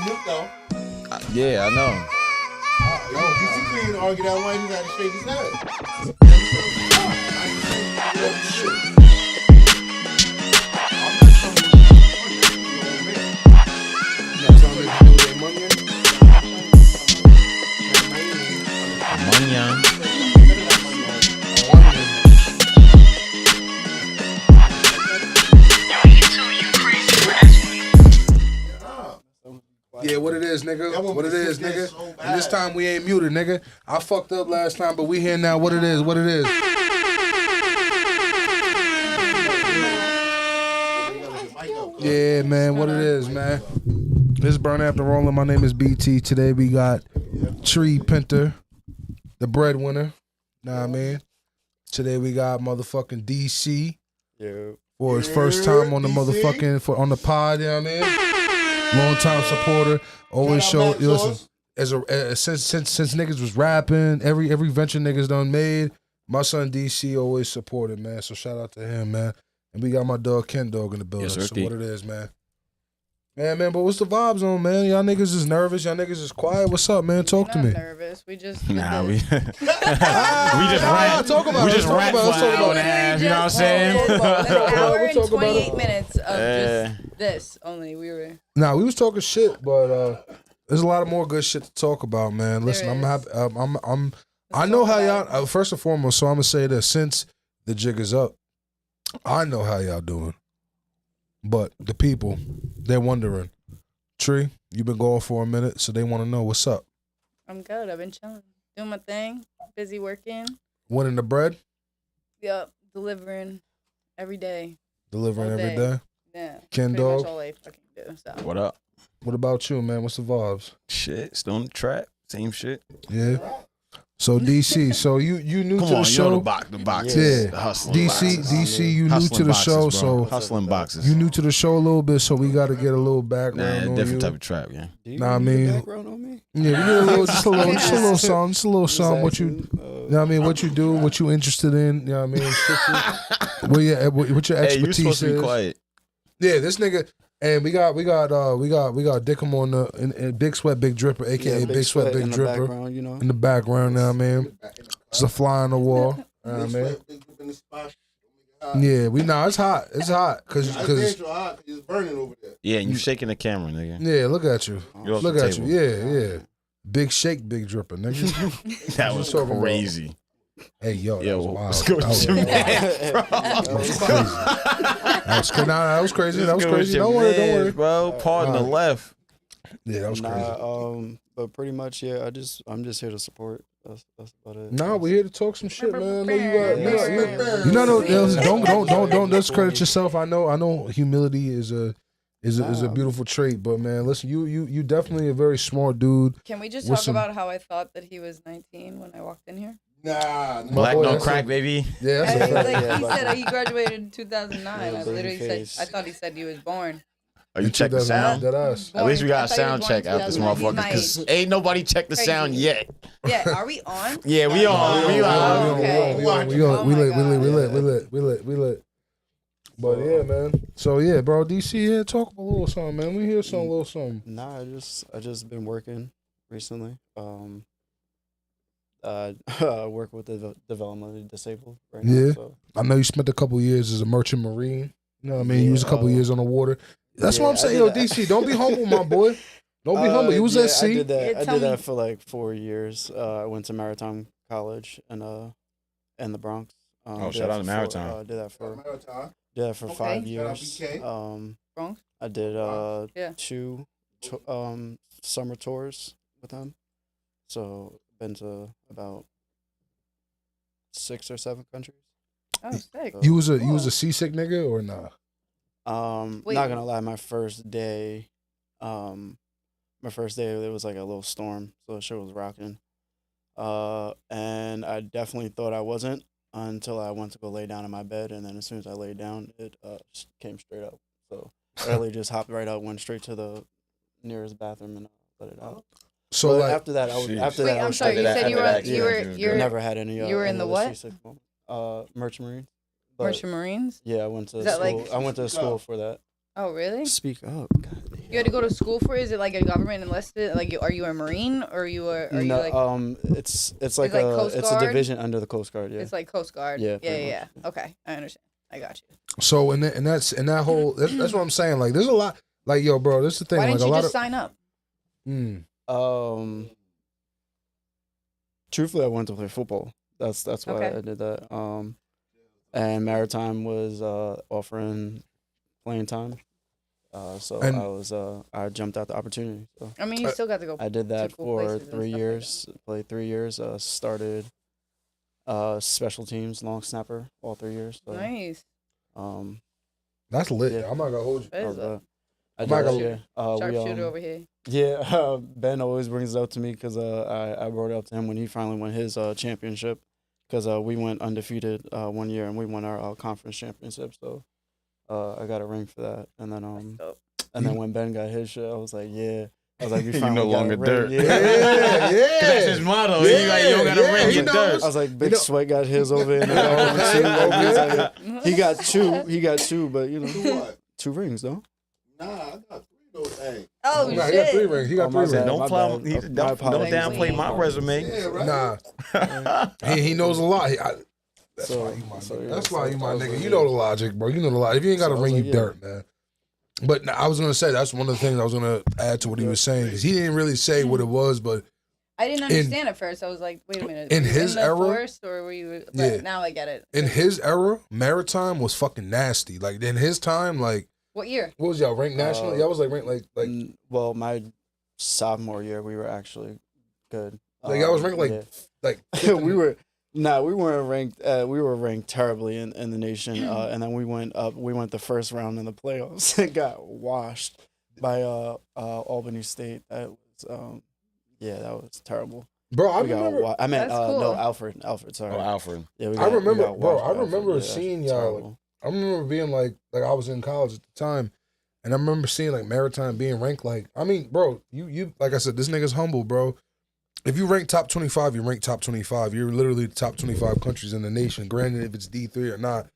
Nip though. Yeah, I know. Yo, DC couldn't argue that one. He had to shake his head. Yeah, what it is, nigga. What it is, nigga. And this time we ain't muted, nigga. I fucked up last time, but we here now. What it is, what it is. Yeah, man, what it is, man. This is Burn After Rolling. My name is BT. Today we got Trii, Pinter, the breadwinner. Nah, I mean. Today we got motherfucking DC for his first time on the motherfucking on the pod. You know what I mean? Long time supporter. Always show. Listen, since niggas was rapping, every venture niggas done made. My son DC always supported, man. So shout out to him, man. And we got my dog Ken Dog in the building. Yes, so what it is, man. Man, but what's the vibes on, man? Y'all niggas is nervous. Y'all niggas is quiet. What's up, man? Talk to me. Nervous. We just we just rant. We just rant for an hour and a half. You know what I'm saying? An hour and 28 minutes of just this only. We was talking shit, but there's a lot of more good shit to talk about, man. Listen, I'm happy. I know how y'all. First and foremost, so I'm gonna say this: since the jig is up, I know how y'all doing. But the people, they're wondering. Trii, you've been going for a minute, so they want to know what's up. I'm good. I've been chilling, doing my thing, busy working. Winning the bread? Yep, delivering every day. Delivering every day? Yeah. Ken Dog? Much all I fucking do. So. What up? What about you, man? What's the vibes? Shit, still on the track. Same shit. Yeah. So DC, so you new to the show? You know the boxes. Yeah. The hustling DC, boxes. DC, you new to the show, so hustling boxes. You new to the show a little bit, so we got to get a little background on different you. type of trap, yeah. Nah, I mean, background on me? Yeah, we get a little, just a little song. What you know what I mean? What you do? What you interested in? You know what I mean? What your expertise you supposed to be is? Quiet. Yeah, this nigga. And we got Dickum on the in Big Sweat Big Dripper, aka Big Sweat Big Dripper, you know? in the background. Now, man, it's a fly on the wall. Man. Yeah, it's hot. It's hot because it's burning over there. Yeah, and you shaking the camera, nigga. Yeah, look at you. Look at you. Yeah. Big shake, Big Dripper, nigga. That was crazy. Hey, yo, that was wild. What's good with your man, bro? That was crazy. That was crazy. Don't worry, bro. Pardon the left. Yeah, that was crazy. But pretty much, yeah. I'm just here to support. That's about it. Nah, we're here to talk some shit, man. I know don't discredit yourself. I know humility is a beautiful trait, but man, listen, you definitely a very smart dude. Can we just talk about how I thought that he was 19 when I walked in here? Nah, black don't crack, baby. Yeah, he said he graduated in 2009. I literally said I thought he said he was born. Are you check the sound? At least we got a sound check out this motherfucker because ain't nobody checked the sound yet. Yeah, are we on? Yeah, we on. We lit. But yeah, man. So yeah, bro, DC, yeah, talk a little something, man. We hear some little something. Nah, I just been working recently. I work with the developmentally disabled right now. So. I know you spent a couple years as a merchant marine. You know what I mean? You was a couple years on the water. That's what I'm saying, yo, DC, don't be humble, my boy. Don't be humble. You was at sea. I did that for like 4 years. I went to Maritime College in the Bronx. Shout out to Maritime. Did that for 5 years. Bronx? I did 2 summer tours with them. So been to about 6 or 7 countries. Oh, sick. So, you was a seasick nigga or nah? Not gonna lie, my first day it was like a little storm, so the show was rocking. And I definitely thought I wasn't until I went to go lay down in my bed, and then as soon as I laid down, it came straight up. So I really just hopped right out, went straight to the nearest bathroom, and let it out. So but like, after that, I was. I'm sorry. You said you never had any. You were in the what? Merchant Marines. Merchant Marines? Yeah, I went to school. I went to school for that. Oh, really? Speak up. God damn. You had to go to school for it? Is it like a government enlisted? Like, are you a Marine or are you like? It's like Coast it's a Guard? division under the Coast Guard. Yeah. It's like Coast Guard. Yeah, Yeah. Okay, I understand. I got you. So that's what I'm saying. Like, there's a lot. Like, yo, bro, this is the thing. Why like, didn't you a lot just sign up? Truthfully, I wanted to play football. That's why I did that. And Maritime was offering playing time. I jumped at the opportunity. So I mean, you still got to go. I did that cool for places and 3 stuff years. Played 3 years. Started special teams, long snapper, all 3 years. So, Nice. That's lit. Yeah. I'm not gonna hold you. That is a I did that, yeah. sharpshooter over here. Yeah, Ben always brings it up to me because I brought it up to him when he finally won his championship because we went undefeated 1 year and we won our conference championship. So I got a ring for that. And then when Ben got his shit, I was like, yeah. I was like, you finally no got longer a ring. dirt. Yeah. That's his motto. You don't got to ring your dirt. I was like, Big Sweat got his over in the He got two, but What? 2 rings though. Nah, I got 3 though. Hey. Oh Nah, shit! he got 3 rings. He got 3 my rings. bad. Don't downplay my resume. Yeah, right. Nah, he knows a lot. That's So- why you my so, nigga. yeah, That's so why you I my was nigga. like, You know the logic, bro. You know the logic. If you ain't got a So I was ring, you like, yeah. dirt, man. But I was gonna say that's one of the things I was gonna add to what he was saying because he didn't really say what it was, but I didn't understand at first. I was like, wait a minute. in were you his the era- force, or were you? But Yeah. now I get it. in his era, Maritime was fucking nasty. Like in his time, like What year? what was y'all ranked nationally? Y'all was like ranked like Well, my sophomore year, we were actually good. y'all was ranked yeah. like we weren't ranked. We were ranked terribly in the nation, and then we went up. We went the first round in the playoffs and got washed by Albany State. That was that was terrible. bro. I We got remember. I meant That's cool. no Alfred. Sorry. Oh, Alfred. Yeah, we I remember, got bro. washed I by Alfred. remember Yeah, seeing that's y'all. terrible. I remember being like I was in college at the time, and I remember seeing like Maritime being ranked like. I mean, bro, you like I said, this nigga's humble, bro. If you rank top 25, you rank top 25. You're literally the top 25 countries in the nation. Granted, if it's D3 or not,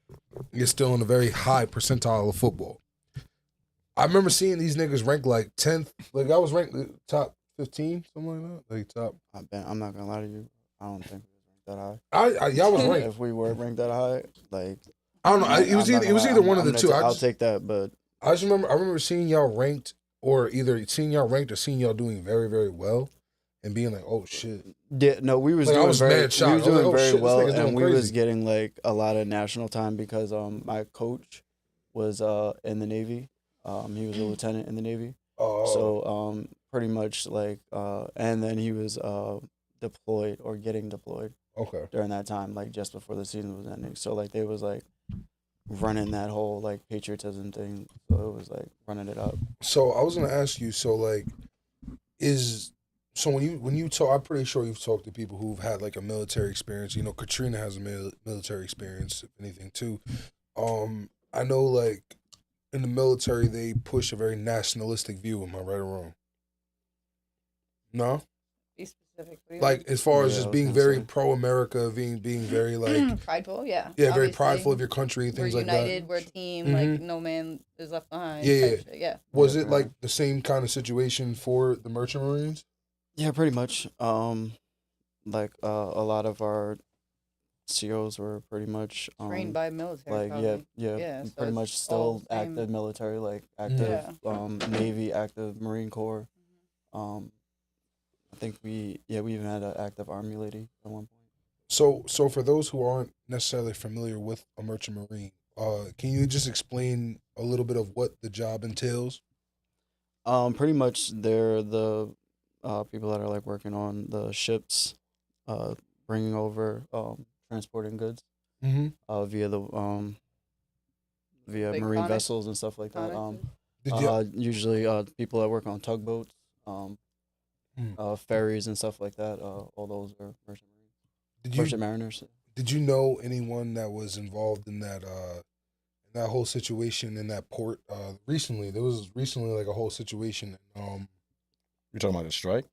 you're still in a very high percentile of football. I remember seeing these niggas ranked like 10th. Like I was ranked top 15, something like that. Like top. I'm not gonna lie to you. I don't think we were ranked that high. Y'all was ranked. If we were ranked that high, like I don't know. It was either one of the two. I'll take that, but I remember seeing y'all ranked, or either seeing y'all ranked or seeing y'all doing very, very well, and being like, "Oh shit!" yeah, no, we was Like, I doing was very, mad shocked. we was I was like, doing "Oh, very shit, this well, nigga's doing and we was crazy." getting like a lot of national time because my coach was in the Navy. He was a lieutenant in the Navy, so pretty much like and then he was deployed or getting deployed Okay. during that time, like just before the season was ending. So like they was like running that whole like patriotism thing. So it was like running it up. So I was gonna ask you. So like, when you talk, I'm pretty sure you've talked to people who've had like a military experience. You know, Katrina has a military experience, if anything, too. I know like in the military they push a very nationalistic view. Am I right or wrong? No. Be specific. What do you Like as far as Yeah, I just was being gonna very say. pro-America, being very like prideful, yeah. very Obviously. prideful of your country and things We're like united, that. we're a team, Mhm. like no man is left behind. Yeah, type yeah. shit, yeah. Was Yeah, it like the same kind of situation for the Merchant Marines? Yeah, pretty much. Like a lot of our COs were pretty much Trained by military. like probably. yeah, Yeah, so pretty it's much all still the same. active military, like active Yeah. Navy, active Marine Corps. I think we even had an active Army lady at one point. So for those who aren't necessarily familiar with a Merchant Marine, can you just explain a little bit of what the job entails? Pretty much they're the people that are like working on the ships, bringing over, transporting goods, Mm-hmm. via the via Like marine conic- vessels and stuff like that. conic- Did you? Usually people that work on tugboats, Hmm. ferries and stuff like that. All those are Did merchant you? mariners. Did you know anyone that was involved in that whole situation in that port? Recently, there was like a whole situation. You're talking about the strike?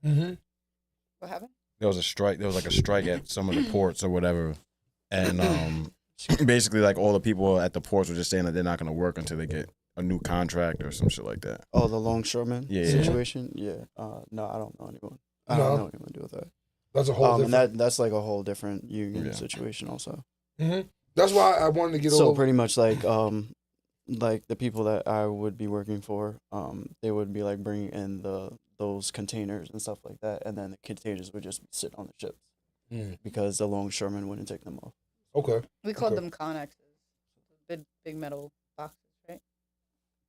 Mm-hmm. What happened? There was a strike. There was like a strike at some of the ports or whatever, and basically like all the people at the ports were just saying that they're not going to work until they get a new contract or some shit like that? Oh, the longshoreman Yeah. situation. Yeah. No, I don't know anyone. I don't know anyone to do with that. That's a whole different. And that's like a whole different union situation also. Mm-hmm. That's why I wanted to get So over. pretty much like the people that I would be working for, they would be like bringing in those containers and stuff like that, and then the containers would just sit on the ships because the longshoremen wouldn't take them off. Okay. We called them connexes. Big metal boxes, right?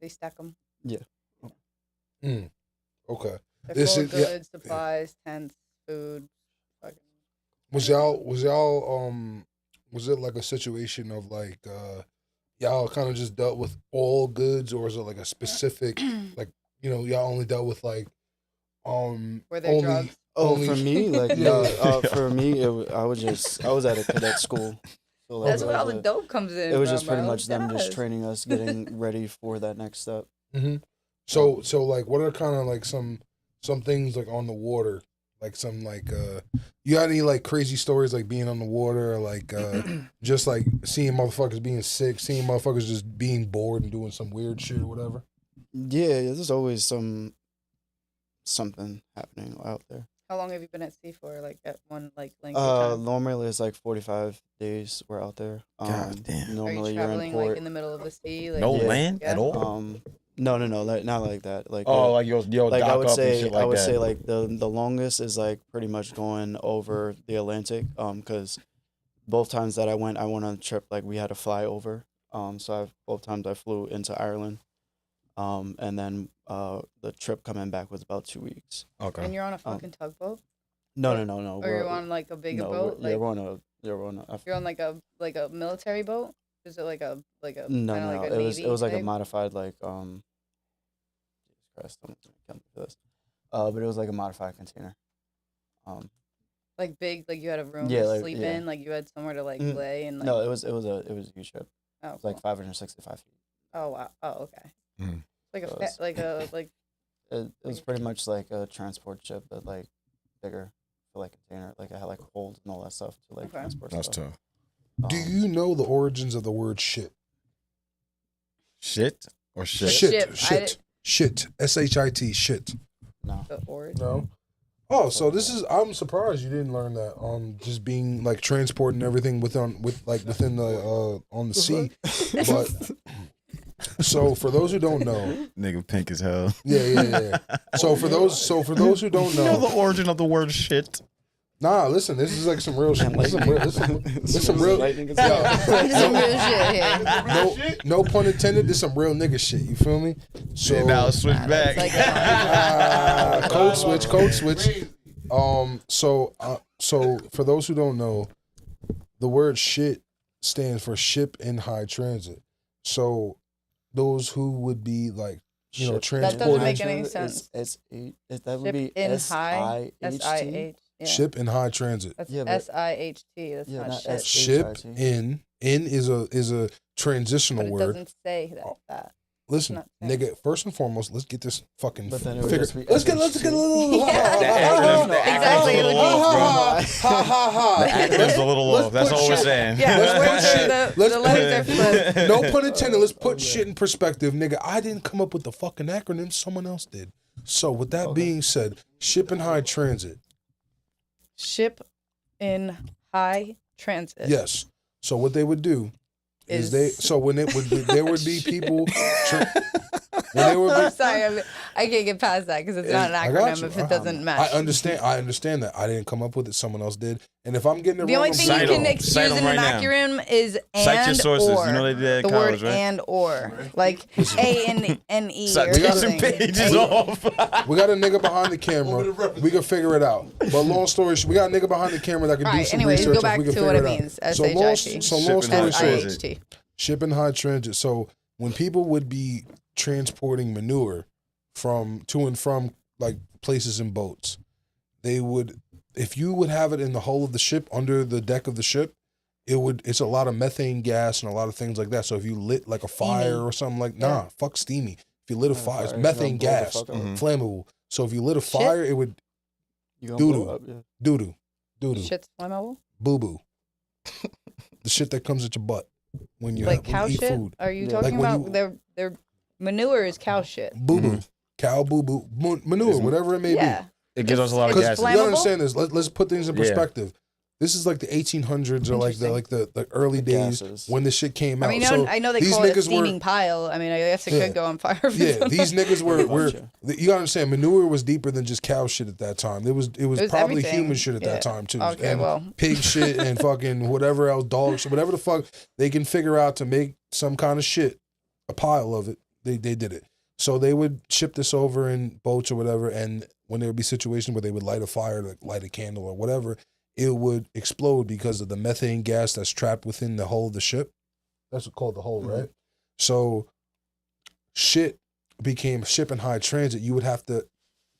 They stack them. Yeah. Okay. They're full of goods, supplies, tents, food. Was y'all was it like a situation of like y'all kind of just dealt with all goods, or is it like a specific like y'all only dealt with like were there drugs? For me, like for me, I was at a cadet school. So that's where all the dope comes in. It was just pretty much them just training us, getting ready for that next step. Mm-hmm. So like, what are kind of like some things like on the water, like some like you got any like crazy stories like being on the water, or like just like seeing motherfuckers being sick, seeing motherfuckers just being bored and doing some weird shit or whatever? Yeah, there's always something happening out there. How long have you been at sea for? Like at one like length of time? Normally it's like 45 days we're out there. God damn. Are Normally you traveling you're in port. like in the middle of the sea? Like, No land at all. No, not like that. Like like yo, like dock I would up say, and shit like I would that. say like the longest is like pretty much going over the Atlantic. Because both times that I went on a trip, like we had to fly over. So both times I flew into Ireland. And then the trip coming back was about 2 weeks. Okay. And you're on a fucking tugboat? No. Or you're on like a bigger boat? You're on like a military boat? Is it like a no, like a it was like a type? modified like Jesus Christ, I'm gonna for this. But it was like a modified container. Like big, like you had a room to sleep in, like you had somewhere to like lay and like. No, it was a huge ship. Oh, it was like 565 feet. Oh wow! Oh okay. Like it was pretty much like a transport ship, but like bigger for like container. Like it had like holes and all that stuff to like transport. That's stuff. tough. Do you know the origins of the word shit? Shit or shit? Shit. SHIT. Shit. No. The origin. No. Oh, so this is. I'm surprised you didn't learn that. Just being like transporting everything within the on the sea, but. So for those who don't know, nigga pink as hell. Yeah. So for those who don't know, you know the origin of the word shit. Nah, listen, this is like some real shit. This is some real shit here. No pun intended. This some real nigga shit. You feel me? So now switch back. Code switch. So for those who don't know, the word shit stands for ship in high transit. So those who would be like, transporting. That doesn't make any sense. That would be S-I-H-T. Yeah. Ship in high transit. That's S-I-H-T. That's not shit. Ship in is a transitional word. It doesn't say that. Listen, nigga. First and foremost, let's get this fucking figure. Let's get a little. Exactly. The acronym's a little off. That's all we're saying. Yeah. The letters are flipped. No pun intended. Let's put shit in perspective, nigga. I didn't come up with the fucking acronym. Someone else did. So with that being said, ship in high transit. Ship in high transit. Yes. So what they would do is there would be people. Sorry, I can't get past that because it's not an acronym if it doesn't match. I understand that. I didn't come up with it. Someone else did. And if I'm getting it the wrong, only thing you can excuse in an acronym is and cite your sources. Or. You know they did that in the college, word right? and or like A-N-E. Citation pages off. We got a nigga behind the camera. We can figure it out. But long story short, we got a nigga behind the camera that can do some research. Go back we can to figure what it out. means. So long story short, ship in high transit. So when people would be transporting manure to and from like places in boats, they would, if you would have it in the hull of the ship, under the deck of the ship, it's a lot of methane gas and a lot of things like that. So if you lit like a fire or something like, fuck steamy. If you lit a fire, it's methane gas, flammable. So if you lit a fire, it would doo-doo. Shit's flammable? Boo-boo. The shit that comes at your butt when you like cow eat shit? food. Are you talking about they're Manure is cow shit. Boo boo, cow boo boo, manure, whatever it may be. It gives us a lot of Because gas. you gotta understand this. Let's put things in perspective. This is like the 1800s or like the early days when this shit came out. I mean, so I know they these call it a niggas steaming pile. I mean, I guess it could go on fire. Yeah, these niggas were you gotta understand, manure was deeper than just cow shit at that time. It was probably everything. human shit at that time too. Okay, and pig shit and fucking whatever else, dog shit, whatever the fuck they can figure out to make some kind of shit, a pile of it. They did it. So they would ship this over in boats or whatever, and when there would be situations where they would light a fire, like light a candle or whatever, it would explode because of the methane gas that's trapped within the hull of the ship. That's called the hull, right? So shit became ship in high transit. You would have to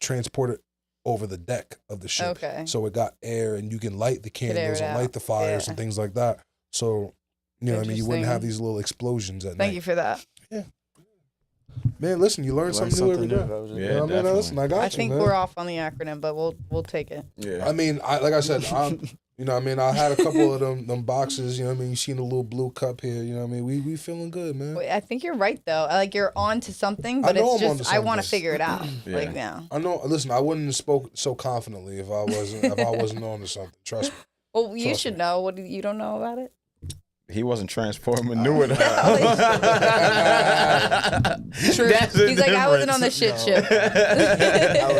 transport it over the deck of the ship. Okay. So it got air, and you can light the candles and light the fires and things like that. So, you know what I mean? You wouldn't have these little explosions at night. Thank you for that. Yeah. Man, listen, you learn something new every day. Yeah, I mean, listen, I got you, I think man. we're off on the acronym, but we'll take it. Yeah. I mean, like I said, you know what I mean? I had a couple of them boxes, you know what I mean? You seen the little blue cup here, you know what I mean? We feeling good, man. I think you're right, though. Like, you're on to something, but it's just, I want to figure it out. Like, now. I know, listen, I wouldn't have spoke so confidently if I wasn't on to something. Trust me. Well, you should know. What, you don't know about it? He wasn't transporting manure. He's like, I wasn't on the shit ship.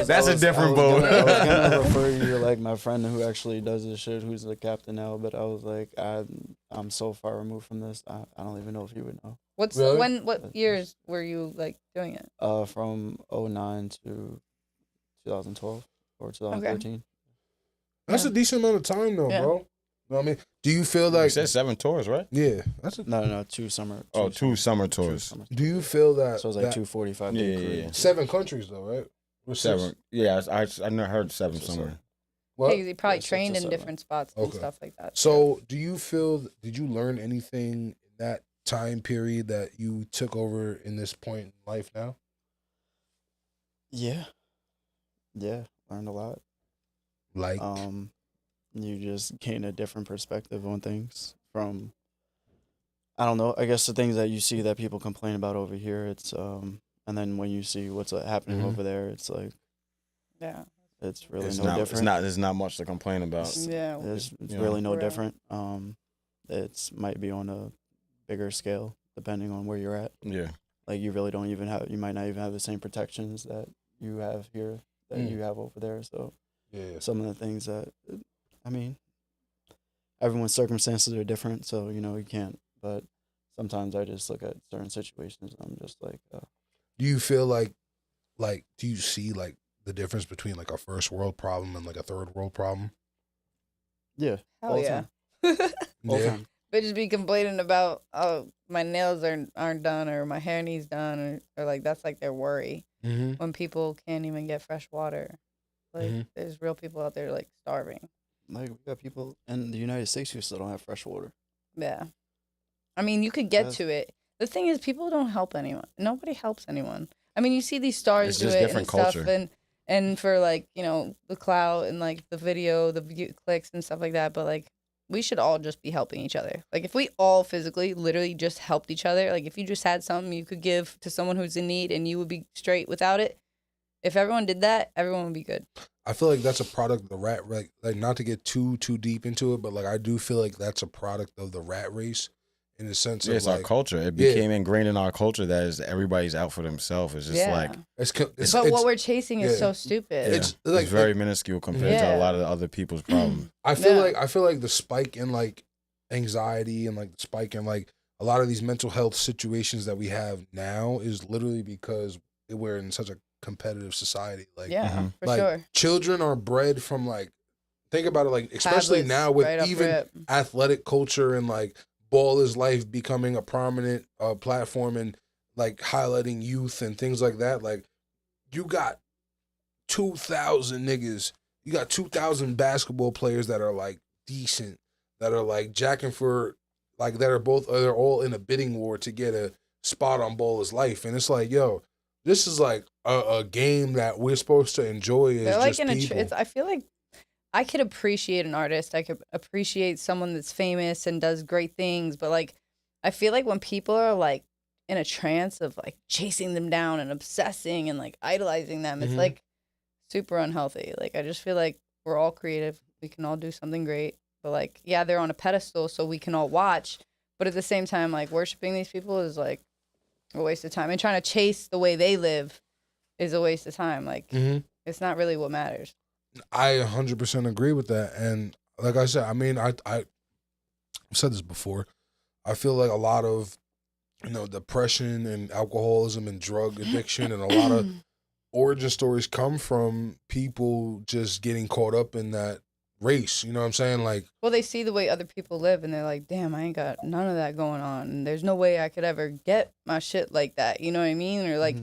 That's a different boat. I was gonna refer you to like my friend who actually does this shit, who's the captain now. But I was like, I'm so far removed from this. I don't even know if you would know. What years were you like doing it? From 2009 to 2012 or 2013. Okay. That's a decent amount of time though, bro. You know what I mean? Do you feel like... You said 7 tours, right? Yeah. No, 2 summer. Two summer tours. Do you feel that... So it was like 245 day cruise. 7 countries though, right? Or 7. 6? Yeah, I never heard 7 somewhere. What? He probably trained in different spots and stuff like that. So do you feel... Did you learn anything in that time period that you took over in this point in life now? Yeah. Yeah. Learned a lot. Like... You just gain a different perspective on things from, I don't know, I guess the things that you see that people complain about over here, it's, and then when you see what's happening over there, it's like, it's really different. There's not much to complain about. Yeah. It's really no different. It's might be on a bigger scale, depending on where you're at. Yeah. Like you really don't even have, you might not even have the same protections that you have here, that you have over there. So some of the things that, I mean, everyone's circumstances are different, so, you know, you can't. But sometimes I just look at certain situations and I'm just like... Do you feel like, do you see, like, the difference between, like, a first world problem and, like, a third world problem? Yeah. Hell yeah. Bitches be complaining about, oh, my nails aren't done or my hair needs done or like, that's, like, their worry. When people can't even get fresh water. Like, there's real people out there, like, starving. Like, we got people in the United States who still don't have fresh water. Yeah. I mean, you could get to it. The thing is, people don't help anyone. Nobody helps anyone. I mean, you see these stars do it and stuff, and for, like, you know, the clout and, like, the video, the view clicks and stuff like that, but, like, we should all just be helping each other. Like, if we all physically, literally just helped each other, like, if you just had something you could give to someone who's in need and you would be straight without it, if everyone did that, everyone would be good. I feel like that's a product of the rat, like not to get too deep into it, but like I do feel like that's a product of the rat race, in the sense of it's like, our culture. It became ingrained in our culture that is everybody's out for themselves. It's just like but what we're chasing is so stupid. It's very minuscule compared to a lot of the other people's problems. I feel like the spike in like anxiety and like the spike in like a lot of these mental health situations that we have now is literally because we're in such a competitive society. Like, for sure. Children are bred from like, think about it, like especially now with even athletic culture and like ball is life becoming a prominent platform and like highlighting youth and things like that. Like, you got 2,000 niggas, you got 2,000 basketball players that are like decent, that are like jacking for like they're all in a bidding war to get a spot on ball is life, and it's like, yo, this is like a game that we're supposed to enjoy as like just people. I feel like I could appreciate an artist. I could appreciate someone that's famous and does great things. But like, I feel like when people are like in a trance of like chasing them down and obsessing and like idolizing them. It's like super unhealthy. Like I just feel like we're all creative. We can all do something great. But like, yeah, they're on a pedestal so we can all watch. But at the same time, like worshiping these people is like a waste of time. And trying to chase the way they live is a waste of time. Like it's not really what matters. I 100% agree with that. And like I said, I mean, I've said this before. I feel like a lot of, depression and alcoholism and drug addiction and a lot of origin stories come from people just getting caught up in that race. You know what I'm saying? Like, well, they see the way other people live and they're like, damn, I ain't got none of that going on. And there's no way I could ever get my shit like that. You know what I mean? Or like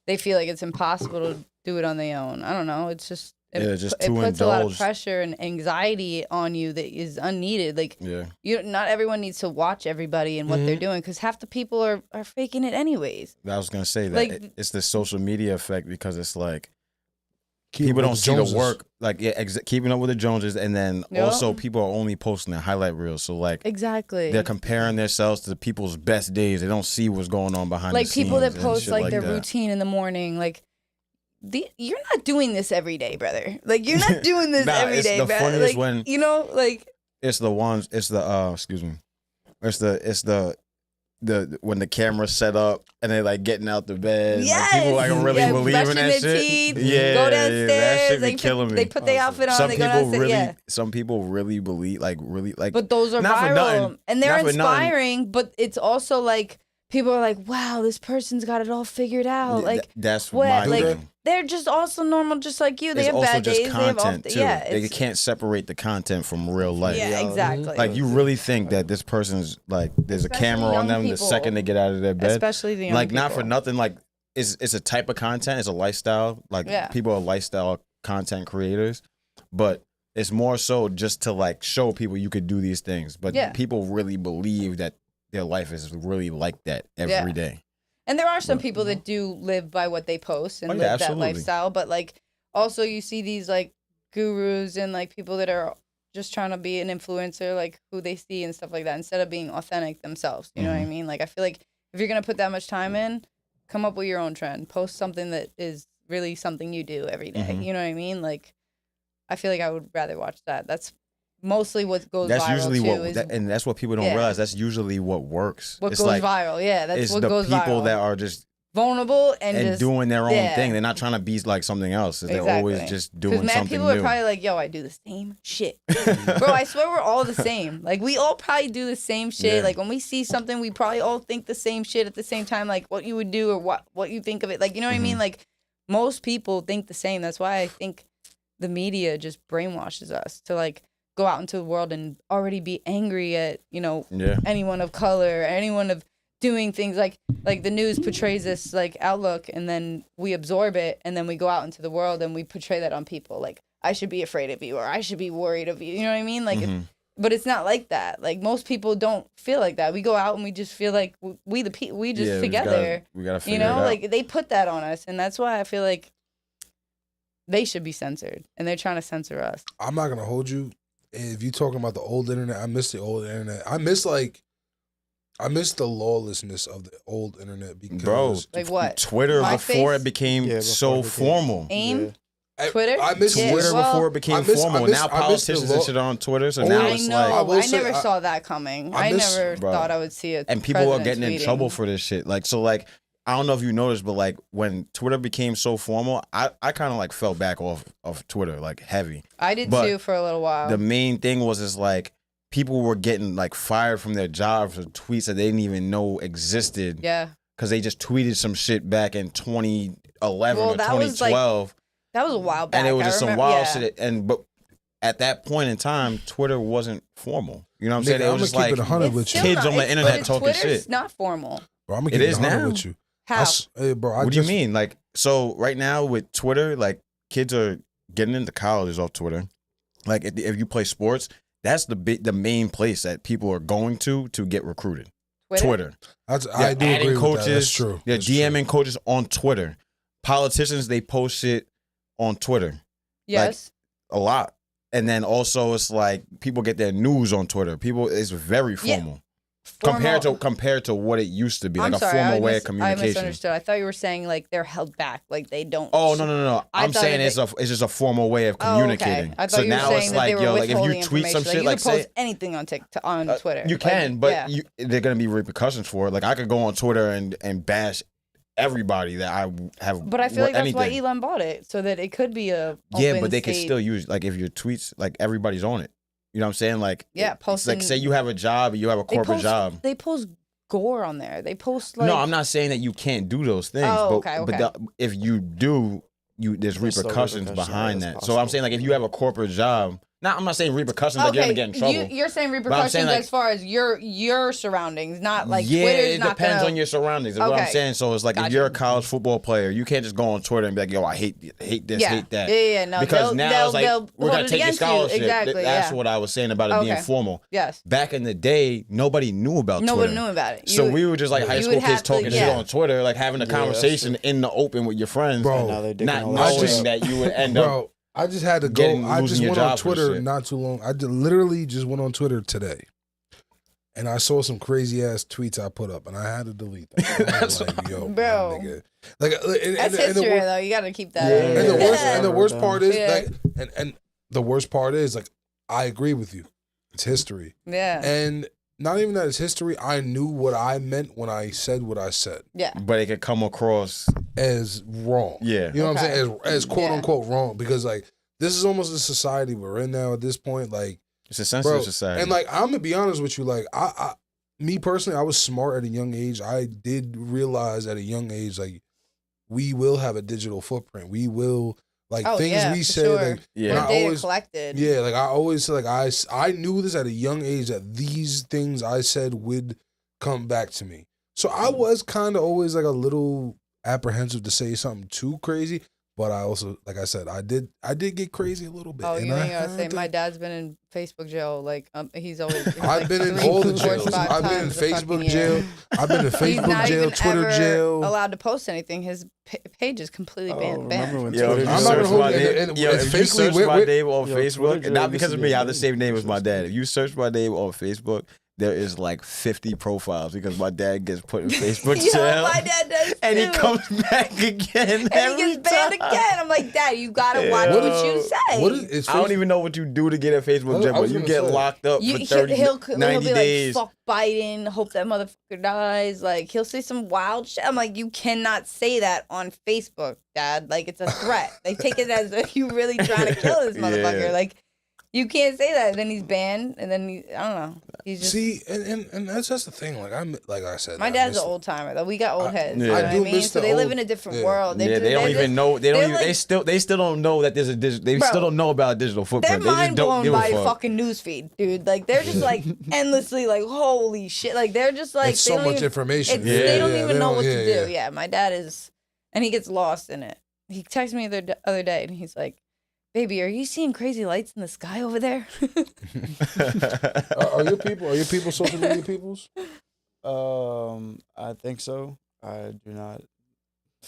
they feel like it's impossible to do it on their own. I don't know. It's just, it puts a lot of pressure and anxiety on you that is unneeded. Like, not everyone needs to watch everybody and what they're doing because half the people are faking it anyways. I was going to say that like, it's the social media effect because it's like people don't see the work. Like, keeping up with the Joneses. And then also people are only posting the highlight reels. So, like, they're comparing themselves to people's best days. They don't see what's going on behind the scenes. Like, people that post, like, their routine in the morning, like, you're not doing this every day, brother. Like, you're not doing this every day, brother. Funniest like, when it's the ones. It's the excuse me. It's the when the camera's set up and they like getting out the bed. Yes. Like, people like really believe in that shit. Teeth, go downstairs. That shit be killing me. They put their outfit on. Some people really believe like. But those are viral and they're inspiring. But it's also like. People are like, wow, this person's got it all figured out. Like that's my thing. They're just also normal, just like you. They have also bad just days. Content they have too. They can't separate the content from real life. Yeah, exactly. Like you really think that this person's like there's a camera on them the second they get out of their bed. Especially the young like people. Not for nothing. Like it's a type of content. It's a lifestyle. Like people are lifestyle content creators, but it's more so just to like show people you could do these things. But people really believe that. Their life is really like that every day. And there are some people that do live by what they post and live that lifestyle. But like also you see these like gurus and like people that are just trying to be an influencer, like who they see and stuff like that, instead of being authentic themselves. You know what I mean? Like I feel like if you're going to put that much time in, come up with your own trend. Post something that is really something you do every day. You know what I mean? Like I feel like I would rather watch that. That's mostly what goes that's viral usually and that's what people don't realize. That's usually what works. What goes viral, that's what goes viral. It's the people that are just vulnerable and just doing their own thing. They're not trying to be like something else. They're always just doing something people new. Are probably like, yo, I do the same shit. Bro, I swear we're all the same. Like we all probably do the same shit. Like when we see something, we probably all think the same shit at the same time, like what you would do or what you think of it. Like, you know what I mean? Like most people think the same. That's why I think the media just brainwashes us to like go out into the world and already be angry at, anyone of color, anyone of doing things like the news portrays this like outlook and then we absorb it and then we go out into the world and we portray that on people. Like, I should be afraid of you or I should be worried of you. You know what I mean? Like, but it's not like that. Like most people don't feel like that. We go out and we just feel like we just together. We gotta figure it out. Like they put that on us. And that's why I feel like they should be censored and they're trying to censor us. I'm not going to hold you. If you're talking about the old internet, I miss the old internet. I miss the lawlessness of the old internet because like what? Twitter before it became so formal. AIM? Twitter? I miss Twitter before it became formal. Now politicians and shit are on Twitter, so now it's like I never saw that coming. I never thought I would see it. And people are getting in trouble for this shit. Like so like I don't know if you noticed, but like when Twitter became so formal, I kind of like fell back off of Twitter like heavy. I did too for a little while. The main thing was like people were getting like fired from their jobs for tweets that they didn't even know existed. Yeah. Because they just tweeted some shit back in 2011 or 2012. That was a while back. And it was just some wild shit. But at that point in time, Twitter wasn't formal. You know what I'm saying? It was just like kids on the internet talking shit. It's not formal. Bro, I'm gonna keep it 100 with you. How? What do you mean? Like, so right now with Twitter, like kids are getting into colleges off Twitter. Like if you play sports, that's the main place that people are going to get recruited. Twitter. I do agree with that. That's true. They're DMing coaches on Twitter. Politicians, they post shit on Twitter. Yes. Like, a lot. And then also it's like people get their news on Twitter. It's very formal. compared to what it used to be, like a formal way of communication. I misunderstood. I thought you were saying like they're held back, like they don't. Oh no! I'm saying it's just a formal way of communicating. Okay. I thought you were saying that they were like if you tweet some shit, like you can post anything on Twitter. You can, but there gonna be repercussions for it. Like I could go on Twitter and bash everybody that I have. But I feel like that's why Elon bought it, so that it could be a but they could still use like if your tweets, like everybody's on it. You know what I'm saying? Like posting. Like say you have a job, you have a corporate job. They post gore on there. They post like. No, I'm not saying that you can't do those things. But if you do, there's repercussions behind that. So I'm saying like if you have a corporate job. Now, I'm not saying repercussions like you're gonna get in trouble. You're saying repercussions like, as far as your surroundings, not like Twitter's it depends on your surroundings. Is what I'm saying. So it's like if you're a college football player, you can't just go on Twitter and be like, "Yo, I hate this, hate that." Yeah, no. Because now it's like we're gonna take your scholarship. Exactly. That's what I was saying about it being formal. Yes. Back in the day, nobody knew about Twitter. Nobody knew about it. So we were just like high school kids talking shit on Twitter, like having a conversation in the open with your friends, bro. Not knowing that you would end up. I just had to go. I just went on Twitter not too long. I literally just went on Twitter today, and I saw some crazy ass tweets I put up, and I had to delete them. That's like, yo, bro. Nigga. Like, that's history, though. You got to keep that. And the worst part is like, and the worst part is like, I agree with you. It's history. Yeah. And not even that it's history. I knew what I meant when I said what I said. Yeah. But it could come across as wrong. Yeah. You know what I'm saying? As quote unquote wrong. Because like this is almost the society we're in now at this point. Like it's a sensitive society. And like I'm gonna be honest with you, like I me personally, I was smart at a young age. I did realize at a young age, like we will have a digital footprint. We will like things we say, like data collected. Yeah, like I always like I knew this at a young age that these things I said would come back to me. So I was kind of always like a little apprehensive to say something too crazy, but I also, like I said, I did get crazy a little bit. Oh, you ain't gotta say my dad's been in Facebook jail. Like he's always. I've been in all the jails. I've been in Facebook jail. I've been in Facebook jail, Twitter jail. Allowed to post anything. His page is completely banned. I'm not gonna hold it. If you search my name on Facebook, not because of me, I have the same name as my dad. If you search my name on Facebook, there is like 50 profiles because my dad gets put in Facebook jail. My dad does too. And he comes back again. And he gets banned again. I'm like, Dad, you gotta watch what you say. I don't even know what you do to get a Facebook jail, but you get locked up for 30, 90 days. Like, fuck Biden, hope that motherfucker dies. Like, he'll say some wild shit. I'm like, you cannot say that on Facebook, Dad. Like, it's a threat. They take it as if you really trying to kill this motherfucker. Yeah. Like, you can't say that. Then he's banned, and then I don't know. He's just and that's just the thing. Like I said, my dad's an old timer though. We got old heads. I do miss so they live in a different world. They don't even know. They still don't know that there's a digital. They still don't know about a digital footprint. They're mind blown by fucking newsfeed, dude. Like they're just like endlessly like holy shit. Like they're just like it's so much information. They don't even know what to do. Yeah, my dad is, and he gets lost in it. He texted me the other day, and he's like, "Baby, are you seeing crazy lights in the sky over there?" Are your people social media peoples? I think so. I do not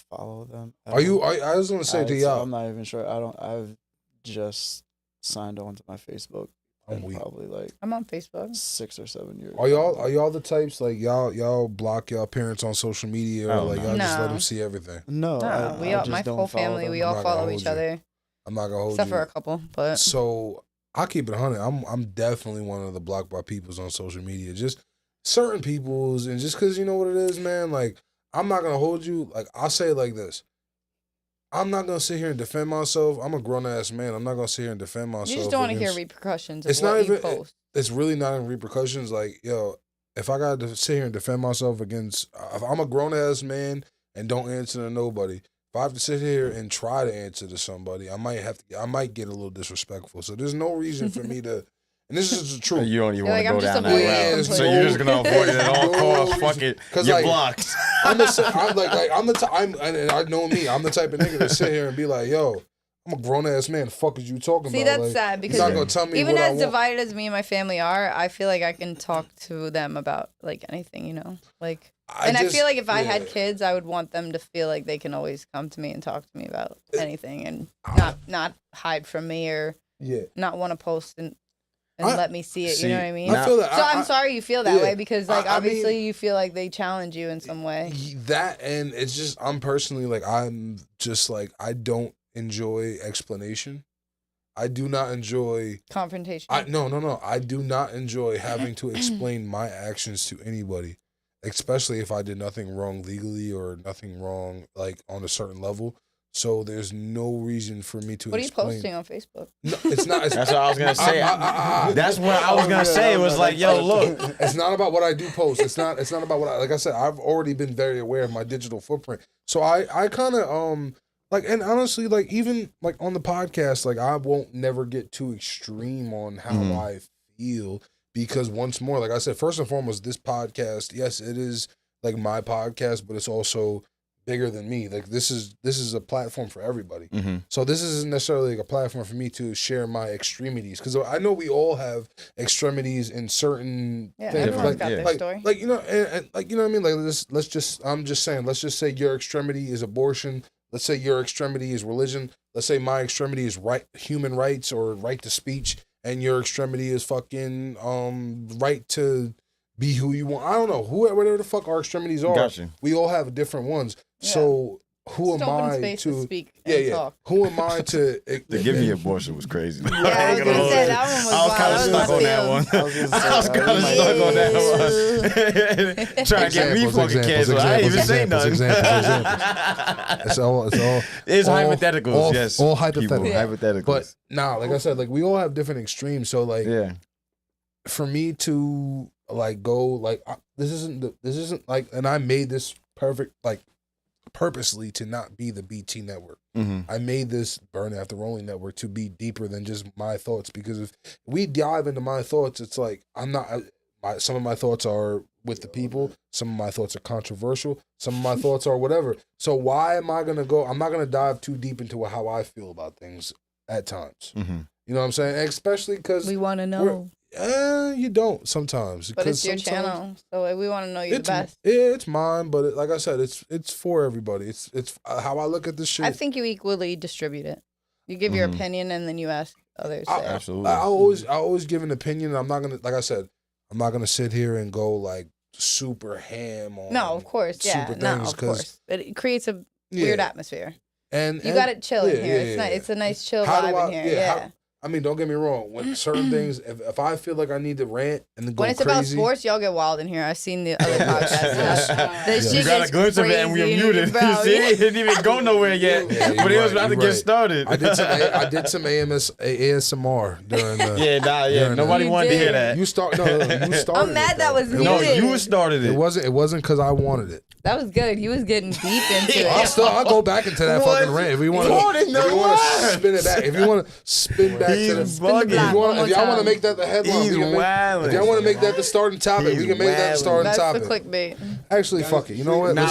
follow them. I was gonna say to y'all. I'm not even sure. I've just signed on to my Facebook. Probably like I'm on Facebook 6 or 7 years. Are y'all the types like y'all block y'all parents on social media or like y'all just let them see everything? No, my whole family we all follow each other. I'm not gonna hold except you. for a couple, but so I'll keep it 100. I'm definitely one of the blocked by peoples on social media. Just certain peoples, and just because you know what it is, man. Like I'm not gonna hold you. Like I'll say it like this. I'm not gonna sit here and defend myself. I'm a grown ass man. I'm not gonna sit here and defend myself. You just don't want to hear repercussions. It's not even. You post. It's really not in repercussions. Like yo, if I gotta sit here and defend myself against, if I'm a grown ass man and don't answer to nobody. If I have to sit here and try to answer to somebody, I might get a little disrespectful. So there's no reason for me to, and this is the truth. You don't even want to go down that route. So you're just gonna avoid it at all costs. Fuck it, you're blocked. And I know me. I'm the type of nigga to sit here and be like, yo, I'm a grown ass man. The fuck is you talking about? See, that's sad because you're not gonna tell me even what as divided as me and my family are, I feel like I can talk to them about like anything, you know, like. I feel like if I had kids, I would want them to feel like they can always come to me and talk to me about anything and not hide from me or not want to post. And and let me see it. You know what I mean? I feel that. So I'm sorry you feel that way because like obviously you feel like they challenge you in some way. That and it's just I'm personally like I'm just like I don't enjoy explanation. I do not enjoy confrontation. No. I do not enjoy having to explain my actions to anybody, especially if I did nothing wrong legally or nothing wrong like on a certain level. So there's no reason for me to explain. What are you posting on Facebook? No, it's not. That's what I was gonna say. That's what I was gonna say. It was like, yo, look. It's not about what I do post. It's not about what like I said. I've already been very aware of my digital footprint. So I kind of like, and honestly, like, even, like, on the podcast, like, I won't never get too extreme on how I feel because once more, like I said, first and foremost, this podcast, yes, it is, like, my podcast, but it's also bigger than me. Like, this is a platform for everybody. So this isn't necessarily, like, a platform for me to share my extremities because I know we all have extremities in certain things. Everyone's got their story. Like, you know, and like, you know what I mean? Like, let's just say your extremity is abortion. Let's say your extremity is religion. Let's say my extremity is human rights or right to speech, and your extremity is fucking right to be who you want. I don't know, whatever the fuck our extremities are. Gotcha. We all have different ones. Yeah. So who am I to speak and talk. Who am I to to give me abortion was crazy. Yeah, I was gonna say that one was I was kind of stuck on that one. I was kind of stuck on that one. Trying to get me fucking canceled. I didn't even say nothing. It's all hypotheticals. Yes, all hypotheticals. Hypotheticals. But nah, like I said, like we all have different extremes. So like, for me to like go like this isn't like, and I made this perfect like. Purposely to not be the BT network. I made this Burn After Rolling network to be deeper than just my thoughts because if we dive into my thoughts, it's like some of my thoughts are with the people, some of my thoughts are controversial, some of my thoughts are whatever. So why am I gonna go? I'm not gonna dive too deep into how I feel about things at times. You know what I'm saying? Especially because we want to know. You don't sometimes. But it's your channel, so we want to know you the best. Yeah, it's mine, but like I said, it's for everybody. It's how I look at this shit. I think you equally distribute it. You give your opinion, and then you ask others. Absolutely. I always give an opinion. I'm not gonna, like I said, I'm not gonna sit here and go like super ham on. No, of course, yeah, of course. It creates a weird atmosphere. And you got it chill in here. It's a nice chill vibe in here. Yeah. I mean, don't get me wrong. When certain things, if I feel like I need to rant and then go when it's crazy, about sports, y'all get wild in here. I've seen the other podcasts. You got a glimpse of it and we were muted. See, it didn't even go nowhere yet, but it was about to get started. I did some ASMR during the. Nobody wanted to hear that. You started. I'm mad that was muted. No, you started it. It wasn't because I wanted it. That was good. He was getting deep into it. I'll go back into that fucking rant if we want to spin it back. If you want to spin back to the if y'all want to make that the headline, if y'all want to make that the starting topic, we can make that the starting topic. That's the clickbait. Actually, fuck it. You know what? But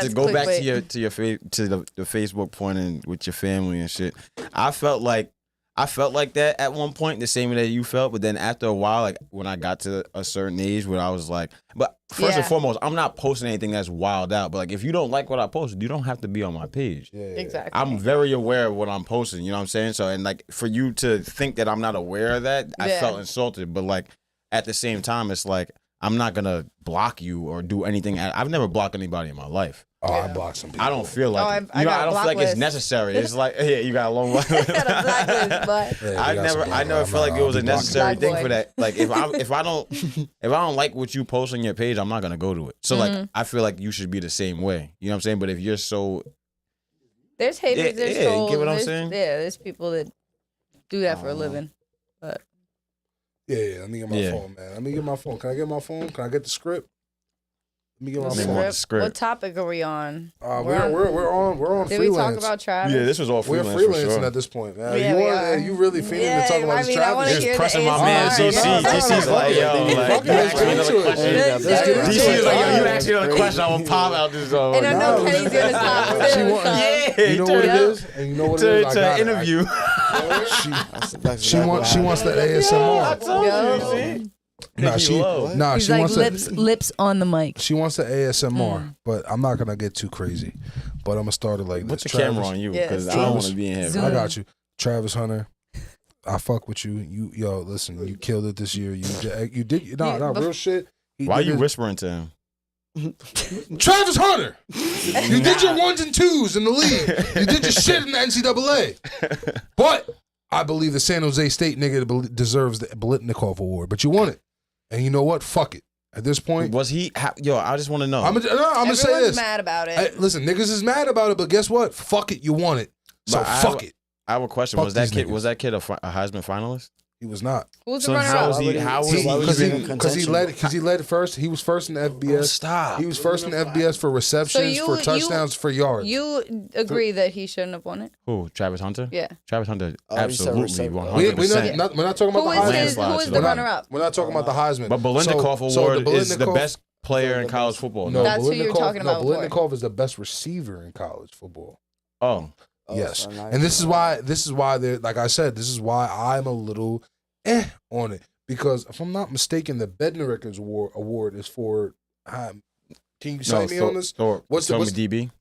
to go back to the Facebook point and with your family and shit, I felt like that at one point, the same way that you felt, but then after a while, like when I got to a certain age where I was like, but first and foremost, I'm not posting anything that's wild out, but like if you don't like what I posted, you don't have to be on my page. Yeah. Exactly. I'm very aware of what I'm posting, you know what I'm saying? So, and like for you to think that I'm not aware of that, I felt insulted, but like at the same time, it's like, I'm not gonna block you or do anything. I've never blocked anybody in my life. Oh, I blocked some people. I don't feel like I don't feel like it's necessary. It's like you got a long list. I never felt like it was a necessary thing for that. Like if I don't like what you post on your page, I'm not gonna go to it. So like I feel like you should be the same way. You know what I'm saying? But if you're so there's haters, there's trolls. You get what I'm saying? Yeah, there's people that do that for a living. But yeah, let me get my phone, man. Let me get my phone. Can I get my phone? Can I get the script? Let me get my phone. What topic are we on? We're on Did freelance. we talk about Travis? Yeah, this was all freelance. We're freelancing at this point, man. Yeah, you really feeling to talk about this Travis? He was pressing my man DC's like, yo, let's get into it. DC's like, yo, you asked me another question, I'm gonna pop out this. And I know Kenny's gonna stop too. You know what it is? And you know what it is? To interview. She wants the ASMR. I told you, see? She like wants lips on the mic. She wants the ASMR, but I'm not gonna get too crazy. But I'm gonna start it like Put this. the camera on you because I don't want to be in here. I got you, Travis Hunter. I fuck with you. Yo, listen, you killed it this year. You did real shit. Why are you whispering to him? Travis Hunter, you did your 1s and 2s in the league. You did your shit in the NCAA. But I believe the San Jose State nigga deserves the Biletnikoff Award. But you won it. And you know what? Fuck it. At this point, was he? Yo, I just want to know. I'm gonna say this. Mad about it. Listen, niggas is mad about it, but guess what? Fuck it. You won it. So fuck it. I have a question. Was that kid a Heisman finalist? He was not. Who's the runner-up? Because he led first. He was first in the FBS. Stop. He was first in the FBS for receptions, for touchdowns, for yards. You agree that he shouldn't have won it? Who? Travis Hunter? Yeah. Travis Hunter, absolutely, 100%. We're not talking about the Heisman. Who is the runner-up? We're not talking about the Heisman. But Biletnikoff Award is the best player in college football. No, that's who you're talking about. Biletnikoff is the best receiver in college football. Oh. Yes, and this is why they're, like I said, this is why I'm a little on it, because if I'm not mistaken, the Bednarik award is for. Can you cite me on this? Thorpe. What's DB?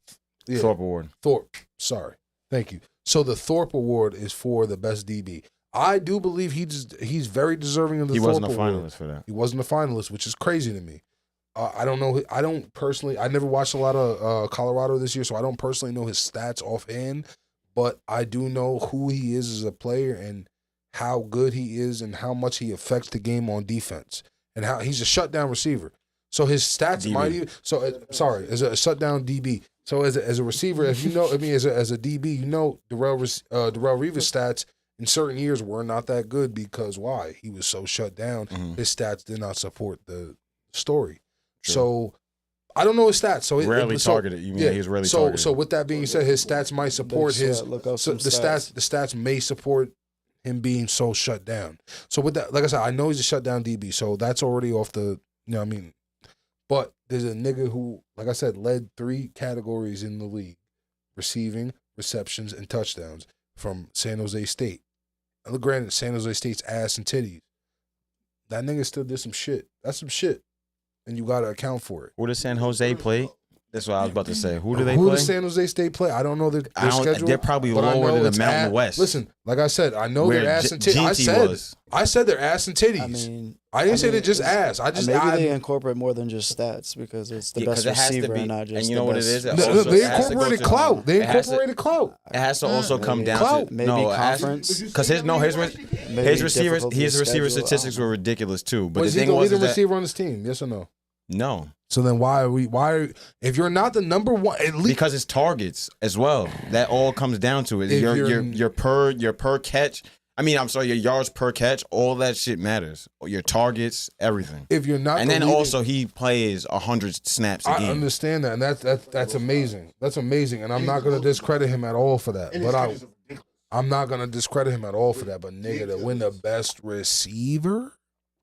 Yeah. Thorpe Award. Thorpe. Sorry, thank you. So the Thorpe Award is for the best DB. I do believe he's very deserving of the Thorpe Award. He wasn't a finalist for that. He wasn't a finalist, which is crazy to me. I don't know. I don't personally. I never watched a lot of Colorado this year, so I don't personally know his stats offhand. But I do know who he is as a player and how good he is and how much he affects the game on defense and how he's a shutdown receiver. So his stats might even. As a shutdown DB. So as a receiver, if you know, as a DB, you know, Darrell Reeves' stats in certain years were not that good because why? He was so shut down. Mm-hmm. His stats did not support the story. True. So I don't know his stats. So rarely targeted. You mean he's rarely targeted. So with that being said, his stats might support his. The stats may support him being so shut down. So with that, like I said, I know he's a shutdown DB. So that's already off the. You know what I mean. But there's a nigga who, like I said, led 3 categories in the league: receiving, receptions, and touchdowns from San Jose State. And granted, San Jose State's ass and titties. That nigga still did some shit. That's some shit. And you got to account for it. Who does San Jose play? That's what I was about to say. Who do they play? Who does San Jose State play? I don't know their schedule. They're probably lower than the Mountain West. Listen, like I said, I know their ass and titties. I said their ass and titties. I didn't say they're just ass. Maybe they incorporate more than just stats because it's the best receiver and not just. And you know what it is? They incorporated clout. They incorporated clout. It has to also come down to maybe conference. Because his receiver statistics were ridiculous too. But was he the leading receiver on his team? Yes or no? No. So then if you're not the number one, at least because it's targets as well. That all comes down to it. Your per catch. I mean, I'm sorry, your yards per catch. All that shit matters. Your targets, everything. If you're not, and then also he plays 100 snaps a game. I understand that, and that's amazing. That's amazing, and I'm not gonna discredit him at all for that. But I'm not gonna discredit him at all for that. But nigga, to win the best receiver,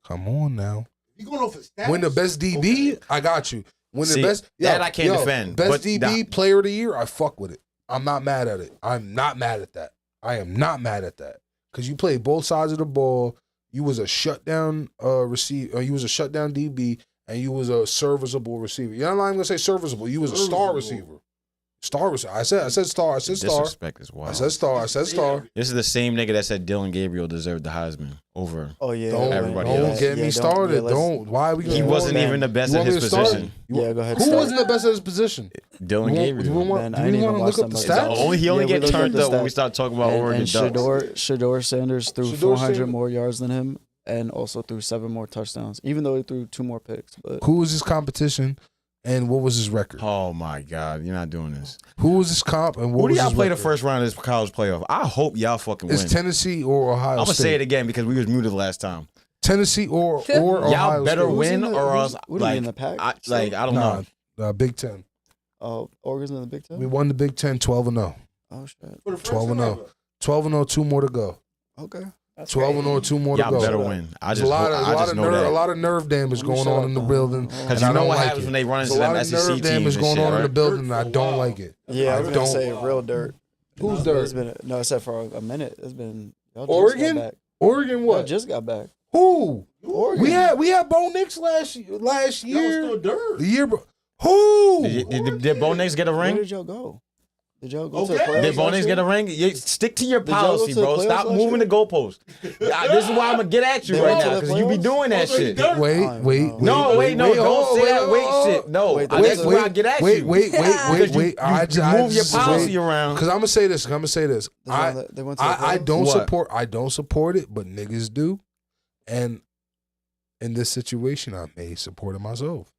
come on now. You going off his stats? Win the best DB, okay. I got you. Win the best. That I can't defend. Best DB player of the year, I fuck with it. I'm not mad at it. I'm not mad at that. I am not mad at that because you played both sides of the ball. You was a shutdown receiver. You was a shutdown DB, and you was a serviceable receiver. You're not even gonna say serviceable. You was a star receiver. Star receiver. I said star. I said star. Disrespect is wild. I said star. This is the same nigga that said Dylan Gabriel deserved the Heisman over. Oh yeah. Everybody else. Don't get me started. Don't. Why are we? He wasn't even the best at his position. Yeah, go ahead. Who wasn't the best at his position? Dylan Gabriel. Do we want to look up the stats? He only get turned up when we start talking about Oregon Ducks. Shedeur Sanders threw 400 more yards than him, and also threw 7 more touchdowns, even though he threw 2 more picks. But who was his competition? And what was his record? Oh my God, you're not doing this. Who was his comp? And what Who do y'all play the first round of this college playoff? I hope y'all fucking win. It's Tennessee or Ohio State. I'm gonna say it again because we was muted last time. Tennessee or Ohio y'all better State. win or else. What are we in the pack? I don't know. Big Ten. Oh, Oregon's in the Big Ten. We won the Big Ten 12-0. Oh shit. 12-0. 12-0. 2 more to go. Okay. 12-0. 2 more to go. Y'all better win. I just know that. A lot of nerve damage going on in the building. Because you know what happens when they run into them SEC teams. A lot of nerve damage going on in the building, and I don't like it. Yeah, I was gonna say real dirt. Who's dirt? It's been except for a minute. It's been Oregon. Oregon what? Y'all just got back. Who? Oregon. We had Bo Nix last year. That was still dirt. The year. Who? Did Bo Nix get a ring? Where did y'all go? Did y'all go to the playoffs? Did Bo Nix get a ring? Stick to your policy, bro. Stop moving the goalposts. This is why I'm gonna get at you right now because you be doing that shit. Wait. No, don't say that wait shit. No, that's why I get at you. Wait. You move your policy around. Because I'm gonna say this. I don't support it, but niggas do. And in this situation, I may support it myself.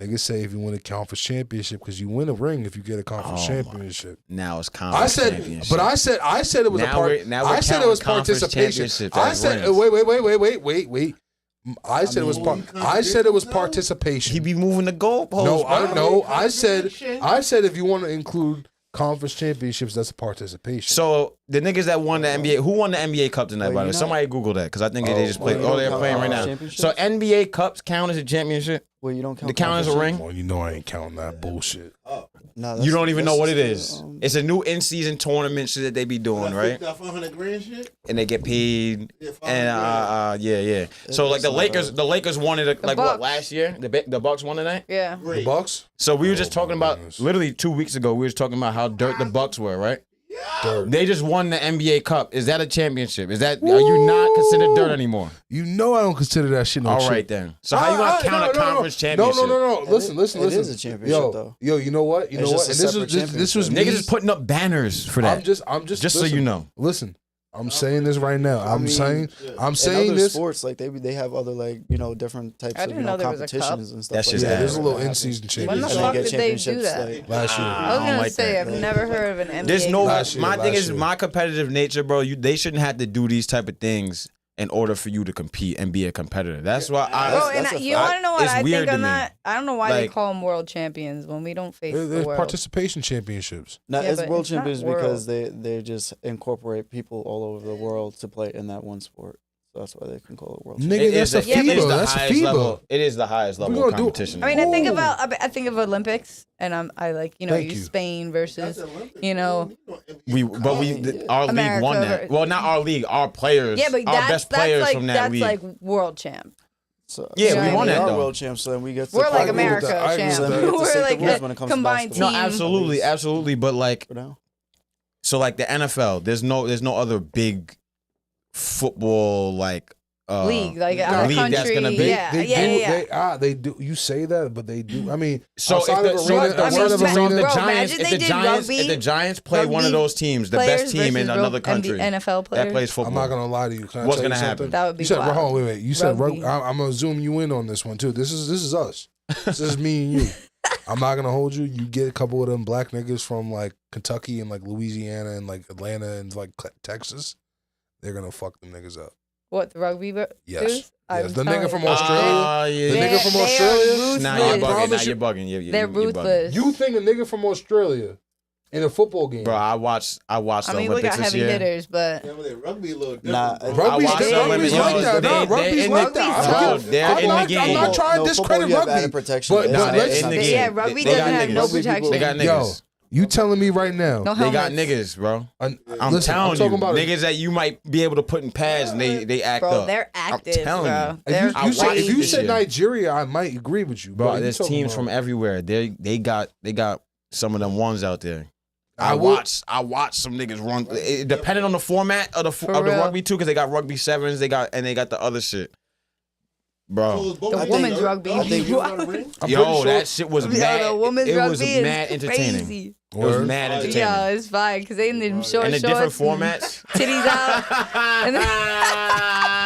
Niggas say if you win a conference championship, because you win a ring if you get a conference championship. Now it's conference championship. But I said it was I said it was participation. I said wait. I said it was participation. He be moving the goalposts. No. I said if you want to include conference championships, that's a participation. So the niggas that won the NBA, who won the NBA Cup tonight? By the way, somebody Google that because I think they just played. They're playing right now. So NBA Cups count as a championship? Well, you don't count. The count as a ring? Well, you know I ain't counting that bullshit. No, you don't even know what it is. It's a new in-season tournament shit that they be doing, right? That $500,000 shit. And they get paid. Yeah. So like the Lakers won it what last year? The Bucks won tonight. Yeah. The Bucks. So we were just talking about literally 2 weeks ago. We were talking about how dirt the Bucks were, right? Dirt. They just won the NBA Cup. Is that a championship? Are you not considered dirt anymore? You know I don't consider that shit no All shit. right then. So how you gonna count a conference championship? No. Listen. It is a championship though. Yo, you know what? And this was niggas is putting up banners for that. I'm just listen, so you know. Listen. I'm saying this right now. I'm saying in this. Sports like they have other different types of competitions and stuff. That's like just that. There's a little in-season championship. When the fuck did they do that? Last year. I was gonna say I've never heard of an NBA. There's no. My thing is my competitive nature, bro. They shouldn't have to do these type of things in order for you to compete and be a competitor. That's why you want to know what I think on that? I don't know why they call them world champions when we don't face the world. Participation championships. No, it's world champions because they just incorporate people all over the world to play in that one sport. So that's why they can call it world champions. Nigga, that's a FIBA. That's a FIBA. It is the highest level of competition. I mean, I think of Olympics, and I like use Spain versus our league won that. Well, not our league, our players. Yeah, but our best players from that league. That's like world champ. So, we won that though. World champs, so then we get. We're like America champ. We're like a combined team. No, absolutely, but like, so like the NFL, there's no other big football league our league country. That's gonna be. They do. You say that, but they do. I mean, if the Giants play one of those teams, the best team in another country, NFL players that plays football, I'm not gonna lie to you. What's gonna happen? That would be. You said, hold on, wait. You said rugby. I'm gonna zoom you in on this one too. This is us. This is me and you. I'm not gonna hold you. You get a couple of them black niggas from like Kentucky and like Louisiana and like Atlanta and like Texas. They're gonna fuck them niggas up. What, the rugby? Yes. The nigga from Australia. The nigga from Australia. Now you're bugging. They're ruthless. You think a nigga from Australia in a football game? Bro, I watched the Olympics this year. We got heavy hitters, but rugby a little different. Rugby's like that. Rugby's like that. They're in the game. I'm not trying to discredit rugby, but they're in the game. Yeah, rugby doesn't have no protection. They got niggas. You telling me right now? No they got niggas, bro. I'm telling you, niggas that you might be able to put in pads and they act up. Bro, they're active, I'm telling you. If you said Nigeria, I might agree with you, bro. There's teams from everywhere. They got some of them ones out there. I watched some niggas run. Depending on the format of the rugby too, because they got rugby sevens. They got the other shit. Bro, the women's rugby. That shit was mad. The women's rugby was mad entertaining. Crazy. It was mad entertaining. Yeah, it's fine because they in them short and the different formats, titties out.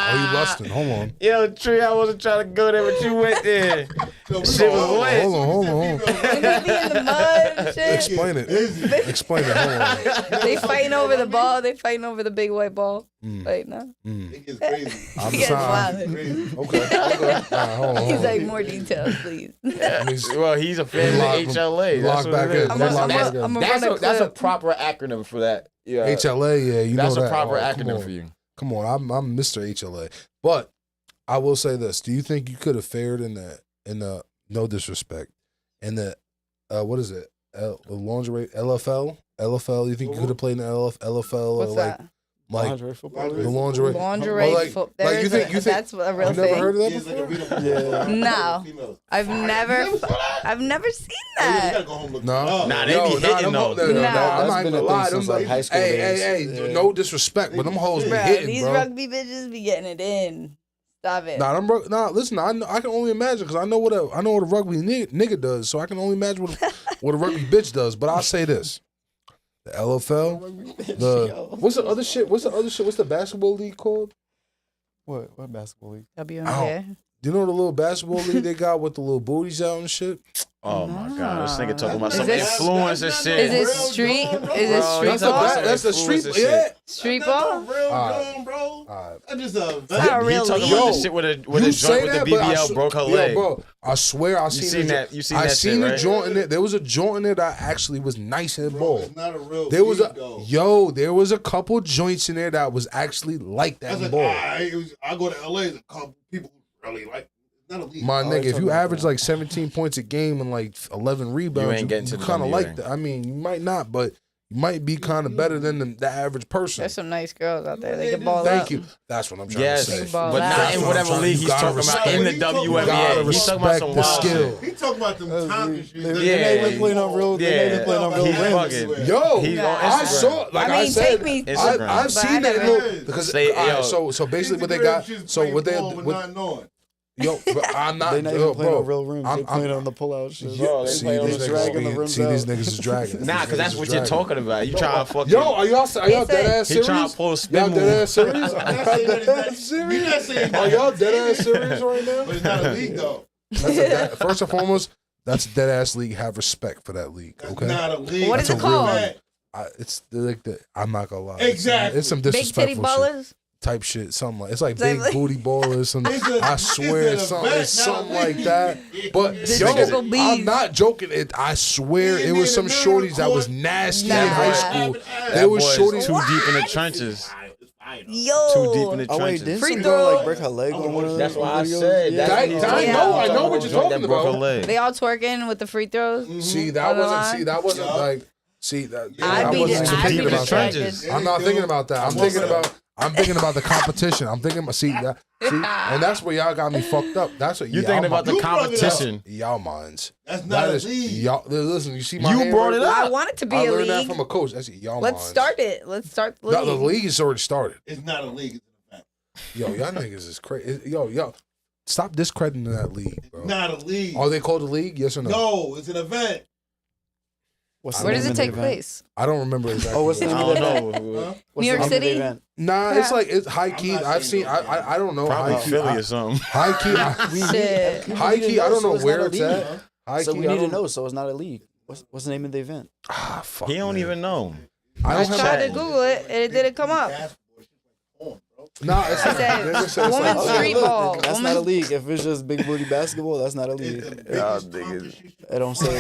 Oh, you lusting? Hold on. Yo, Trii, I wasn't trying to go there, but you went there. Shit was lit. Hold on. When they be in the mud and shit. Explain it. Hold on. They fighting over the ball. They fighting over the big white ball. Wait, no. It gets crazy. It gets wild. Okay. Hold on. He's like, more details, please. Well, he's a fan of HLA. Lock back in. That's a proper acronym for that. Yeah. HLA, yeah, you know that. That's a proper acronym for you. Come on, I'm Mr. HLA. But I will say this: do you think you could have fared in the no disrespect in the what is it? The lingerie LFL? You think you could have played in the LFL? What's or like that? Like lingerie football league. the lingerie. Like, you think that's a real thing? Never heard of that before? Yeah. No, I've never seen that. No, they be hitting those. I'm not That's even been gonna a lie. thing since like high school days. Hey, no disrespect, but them hoes be Bro, hitting, these bro. rugby bitches be getting it in. Stop it. Listen, I can only imagine because I know what a rugby nigga does, so I can only imagine what a rugby bitch does. But I'll say this: the LFL, what's the other shit? What's the basketball league called? What basketball league? WNBA. Do you know the little basketball league they got with the little booties out and shit? Oh my God! This nigga talking about some influencer shit. Is it street? Is it street ball? That's the street. Yeah. Street ball? Bro. That's just a not He talking about the shit with a joint with the BBL broke her leg. Bro, I swear I seen that. You seen that shit, right? Joint in there. There was a joint in there that actually was nice and ball. It's not a real There was there was a couple joints in there that was actually like that ball. I go to LA, there's a couple people who really like. My nigga, if you average like 17 points a game and like 11 rebounds, you ain't getting to the kind of WNBA. like that. I mean, you might not, but you might be kind of better than the average person. There's some nice girls out there. They can ball Thank up. you. That's what I'm trying Yes, to say. but not in whatever league he's talking about. In the WNBA, he's talking about some wild shit. He talking about them Tonka shit. Yeah, they been playing on real. They playing on real He's rims. bugging. Yo, He's on I Instagram. saw, like I said, Instagram. I've seen that little because Say, so basically what they got. So what they yo, I'm not. They not even playing bro, on real rims. They playing on the pull-out shit. Bro, they see play on these the dragging the niggas, rims see these out. niggas is dragging. Nah, because that's what you're talking about. You trying to fuck. Yo, are y'all dead ass He serious? trying to pull a Y'all spin dead move. ass serious? Are y'all dead ass serious? Are y'all dead ass serious right now? But it's not a league though. First and foremost, that's a dead ass league. Have respect for that league. Okay. Not a league. What is it called? It's like the. I'm not gonna lie. Exactly. It's some Big disrespectful titty shit. ballers? Type shit, something like it's like Like- big booty ballers. Some I swear it's it's an something, event, it's not a something like league. that. But Triple yo, B's. I'm not joking. I swear Yeah, it was nigga, some the shorties that court- was nasty Nah. in high school. That There was boy's shorties too who deep in the trenches. Yo. Too deep in the Oh wait, trenches. didn't Free some throw. girl like break her leg on one of That's those why I videos? said. Yeah. That's what he's talking about. I know what you're talking That broke her about. leg. They all twerking with the free throws? See, On that the wasn't. line? See, that wasn't Yeah. like. See that. I'd I be wasn't the- even I'd thinking be about that. trenches. I'm not thinking about that. I'm thinking about the competition. I'm thinking about and that's where y'all got me fucked up. That's what You thinking about the You brought it up. competition? y'all minds. That's not That a is league. y'all. Listen, you see my You hand brought right it there? up. I want it to be I a learned that league. from a coach. That's y'all Let's minds. start it. Let's start the No, league. the league is already started. It's not a league. It's an event. Yo, y'all niggas is crazy. Yo, stop discrediting that league, bro. Not a league. Are they called a league? Yes or no? No, it's an event. What's the Where name does it of the take event? place? I don't remember exactly. Oh, what's the I name don't of the event? know. Huh? What's New York the name of the City? event? Nah, it's like it's high key. not I've saying seen. no. I don't know. Probably High key. Philly or something. High key. Shit. High key. I don't know So where not a it's league. at. High So key. we I need to don't know. So it's not a league. What's the name of the event? Fuck. He don't man. even know. I I don't tried have. to Google it and it didn't come up. Nah, it's I said, like, women's Okay, street look, ball. That's Women- not a league. If it's just big booty basketball, that's not a league. It don't say.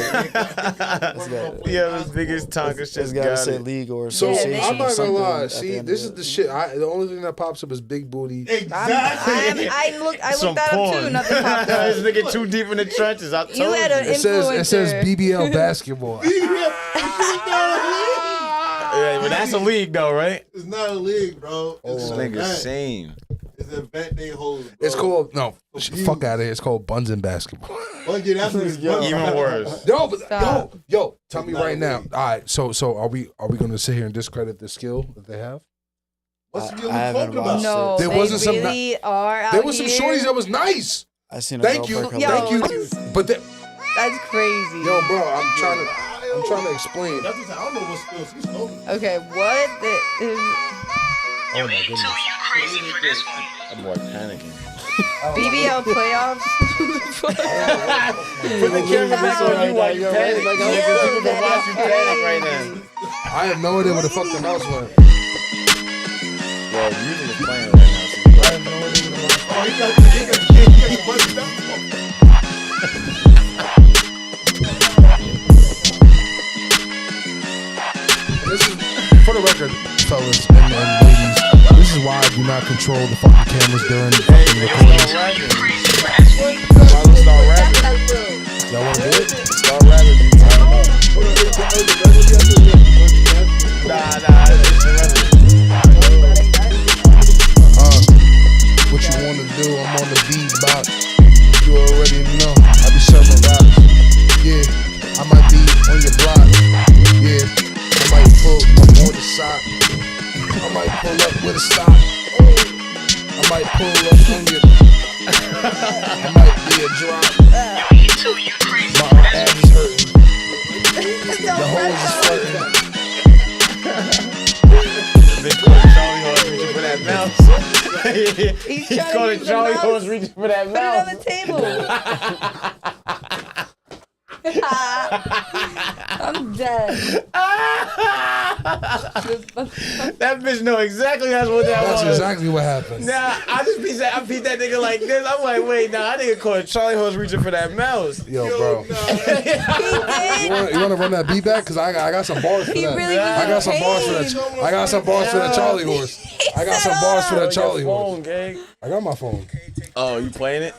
Yeah, his biggest Tonka It's shit. gotta Got say it. league or So association. I'm not gonna something lie. at the See, end this of is it. the shit. The only thing that pops up is big booty. Exactly. I looked Some that up porn. too. Nothing popped up. This nigga too deep in the trenches. I told You had an It says influencer. BBL basketball. Yeah, but that's a league though, right? It's not a league, bro. This It's an nigga event. same. It's an event they hold. Bro. It's called fuck out of here. It's called buns and basketball. Oh, yeah, that's what it's Even worse. Yo, but Stop. yo, tell It's me not right a now. league. All right, so are we gonna sit here and discredit the skill that they have? What's the deal I haven't talking about? watched No, There they wasn't some really are out There was some here. shorties that was nice. I seen a Thank girl you, break her Yo, thank leg. you. But That's crazy. yo, bro, I'm trying to explain. That's what I don't know what skills he's talking about. Okay, what is Oh my goodness. I'm more panicking. BBL playoffs? Put the camera back on you while you panic. Like, Yeah, people that watch is you panic right now. I have no idea where the fuck the mouse went. Yo, music is playing right now. I have no idea where the mouse went. Oh, he got bunch of This is, for the record, fellas and ladies, this is why I do not control the fucking cameras during the fucking recordings. Why don't start rapping? Y'all wanna do it? Start rapping. Nah, it's the I might pull up with a stop. I might pull up on you. I might be a drop. My ass is hurting. The hoes is flirting. They call it Charlie horse reaching for that mouse. He's He called it Charlie horse reaching for that Put it mouse. on the table. I'm dead. That bitch know exactly that's what that was. That's exactly what happened. Nah, I beat that nigga like this. I'm like, wait, nah, that nigga called Charlie horse reaching for that mouse. Yo, bro. You want to run that beat back? Cause I got some bars for that. Really I got some bars for that. I got some bars for that Charlie horse. I got some bars for that Charlie horse. I got my phone. Oh, you playing it?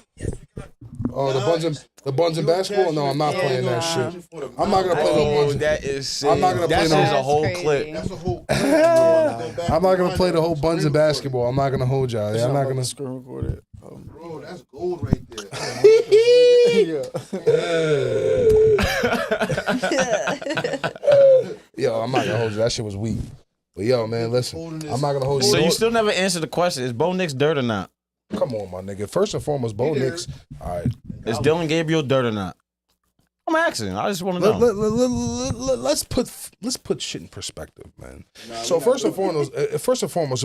Oh, the buns and basketball? No, I'm not playing that shit. I'm not gonna play no buns. That is sick. I'm not gonna play no. That's a whole crazy. clip. That's a whole. I'm not gonna play the whole buns and basketball. I'm not gonna hold y'all. I'm not gonna screen record it. Bro, that's gold right there. Yo, I'm not gonna hold you. That shit was weak. But yo, man, listen. I'm not gonna hold you. So you still never answered the question: is Bo Nix dirt or not? Come on, my nigga. First and foremost, Bo Nix. All right. Is Dylan Gabriel dirt or not? I'm asking. I just want to know. Let's put shit in perspective, man. So first and foremost, if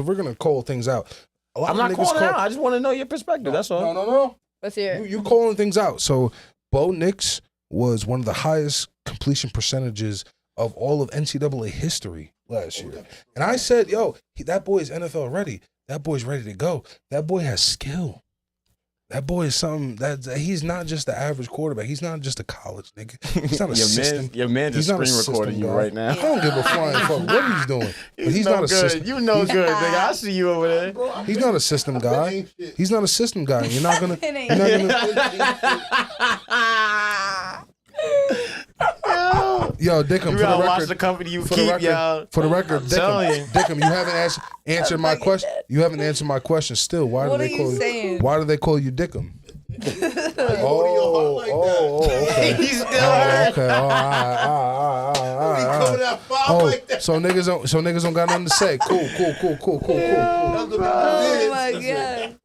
we're gonna call things out, a lot I'm of not niggas calling it out. I just want to know your perspective. That's all. No. Let's hear it. You calling things out. So Bo Nix was one of the highest completion percentages of all of NCAA history last year, and I said, yo, that boy is NFL ready. That boy's ready to go. That boy has skill. That boy is something that he's not just the average quarterback. He's not just a college nigga. He's not a system. Your man just screen recording you right now. I don't give a flying fuck what he's doing. But he's no not a good. system. You know good, nigga. I see you over there. He's not a system guy. He's not a system guy. You're not gonna. Yo, Dickum, You for gotta the watch record, the company you for keep, the record, y'all. For the record, telling you. Dickum, you haven't answered my question. You haven't answered my question. Still, why do What they are call you saying? Why do they call you Dickum? Okay. He's still hurt. Okay. All right. So niggas don't got nothing to say. Cool. Oh my god.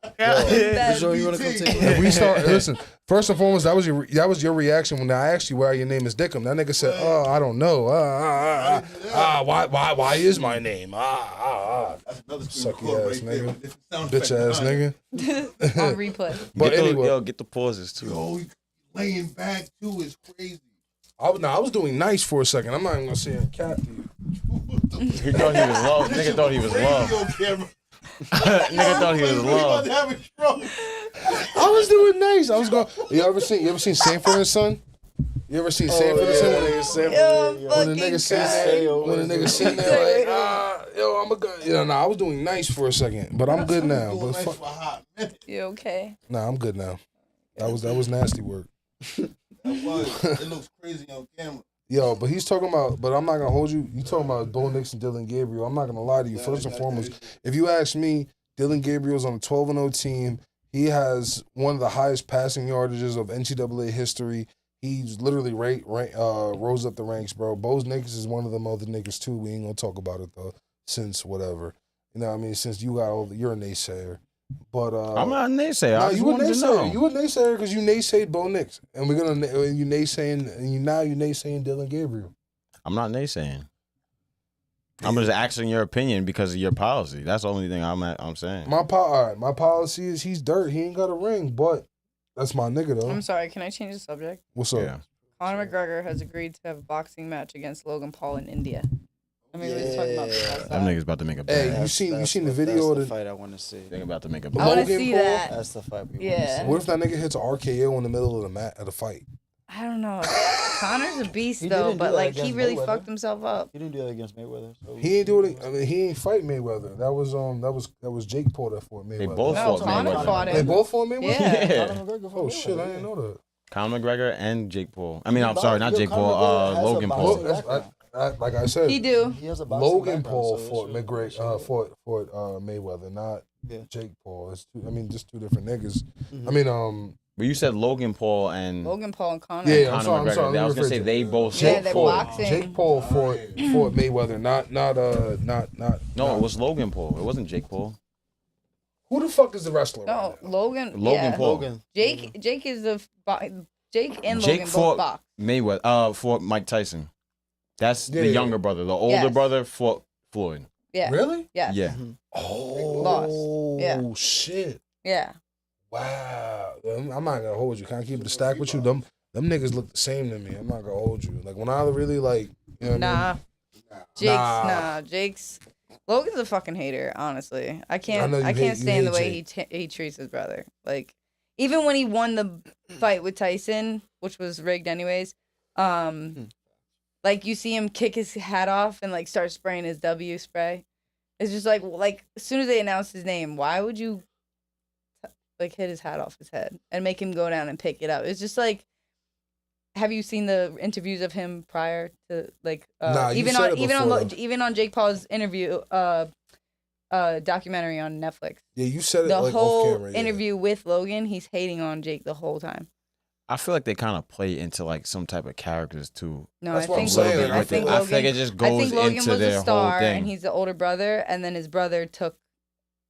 So you wanna come take If we start, listen. First and foremost, that was your reaction when I asked you why your name is Dickum. That nigga said, "Oh, I don't know. Why is my name? Sucky ass nigga, bitch ass nigga." On replay. But anyway, get the pauses too. Yo, laying back too is crazy. I was doing nice for a second. I'm not even gonna say a cat to you. He thought he was low. Nigga thought he was low. Nigga thought he was low. I was doing nice. I was going. You ever seen Sanford and Son? You ever seen Sanford and Son? When the nigga sitting there like, yo, I'm a good. I was doing nice for a second, but I'm good now. But fuck. You okay? Nah, I'm good now. That was nasty work. It looks crazy on camera. Yo, but he's talking about, but I'm not going to hold you. You talking about Bo Nix and Dylan Gabriel. I'm not going to lie to you. First and foremost, if you ask me, Dylan Gabriel's on a 12-0 team. He has one of the highest passing yardages of NCAA history. He's literally rose up the ranks, bro. Bo Nix is one of them other niggas, too. We ain't going to talk about it, though, since whatever. You know what I mean? Since you got all you're a naysayer. But I'm not a naysayer. No, I just you a wanted to know. naysayer. You a naysayer because you naysayed Bo Nix, and we're gonna you naysaying Dylan Gabriel. I'm not naysaying. I'm just asking your opinion because of your policy. That's the only thing I'm saying. My policy is he's dirt. He ain't got a ring, but that's my nigga though. I'm sorry. Can I change the subject? What's up? Yeah. Conor McGregor has agreed to have a boxing match against Logan Paul in India. I mean, we were just talking about this. Them niggas about to make a Hey, bag. you seen the video of the the fight I want to see. They about to make a I bag. want to Logan see Paul? that. That's the fight we Yeah. want to see. What if that nigga hits an RKO in the middle of the fight? I don't know. Connor's a beast He though, didn't but do that like he against really Mayweather. fucked himself up. He didn't do that against Mayweather. So He ain't doing it. I mean, he ain't fight Mayweather. That was Jake Paul that fought Mayweather. They both No, fought Conor Mayweather. fought him. They both fought Mayweather. Yeah. Yeah. Conor McGregor fought Oh Mayweather, shit, I yeah. didn't know that. Conor McGregor and Jake Paul. I mean, I'm sorry, not Jake Paul. Logan Paul. Like I said, He do. He has a boxing Logan background, Paul so fought it should- Mayweather, not Yeah. Jake Paul. It's just two different niggas. Mhm. I mean, But you said Logan Paul and Conor. Yeah, Conor I'm sorry. McGregor. I was gonna say they both. They're boxing. Jake Paul fought Mayweather, not. No, it was Logan Paul. It wasn't Jake Paul. Who the fuck is the wrestler? No, Logan Paul. Jake is Jake and Jake Logan fought both box. Mayweather. Fought Mike Tyson. That's the younger brother. The older brother fought Floyd. Yeah. Really? Yeah. Yeah. Oh. Lost. Yeah. Shit. Yeah. Wow. I'm not gonna hold you. Can I keep it a stack with you? Them niggas look the same to me. I'm not gonna hold you. Like when I really like, you know what I mean? Jake's Logan's a fucking hater, honestly. I can't stand the way he treats his brother. Like even when he won the fight with Tyson, which was rigged anyways, like you see him kick his hat off and like start spraying his W spray. It's just like as soon as they announced his name, why would you like hit his hat off his head and make him go down and pick it up? It's just like, have you seen the interviews of him prior to like even on Jake Paul's interview documentary on Netflix? Yeah, you said it the like whole off camera, interview with Logan. He's hating on Jake the whole time. I feel like they kind of play into like some type of characters too. No, That's I think what I'm saying. I think Logan, it just goes Logan into was their a star, whole thing. and he's the older brother, and then his brother took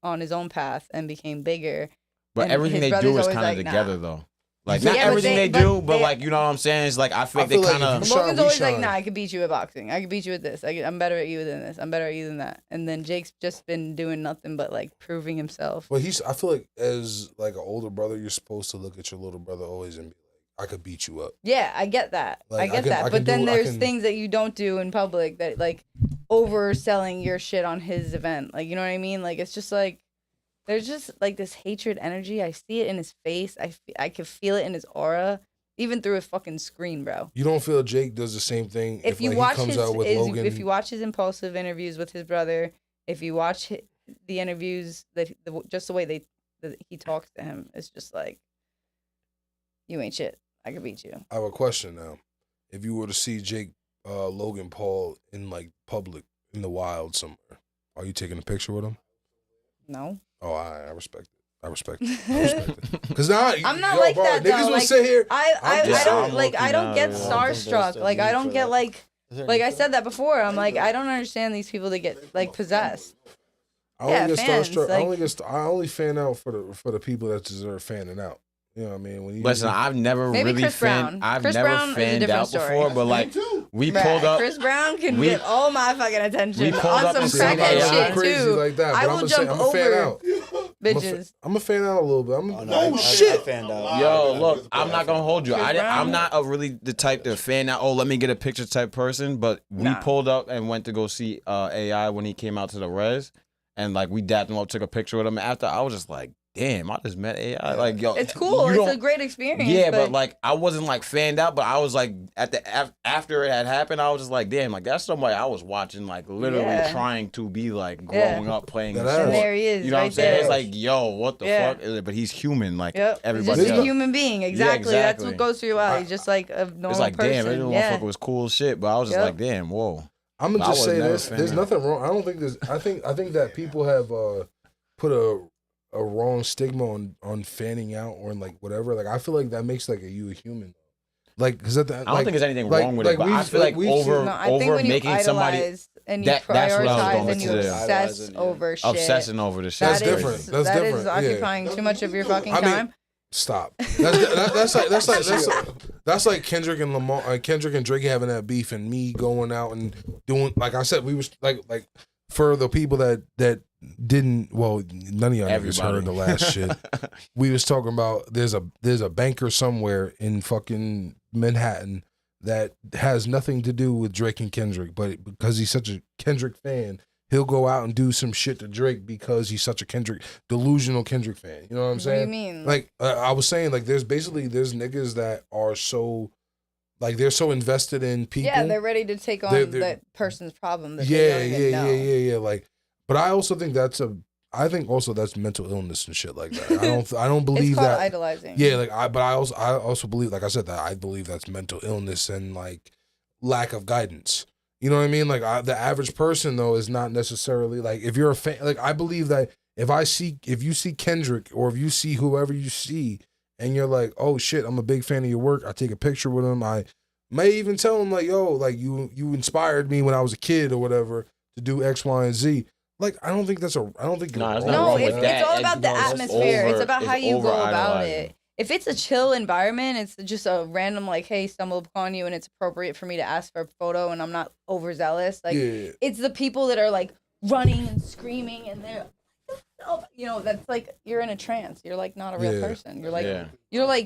on his own path and became bigger. But everything they do is kind of together though. Like not everything they do, but like you know what I'm saying? It's like I feel like they kind of. Logan's always like, nah, I could beat you at boxing. I could beat you at this. I'm better at you than this. I'm better at you than that. And then Jake's just been doing nothing but like proving himself. But I feel like as like an older brother, you're supposed to look at your little brother always and be like, I could beat you up. Yeah, I get that. Like, I get that. But then there's things that you don't do in public that like overselling your shit on his event. Like you know what I mean? Like it's just like. There's just like this hatred energy. I see it in his face. I can feel it in his aura, even through a fucking screen, bro. You don't feel Jake does the same thing if you watch if you watch his impulsive interviews with his brother, if you watch the interviews just the way that he talks to him, it's just like, you ain't shit. I can beat you. I have a question now. If you were to see Jake Logan Paul in like public in the wild somewhere, are you taking a picture with him? No. Oh, I respect it. I respect it. Because now I'm not like bro, that. Niggas though. will sit here. I don't like. I don't get starstruck. Like I don't get like I said that before. I'm like I don't understand these people that get like possessed. I only get starstruck. I only fan out for the people that deserve fanning out. You know what I mean? When you listen, I've never really Chris Brown. I've Chris never Brown fanned out story. before, but like we pulled up. Chris Brown can get all my fucking attention. We pulled on up some crackhead shit crazy too. like that, I will jump over bitches. I'm a fan out a little bit. I fanned out. Yo, look, I'm not gonna hold you. I'm not a really the type to fan out. Oh, let me get a picture type person. But we pulled up and went to go see AI when he came out to the res, and like we dapped him up, took a picture with him. After I was just like, damn, I just met AI. Like, yo, it's cool. It's a great experience. Yeah, but like, I wasn't like fanned out, but I was like, after it had happened, I was just like, damn, like that's somebody I was watching, like literally trying to be like growing up playing. And there he is. You know what I'm saying? It's like, yo, what the fuck? But he's human, like everybody. He's just a human being. Exactly. That's what goes through your mind. He's just like a normal person. It's like, damn, this motherfucker was cool as shit, but I was just like, damn, whoa. I'm gonna just say this. There's nothing wrong. I don't think there's. I think that people have put a wrong stigma on fanning out or like whatever. Like I feel like that makes like you a human. Like because I don't think there's anything wrong with it, but I feel like over making somebody and you prioritize and you obsess over shit. Obsessing over the shit. That's different. That is occupying too much of your fucking time. Stop. That's like Kendrick and Lamar, Kendrick and Drake having that beef, and me going out and doing like I said. We was like for the people that didn't. Well, none of y'all niggas heard the last shit. We was talking about there's a banker somewhere in fucking Manhattan that has nothing to do with Drake and Kendrick, but because he's such a Kendrick fan, he'll go out and do some shit to Drake because he's such a delusional Kendrick fan. You know what I'm saying? What do you mean? Like I was saying, like there's niggas that are so, like they're so invested in people. Yeah, they're ready to take on that person's problem. That they don't even know. Like, but I also think that's mental illness and shit like that. I don't believe it's called that idolizing. Yeah, like I also believe, like I said, that I believe that's mental illness and like lack of guidance. You know what I mean? Like the average person though is not necessarily like if you're a fan. Like I believe that if you see Kendrick or if you see whoever you see and you're like, oh shit, I'm a big fan of your work. I take a picture with him. I may even tell him like, yo, like you inspired me when I was a kid or whatever to do X, Y, and Z. Like, I don't think it's all about the atmosphere. It's about how you go about it. If it's a chill environment, it's just a random like, hey, stumble upon you and it's appropriate for me to ask for a photo and I'm not overzealous. Like, it's the people that are like running and screaming and they're, that's like you're in a trance. You're like not a real person. You're like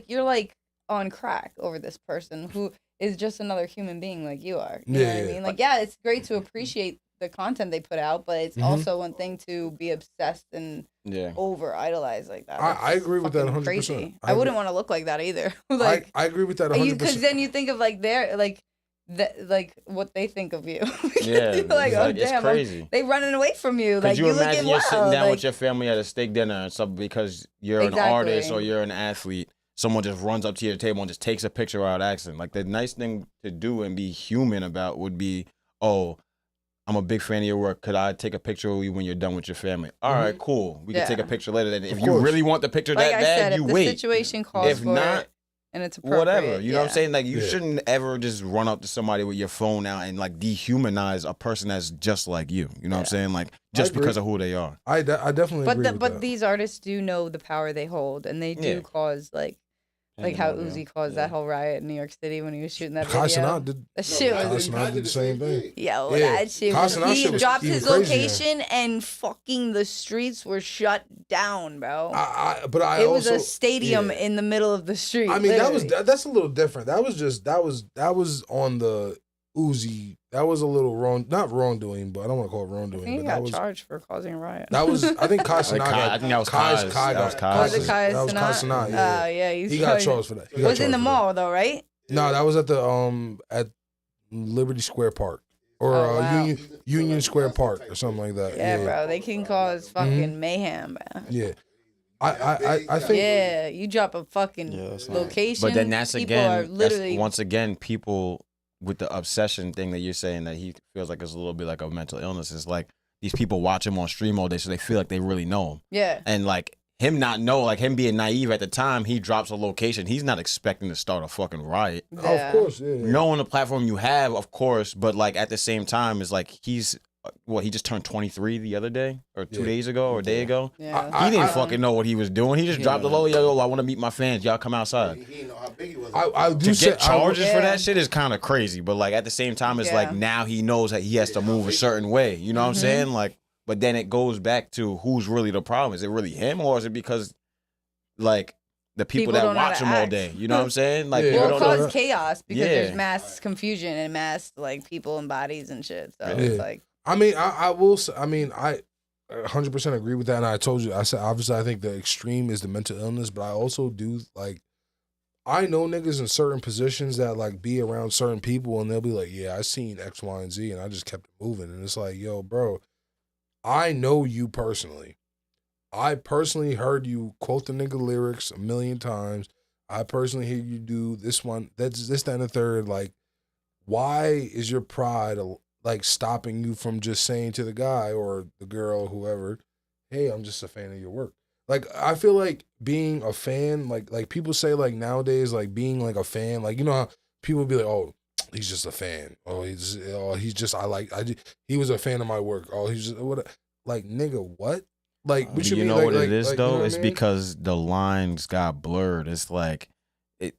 you're like on crack over this person who is just another human being like you are. You know what I mean? Like, it's great to appreciate the content they put out, but it's also one thing to be obsessed and over idolize like that. I agree with that 100%. Crazy. I wouldn't want to look like that either. Like I agree with that 100%. Because then you think of like like what they think of you. Yeah, like, oh damn, it's crazy. They running away from you. Like you imagine you're sitting down with your family at a steak dinner and stuff because you're an artist or you're an athlete. Someone just runs up to your table and just takes a picture without accident. Like the nice thing to do and be human about would be, oh, I'm a big fan of your work. Could I take a picture of you when you're done with your family? All right, cool. We can take a picture later. Then if you really want the picture that bad, you wait. If the situation calls for it and it's appropriate. Whatever. You know what I'm saying? Like you shouldn't ever just run up to somebody with your phone out and like dehumanize a person that's just like you. You know what I'm saying? Like just because of who they are. I definitely agree with that. But these artists do know the power they hold and they do cause like how Uzi caused that whole riot in New York City when he was shooting that video. That shit was... Kassanat did the same thing. That shit was... He dropped his location and fucking the streets were shut down, bro. It was a stadium in the middle of the street. I mean, that's a little different. That was on the Uzi. That was a little not wrongdoing, but I don't want to call it wrongdoing. He got charged for causing a riot. That was, I think Kassanat. I think that was Kai. Was Kassanat? Yeah, he got charged for that. It was in the mall though, right? No, that was at the at Liberty Square Park or Union Square Park or something like that. Yeah, bro, they can cause fucking mayhem, man. Yeah. I think. Yeah, you drop a fucking location. But then that's once again people with the obsession thing that you're saying that he feels like it's a little bit like a mental illness. It's like these people watch him on stream all day, so they feel like they really know him. Yeah. And like him him being naive at the time, he drops a location. He's not expecting to start a fucking riot. Yeah. Oh, of course, Knowing the platform you have, of course, but like at the same time, it's like he's he just turned 23 the other day or 2 days ago or a day ago. Yeah. He didn't fucking know what he was doing. He just dropped the low. Yo, I want to meet my fans. Y'all come outside. He didn't know how big he was. To get charges for that shit is kind of crazy. But like at the same time, it's like now he knows that he has to move a certain way. You know what I'm saying? Like, but then it goes back to who's really the problem. Is it really him or is it because like the people that watch him all day? You know what I'm saying? Like, well, it causes chaos because there's mass confusion and mass like people and bodies and shit. So it's like. I mean, I will. I mean, I 100% agree with that. And I told you, I said obviously I think the extreme is the mental illness, but I also do like. I know niggas in certain positions that like be around certain people and they'll be like, yeah, I seen X, Y, and Z, and I just kept it moving. And it's like, yo, bro, I know you personally. I personally heard you quote the nigga lyrics a million times. I personally hear you do this one, that's this, that, and the third. Like, why is your pride like stopping you from just saying to the guy or the girl, whoever, hey, I'm just a fan of your work? Like, I feel like being a fan, like people say like nowadays, like being like a fan, like, you know how people be like, oh, he's just a fan. He was a fan of my work. Oh, he's just what? Like, nigga, what? Like, what you know what it is though? You know it's because the lines got blurred. It's like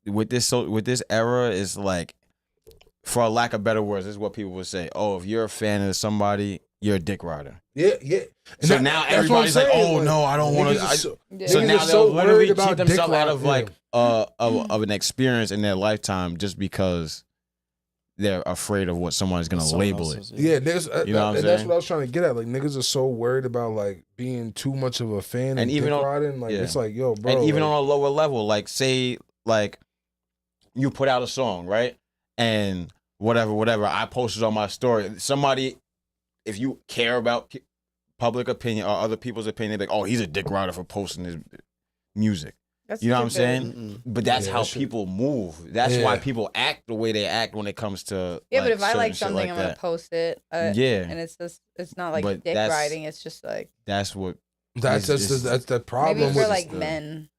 with this era, it's like, for a lack of better words, this is what people would say. Oh, if you're a fan of somebody, you're a dick rider. Yeah. And so now everybody's like, oh no, I don't want to. So now they'll literally keep themselves out of like of an experience in their lifetime just because they're afraid of what someone's gonna label it. Yeah, niggas, you know what I'm saying? That's what I was trying to get at. Like, niggas are so worried about like being too much of a fan and even dick riding. Like, it's like, yo, bro. And even on a lower level, like say like you put out a song, right? And whatever, I posted on my story. Somebody, if you care about public opinion or other people's opinion, they're like, oh, he's a dick rider for posting his music. You know what I'm saying? Mm-mm. But that's how people move. That's why people act the way they act when it comes to but if I like something, I'm gonna post it. And it's just, it's not like dick riding. It's just like that's the problem. Maybe for like men.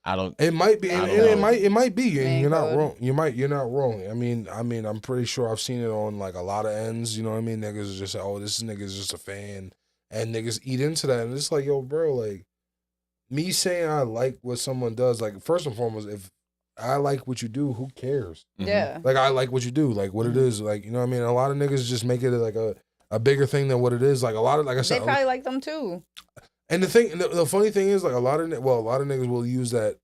I don't. It might be. It might be. And you're not code. wrong. You're not wrong. I mean, I'm pretty sure I've seen it on like a lot of ends. You know what I mean? Niggas just say, "Oh, this nigga's just a fan," and niggas eat into that. And it's like, yo, bro, like me saying I like what someone does. Like first and foremost, if I like what you do, who cares? Yeah. Like I like what you do. Like what it is. Like you know what I mean? A lot of niggas just make it like a bigger thing than what it is. Like a lot of like I said, they probably like them too. And the funny thing is, like a lot of niggas will use that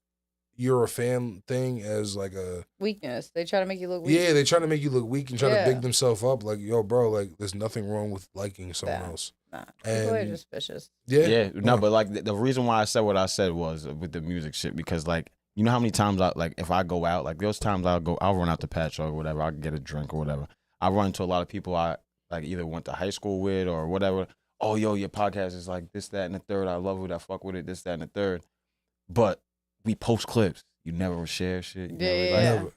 you're a fan thing as like a weakness. They try to make you look weak. Yeah, they try to make you look weak and try to big themselves up. Like, yo, bro, like there's nothing wrong with liking someone else. Nah, people are just vicious. Yeah, no, but like the reason why I said what I said was with the music shit because like you know how many times if I go out, like those times I'll run out to Patch or whatever, I'll get a drink or whatever. I run into a lot of people I like either went to high school with or whatever. Oh, yo, your podcast is like this, that, and the third. I love it. I fuck with it, this, that, and the third. But we post clips. You never share shit.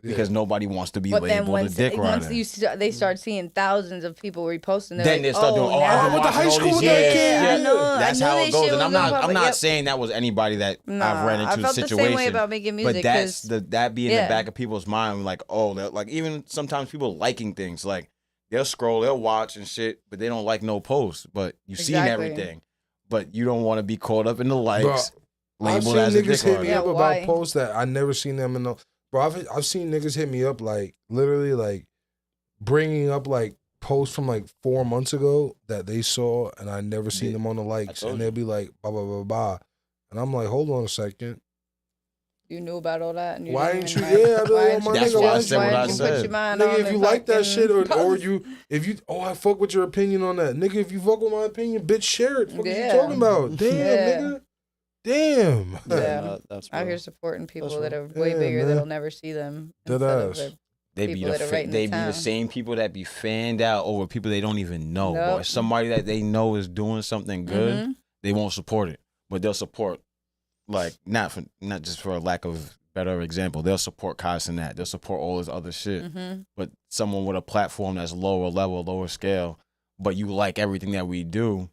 Because nobody wants to be labeled a dick rider. Once they start seeing thousands of people reposting, then they start doing, I went to high school with that kid. I know. That's how it goes. And I'm not saying that was anybody that I've ran into the situation. I felt the same way about making music. But that be in the back of people's mind, like, oh, like even sometimes people liking things, like, they'll scroll, they'll watch and shit, but they don't like no posts. But you've seen everything. But you don't want to be caught up in the likes. I've seen niggas hit me up about posts that I never seen them in the... Bro, I've seen niggas hit me up like, literally like, bringing up like posts from like 4 months ago that they saw and I never seen them on the likes. And they'll be like, blah, blah, blah, blah. And I'm like, hold on a second. You knew about all that, and why ain't you? Yeah, that's why I said what I said. Nigga, if you like that shit, or I fuck with your opinion on that, nigga. If you fuck with my opinion, bitch, share it. What are you talking about? Damn, nigga. Damn. Yeah, out here supporting people that are way bigger that'll never see them. They be the same people that be fanned out over people they don't even know. Or somebody that they know is doing something good, they won't support it, but they'll support. Like not just for a lack of better example, they'll support Kais and that. They'll support all this other shit. But someone with a platform that's lower level, lower scale, but you like everything that we do,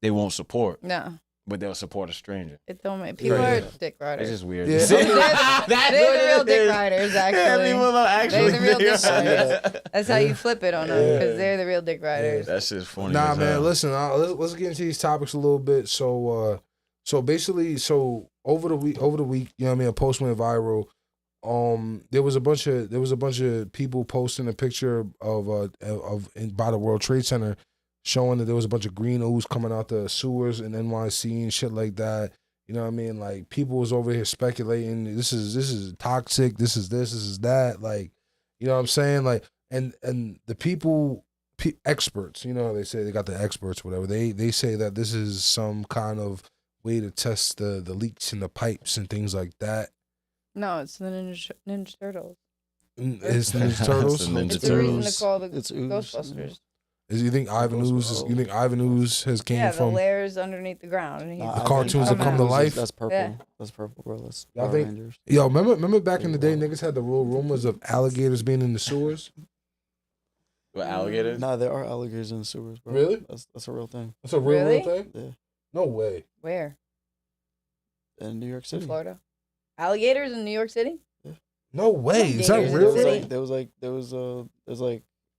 they won't support. No. But they'll support a stranger. It don't make people are dick riders. It's just weird. Yeah. They're the real dick riders, actually. They're the real dick riders. That's how you flip it on them, because they're the real dick riders. That's just funny. Nah, man, listen, let's get into these topics a little bit. So basically, over the week, you know what I mean, a post went viral. There was a bunch of people posting a picture of by the World Trade Center, showing that there was a bunch of green ooze coming out the sewers in NYC and shit like that. You know what I mean? Like people was over here speculating this is toxic. This is that. Like, you know what I'm saying? Like, and the people. Experts, you know, they say they got the experts, whatever. They say that this is some kind of way to test the leaks in the pipes and things like that. No, it's the Ninja Turtles. It's Ninja Turtles. It's a reason to call the Ghostbusters. You think Ivan Ooze has came from? Yeah, the layers underneath the ground. And the cartoons have come to life. That's purple. Yeah. That's purple, bro. That's Power Rangers. Yo, remember back in the day, niggas had the real rumors of alligators being in the sewers. What, alligators? Nah, there are alligators in the sewers, bro. Really? That's a real thing. That's a real thing? Yeah. No way. Where? In New York City. In Florida. Alligators in New York City? Yeah. No way. Is that real? There was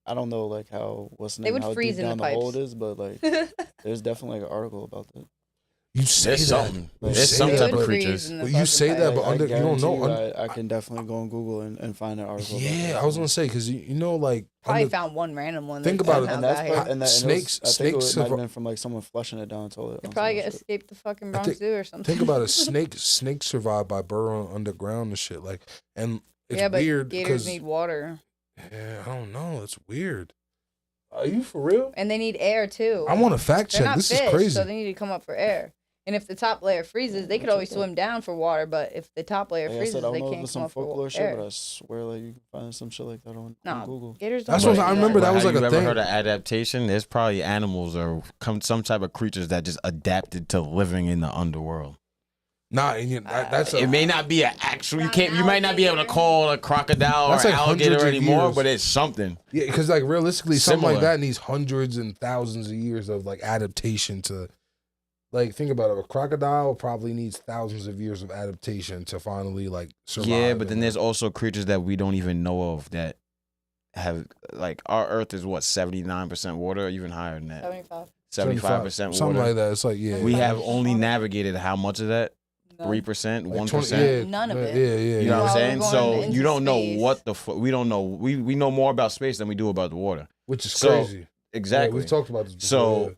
I don't know like how what's the name, they would how freeze deep in down the the pipes. hole it is, but like there's definitely like an article about that. You say there's that. Something. There's some type of creatures. You say that, but you don't know. I can definitely go on Google and find an article. Yeah, I was gonna say because you know like probably found one random one. Think about it. And that's snakes. I think it might have been from like someone flushing it down the toilet. They probably escaped the fucking Bronx Zoo or something. Think about it. Snakes survive by burrowing underground and shit. Like, and it's weird gators need water. Yeah, I don't know. It's weird. Are you for real? And they need air too. I want to fact check. This is crazy. So they need to come up for air. And if the top layer freezes, they could always swim down for water. But if the top layer freezes, they can't come up for air. But I swear, like you can find some shit like that on Google. Gators don't. That's what I remember. That was like a thing. You ever heard of adaptation? There's probably animals or some type of creatures that just adapted to living in the underworld. Nah, that's it may not be an actual. You might not be able to call a crocodile or an alligator anymore, but it's something. Yeah, because like realistically, something like that needs hundreds and thousands of years of like adaptation to like, think about it. A crocodile probably needs thousands of years of adaptation to finally, like, survive. Yeah, but then there's also creatures that we don't even know of that have, like, our Earth is what, 79% water, or even higher than that? 75% water. Something like that. It's like, yeah. We have only navigated how much of that? 3%, 1%. None of it. Yeah. You know what I'm saying? So you don't know what the fuck. We don't know. We know more about space than we do about the water. Which is crazy. Exactly. Yeah, we've talked about this before. So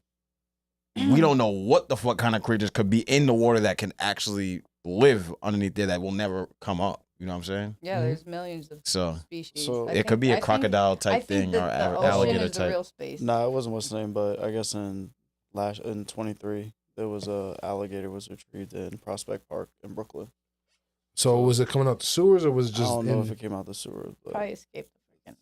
we don't know what the fuck kind of creatures could be in the water that can actually live underneath there that will never come up. You know what I'm saying? Yeah, there's millions of species. So it could be a crocodile type thing or alligator type. Real space. Nah, it wasn't what's the name, but I guess in 23 there was a alligator was retrieved in Prospect Park in Brooklyn. So was it coming out the sewers or was it just? I don't know if it came out the sewers. But... Probably escaped the freaking.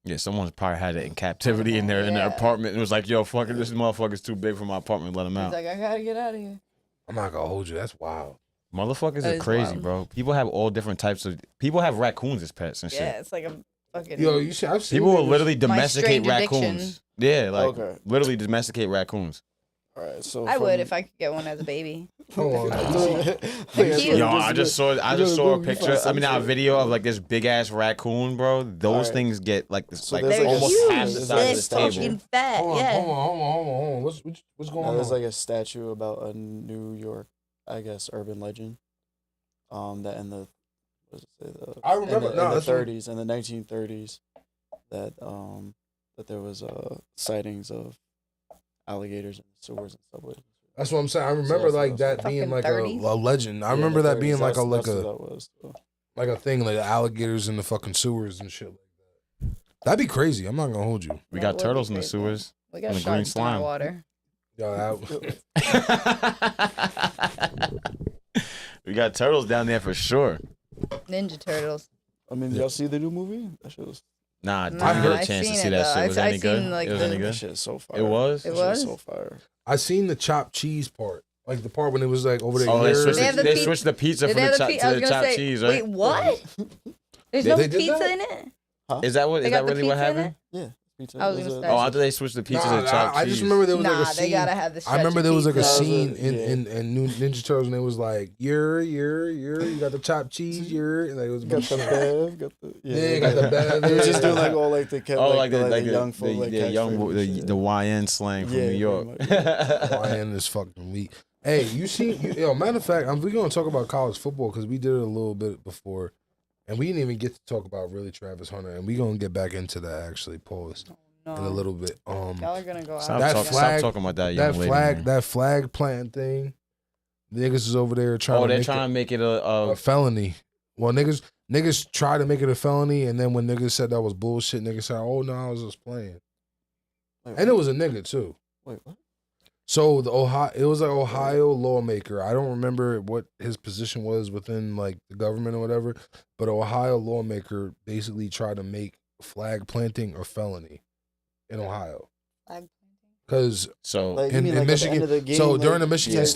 Yeah, someone probably had it in captivity in their apartment and was like, "Yo, fuck it, this motherfucker's too big for my apartment. Let him out." He's like, "I gotta get out of here." I'm not gonna hold you. That's wild. Motherfuckers are crazy, bro. People have all different types of. People have raccoons as pets and shit. Yeah, it's like a fucking. Yo, you see, I've seen people will literally domesticate raccoons. Addiction. Yeah, like literally domesticate raccoons. All right, so I would if I could get one as a baby. Hold on. Yo, I just saw a picture. I mean, a video of like this big ass raccoon, bro. Those things get like this, So like there's, like, almost huge. half the size of this They're table. fucking fat. Hold Yeah. on. What's going on? There's like a statue about a New York, I guess, urban legend. That in the I remember in the 30s and the 1930s that there was sightings of alligators in the sewers and subways. That's what I'm saying. I remember like that being like a legend. I remember that being like like a thing, like alligators in the fucking sewers and shit like that. That'd be crazy. I'm not gonna hold you. We got turtles in the sewers. We got the green slime. In water. We got turtles down there for sure. Ninja Turtles. I mean, y'all see the new movie? That shit was... Nah, I didn't get a chance to see that shit. Was it any good? Like, it was any good? That shit is so fire. It was? It was? So fire. I seen the chopped cheese part. Like the part when it was like over there. Oh, they switched the pizza from the chopped cheese, right? Wait, what? There's no pizza in it? Huh? Is that really what happened? Yeah. I was gonna say. Oh, I thought they switched the pizza to chopped cheese. I just remember there was like a scene. They gotta have the. I remember there was like a scene in Ninja Turtles and it was like you got the chopped cheese, and like it was got the bev, got the bev. They were just doing like all like the young folk, the YN slang from New York. YN is fucking weak. Hey, matter of fact, we're gonna talk about college football because we did it a little bit before. And we didn't even get to talk about really Travis Hunter, and we're gonna get back into that actually. Pause in a little bit. Y'all are gonna go out. Stop talking about that young lady. That flag planting thing. Niggas is over there trying. to make it a felony. Well, niggas tried to make it a felony, and then when niggas said that was bullshit, niggas said, "Oh no, I was just playing." And it was a nigga too. Wait, what? So it was an Ohio lawmaker. I don't remember what his position was within like the government or whatever, but an Ohio lawmaker basically tried to make flag planting a felony in Ohio. Because in Michigan, during the Michigan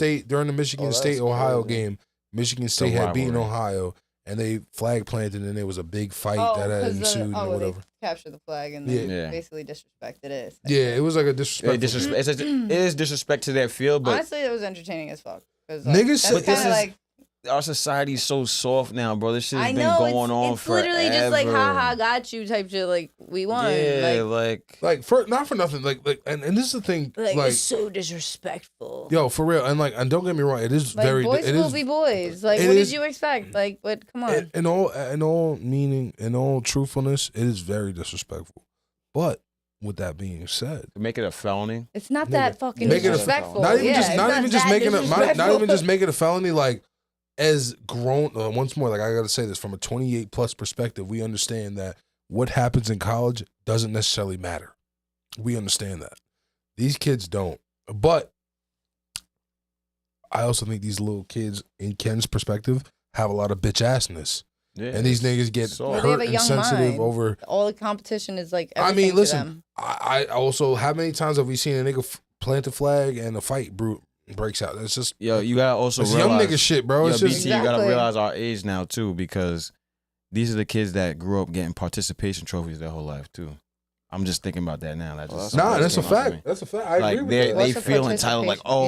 State Ohio game, Michigan State had beaten Ohio. And they flag planted, and there was a big fight that had ensued or whatever. They captured the flag and they basically disrespected it. Yeah, it was like a disrespect. It is disrespect to their field, but honestly, it was entertaining as fuck. Niggas, but this is our society's so soft now, bro. This shit has been going on forever. It's literally just like, haha, got you type shit. Like, we won. Yeah, not for nothing. And this is the thing. Like it's so disrespectful. Yo, for real. And don't get me wrong. It is like, very. Boys will be boys. Like, what did you expect? Like, what? Come on. In all meaning, in all truthfulness, it is very disrespectful. But with that being said, to make it a felony. It's not that fucking disrespectful. Not even just making a felony. Like. As grown, once more, like I gotta say this from a 28 plus perspective, we understand that what happens in college doesn't necessarily matter. We understand that. These kids don't. But I also think these little kids, in Ken's perspective, have a lot of bitch assness. Yeah, and these niggas get hurt and sensitive mind. Over. All the competition is like everything. I mean, listen, I also, how many times have we seen a nigga plant a flag and a fight breaks out? That's just you gotta also realize young nigga shit, bro. It's just BT, you gotta realize our age now too, because these are the kids that grew up getting participation trophies their whole life too. I'm just thinking about that now. That's a fact. That's a fact. I agree with that. They feel entitled, like, oh,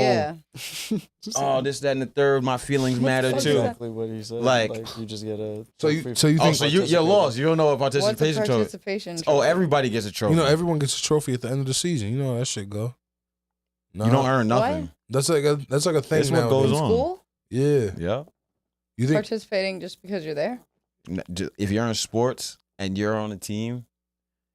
this, that, and the third. My feelings matter too. Exactly what he said. Like you just get a. So you think you're lost. You don't know what participation trophy. Oh, everybody gets a trophy. You know, everyone gets a trophy at the end of the season. You know how that shit go. No. You don't earn nothing. That's like a thing. That's what goes on. School? Yeah. Yeah. You think participating just because you're there? If you're in sports and you're on a team,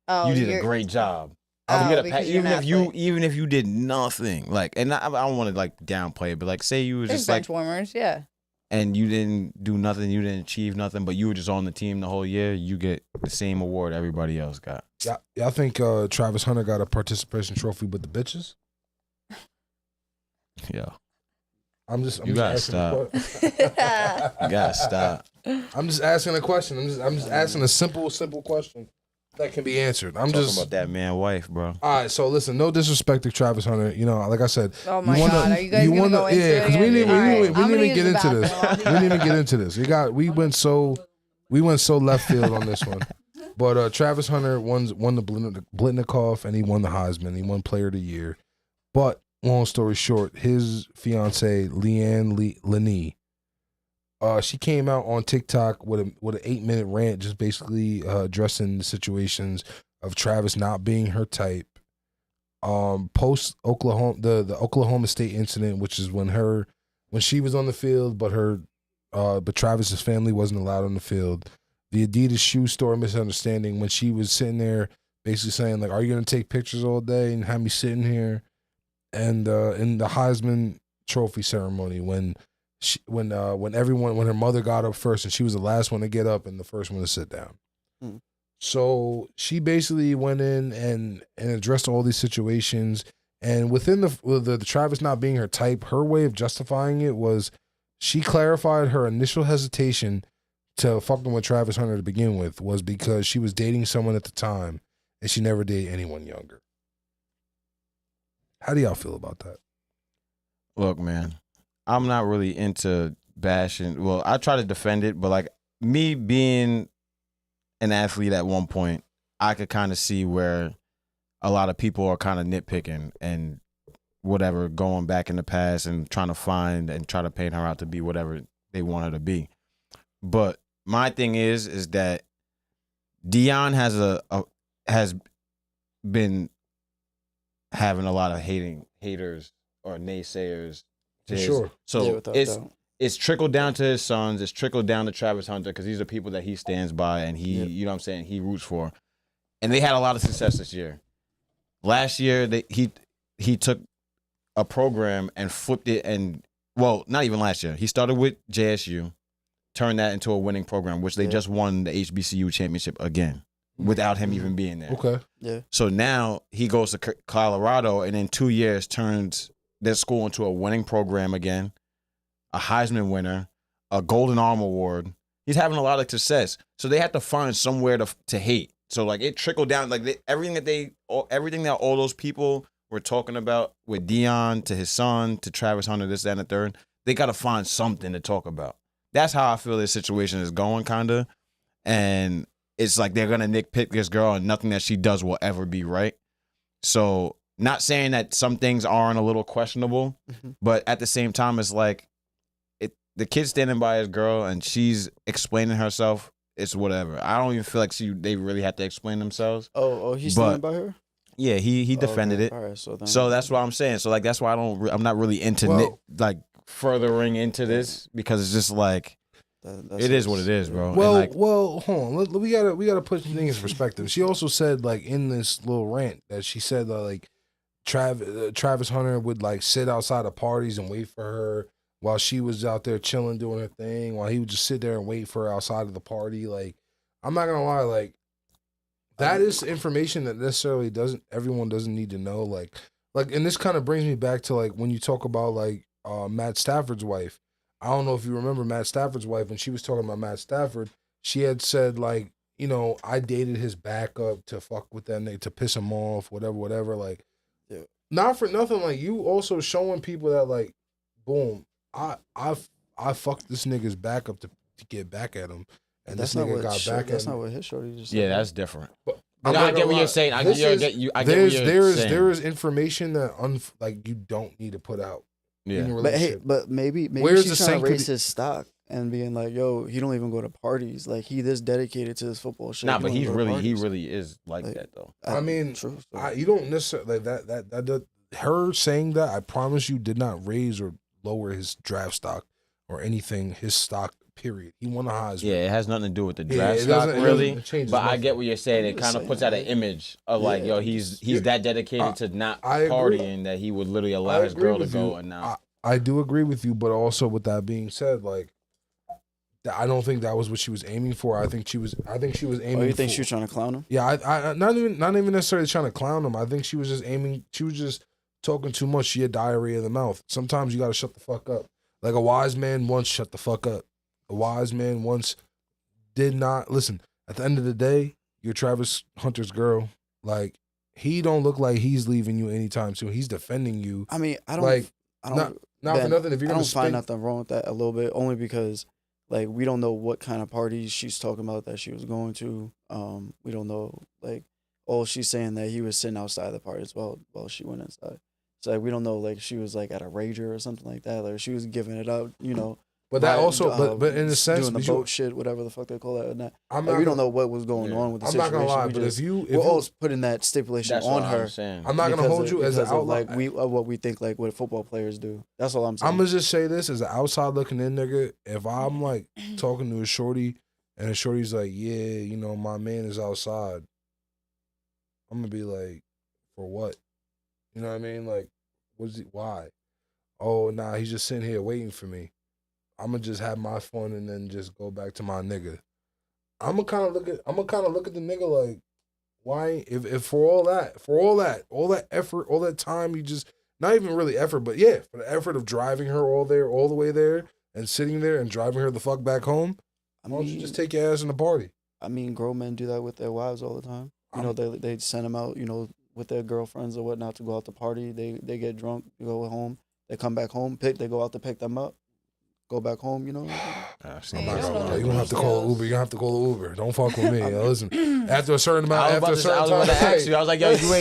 you did a great job. Even if you did nothing, like, and I don't want to like downplay it, but like, say you was just bench like warmers, yeah, and you didn't do nothing, you didn't achieve nothing, but you were just on the team the whole year, you get the same award everybody else got. Yeah, I think Travis Hunter got a participation trophy with the bitches. Yeah. You gotta stop. I'm just asking a question. I'm just asking a simple question that can be answered. I'm talking just about that man wife, bro. All right, so listen, no disrespect to Travis Hunter. You know, like I said, oh my God, are you guys gonna go into it? Because we didn't even get into this. We didn't even get into this. We went so left field on this one. But Travis Hunter won the Blitnikoff and he won the Heisman. He won Player of the Year. But long story short, his fiance Leanne Lenee, she came out on TikTok with an 8-minute rant, just basically addressing the situations of Travis not being her type. Post Oklahoma, the Oklahoma State incident, which is when she was on the field, but Travis's family wasn't allowed on the field. The Adidas shoe store misunderstanding when she was sitting there, basically saying like, "Are you gonna take pictures all day and have me sitting here?" And in the Heisman Trophy ceremony, when her mother got up first and she was the last one to get up and the first one to sit down. So she basically went in and addressed all these situations. And within the Travis not being her type, her way of justifying it was she clarified her initial hesitation to fucking with Travis Hunter to begin with was because she was dating someone at the time and she never dated anyone younger. How do y'all feel about that? Look, man, I'm not really into bashing. Well, I try to defend it, but like me being an athlete at one point, I could kind of see where a lot of people are kind of nitpicking and whatever, going back in the past and trying to find and try to paint her out to be whatever they want her to be. But my thing is that Deion has been having a lot of haters or naysayers. Sure. So it's trickled down to his sons. It's trickled down to Travis Hunter because these are people that he stands by and he, you know what I'm saying, he roots for. And they had a lot of success this year. Last year, he took a program and flipped it and, well, not even last year. He started with JSU, turned that into a winning program, which they just won the HBCU championship again without him even being there. Okay. Yeah. So now he goes to Colorado and in 2 years turns their school into a winning program again, a Heisman winner, a Golden Arm Award. He's having a lot of success. So they have to find somewhere to hate. So like it trickled down, like everything that all those people were talking about with Deion to his son to Travis Hunter, this, that, and the third, they got to find something to talk about. That's how I feel this situation is going, kind of. And it's like they're going to nitpick this girl and nothing that she does will ever be right. So not saying that some things aren't a little questionable, but at the same time, it's like the kid's standing by his girl and she's explaining herself. It's whatever. I don't even feel like they really have to explain themselves. Oh, he's standing by her? Yeah, he defended it. All right, so that's what I'm saying. So like that's why I'm not really into furthering into this because it's just like it is what it is, bro. Well, hold on. We gotta put things in perspective. She also said like in this little rant that she said like Travis Hunter would like sit outside of parties and wait for her while she was out there chilling doing her thing, while he would just sit there and wait for her outside of the party. Like, I'm not gonna lie, like that is information that necessarily everyone doesn't need to know. Like, and this kind of brings me back to like when you talk about like Matt Stafford's wife. I don't know if you remember Matt Stafford's wife when she was talking about Matt Stafford. She had said like, you know, I dated his backup to fuck with that nigga, to piss him off, whatever. Like, not for nothing. Like, you also showing people that like, boom, I fucked this nigga's backup to get back at him, and this nigga got back at him. That's not what his shorty just said. Yeah, that's different. I get what you're saying. I get what you're saying. There is information that like you don't need to put out. Yeah, but maybe Where's she's the trying to raise his stock and being like, yo, he don't even go to parties. Like he this dedicated to his football shit. Nah, but he really is like that though. I mean, true, you don't necessarily like that. Her saying that, I promise you, did not raise or lower his draft stock or anything. His stock. Period. He won the Heisman. Yeah, it has nothing to do with the draft stock, really. But I get what you're saying. It kind of puts out an image of like, yo, he's that dedicated to not partying that he would literally allow his girl to go. And now I do agree with you, but also with that being said, like, I don't think that was what she was aiming for. I think she was aiming. Oh, you think she was trying to clown him? Yeah, I not even necessarily trying to clown him. I think she was just aiming. She was just talking too much. She had diarrhea in the mouth. Sometimes you got to shut the fuck up. Like a wise man once shut the fuck up. A wise man once did not listen. At the end of the day, you're Travis Hunter's girl. Like he don't look like he's leaving you anytime soon. He's defending you. I mean, I don't not for nothing. If you're gonna find nothing wrong with that a little bit, only because like we don't know what kind of parties she's talking about that she was going to. We don't know. Like, she's saying that he was sitting outside the party as well while she went inside. So like we don't know. Like she was like at a rager or something like that. Like she was giving it up. You know. But that also, but in a sense, doing the boat shit, whatever the fuck they call that. We don't know what was going on with the situation. I'm not gonna lie, but we're all putting that stipulation on her. I'm not gonna hold you as an outlier. Like what we think like what football players do. That's all I'm saying. I'm gonna just say this as an outside looking in nigga. If I'm like talking to a shorty and a shorty's like, yeah, you know, my man is outside, I'm gonna be like, for what? You know what I mean? Like, why? Oh, nah, he's just sitting here waiting for me. I'm gonna just have my fun and then just go back to my nigga. I'm gonna kind of look at the nigga like, why? If for all that effort, all that time, you just not even really effort, but yeah, for the effort of driving her all the way there, and sitting there and driving her the fuck back home. Why don't you just take your ass in the party? I mean, grown men do that with their wives all the time. You know, they send them out, you know, with their girlfriends or whatnot to go out to party. They get drunk, go home, they come back home, they go out to pick them up. Go back home, you know. I'm not gonna lie. You don't have to call Uber. You have to call Uber. Don't fuck with me. Listen, after a certain amount, after a certain time, I was like, yo, you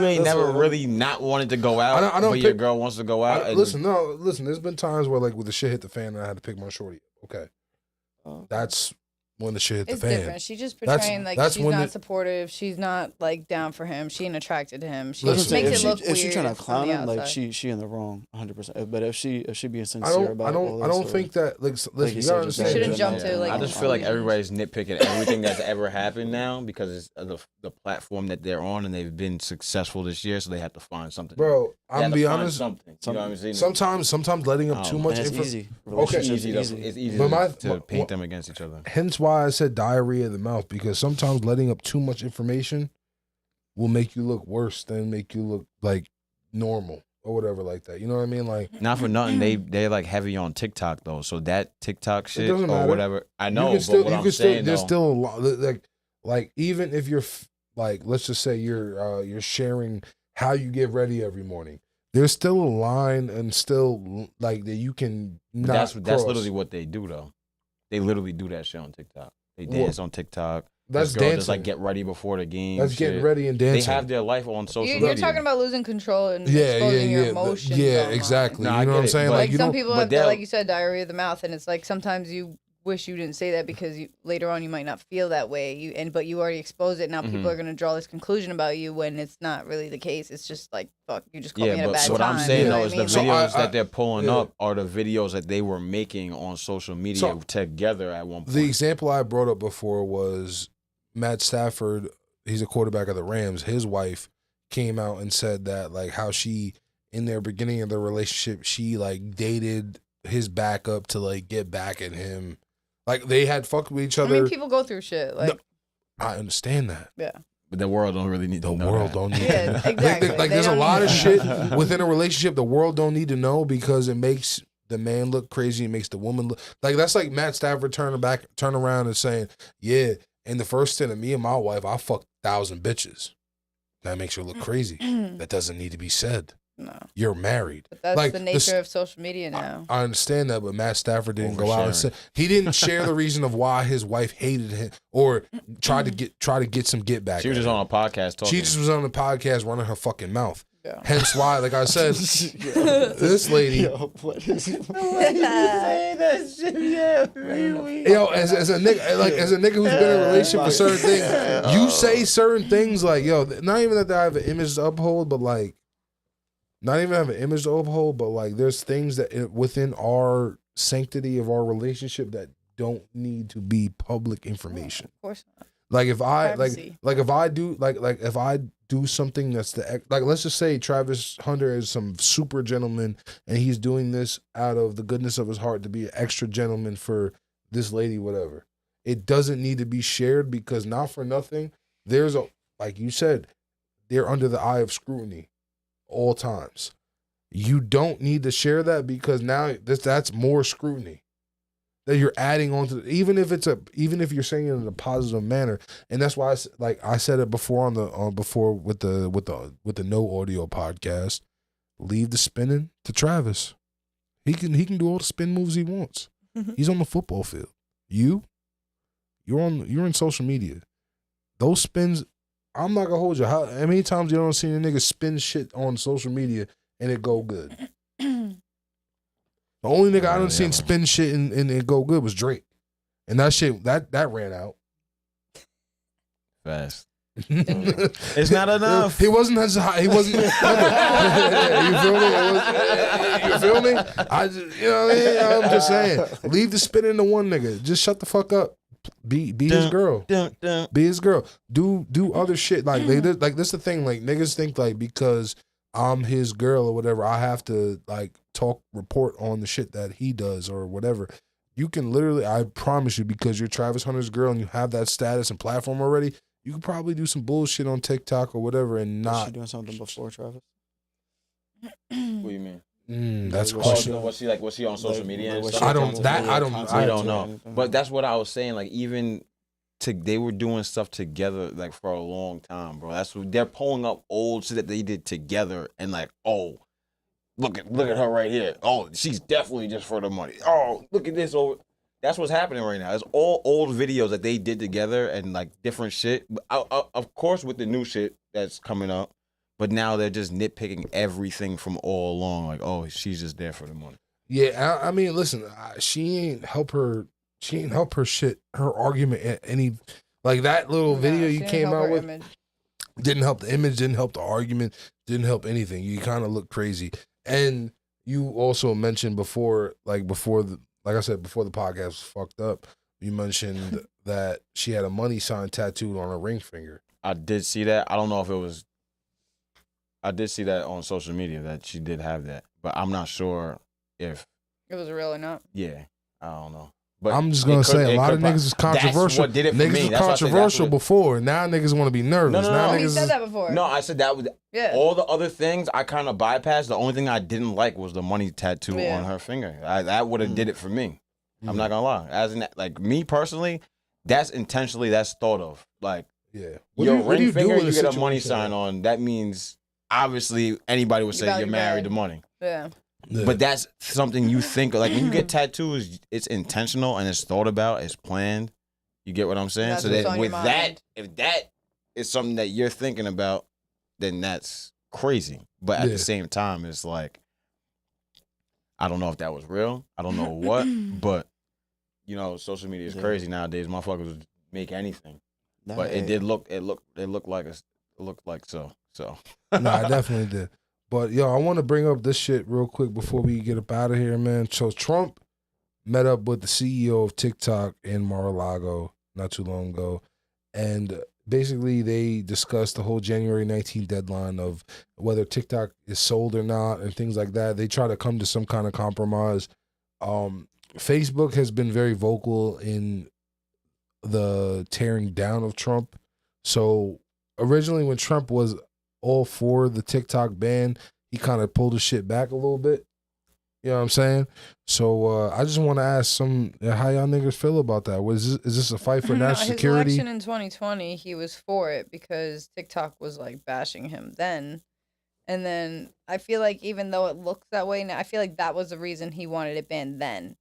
ain't never really not wanted to go out, but your girl wants to go out. Listen. There's been times where like when the shit hit the fan, and I had to pick my shorty. Okay, that's when the shit hit the fan. It's different. She's just portraying like she's not supportive. She's not like down for him. She ain't attracted to him. She makes it look weird. If she's trying to clown him, like she in the wrong 100%. But if she being sincere about it, I don't think that like listen, you gotta understand. She shouldn't jump to like. I just feel like everybody's nitpicking everything that's ever happened now because it's the platform that they're on and they've been successful this year, so they have to find something. Bro, I'm gonna be honest. Something. You know what I'm saying? Sometimes letting up too much information. Okay, it's easy to paint them against each other. Hence why I said diarrhea of the mouth, because sometimes letting up too much information will make you look worse than make you look like normal or whatever like that. You know what I mean? Like, not for nothing, they're like heavy on TikTok though. So that TikTok shit or whatever, I know. There's still a lot. Like even if you're like, let's just say you're sharing how you get ready every morning. There's still a line and still like that you can not. That's literally what they do though. They literally do that shit on TikTok. They dance on TikTok. That's dancing. Just like get ready before the game. That's getting ready and dancing. They have their life on social media. You're talking about losing control and exposing your emotions. Yeah, exactly. No, you know what I'm saying? Like some people have that, like you said, diarrhea of the mouth, and it's like sometimes you wish you didn't say that because later on you might not feel that way. But you already exposed it. Now people are gonna draw this conclusion about you when it's not really the case. It's just like fuck, you just caught me at a bad time. What I'm saying though is the videos that they're pulling up are the videos that they were making on social media together at one point. The example I brought up before was Matt Stafford. He's a quarterback of the Rams. His wife came out and said that like how she in their beginning of the relationship she like dated his backup to like get back at him. Like they had fucked with each other. I mean, people go through shit. Like, no, I understand that. Yeah. But the world don't really need to know. The world don't need to know. Exactly. Like there's a lot of shit within a relationship the world don't need to know because it makes the man look crazy. It makes the woman look like that's like Matt Stafford turn around and saying, yeah, in the first stint of me and my wife, I fucked 1,000 bitches. That makes her look crazy. That doesn't need to be said. No. You're married. But that's the nature of social media now. I understand that, but Matt Stafford didn't go out and say he didn't share the reason of why his wife hated him or try to get some get back. She was just on a podcast talking. She just was on the podcast running her fucking mouth. Yeah. Hence why, like I said, this lady. What is it? As a nigga who's been in a relationship for certain things, you say certain things like, yo, not even that I have an image to uphold, but like, there's things that within our sanctity of our relationship that don't need to be public information. Of course not. Like if I if I do something that's like, let's just say Travis Hunter is some super gentleman and he's doing this out of the goodness of his heart to be an extra gentleman for this lady, whatever. It doesn't need to be shared because not for nothing, there's like you said, they're under the eye of scrutiny all times. You don't need to share that because now that's more scrutiny that you're adding on to, even if you're saying it in a positive manner. And that's why I said it before with the no audio podcast, leave the spinning to Travis. He can do all the spin moves he wants. He's on the football field. You're in social media. Those spins, I'm not gonna hold you. How many times you don't see a nigga spin shit on social media and it go good? The only nigga I done seen spin shit and it go good was Drake. And that shit, that ran out. Fast. It's not enough. He wasn't as high. He wasn't. You feel me? You know what I mean? I'm just saying. Leave the spinning to one nigga. Just shut the fuck up. Be his girl. Be his girl. Do other shit. Like this the thing. Like niggas think like because I'm his girl or whatever, I have to like report on the shit that he does or whatever. You can literally, I promise you, because you're Travis Hunter's girl and you have that status and platform already, you can probably do some bullshit on TikTok or whatever and not. Was she doing something before Travis? What do you mean? That's question. Was she on social media and stuff? I don't know. But that's what I was saying. Like even they were doing stuff together like for a long time, bro. That's what they're pulling up old shit that they did together and like, oh, look at her right here. Oh, she's definitely just for the money. Oh, look at this. Oh, that's what's happening right now. It's all old videos that they did together and like different shit. Of course, with the new shit that's coming up, but now they're just nitpicking everything from all along. Like, oh, she's just there for the money. Yeah, I mean, listen, she ain't help her shit, her argument at any, like that little video you came out with image. Didn't help the image, didn't help the argument, didn't help anything. You kind of look crazy. And you also mentioned before the podcast was fucked up, you mentioned that she had a money sign tattooed on her ring finger. I did see that. I don't know if it was, I did see that on social media that she did have that, but I'm not sure if it was real or not. Yeah, I don't know. But I'm just gonna say a lot of niggas is controversial. That's what did it for me. Niggas was controversial before. Now niggas want to be nervous. No. He said that before. No, I said that was all the other things I kind of bypassed. The only thing I didn't like was the money tattoo on her finger. That would have did it for me. I'm not gonna lie. As in, like me personally, that's thought of. Like your ring finger, you get a money sign on. That means obviously anybody would say you're married to money. Yeah. Yeah. But that's something you think like when you get tattoos, it's intentional and it's thought about, it's planned. You get what I'm saying? So that with that, if that is something that you're thinking about, then that's crazy. But at the same time, it's like I don't know if that was real. I don't know what, but you know, social media is crazy nowadays. Motherfuckers would make anything. But it did look like so. No, I definitely did. But, yo, I want to bring up this shit real quick before we get up out of here, man. So Trump met up with the CEO of TikTok in Mar-a-Lago not too long ago. And basically they discussed the whole January 19th deadline of whether TikTok is sold or not and things like that. They try to come to some kind of compromise. Facebook has been very vocal in the tearing down of Trump. So originally when Trump was all for the TikTok ban, he kind of pulled his shit back a little bit. You know what I'm saying? So I just want to ask how y'all niggas feel about that. Is this a fight for national security? His election in 2020, he was for it because TikTok was like bashing him then. And then I feel like even though it looks that way now, I feel like that was the reason he wanted it banned then.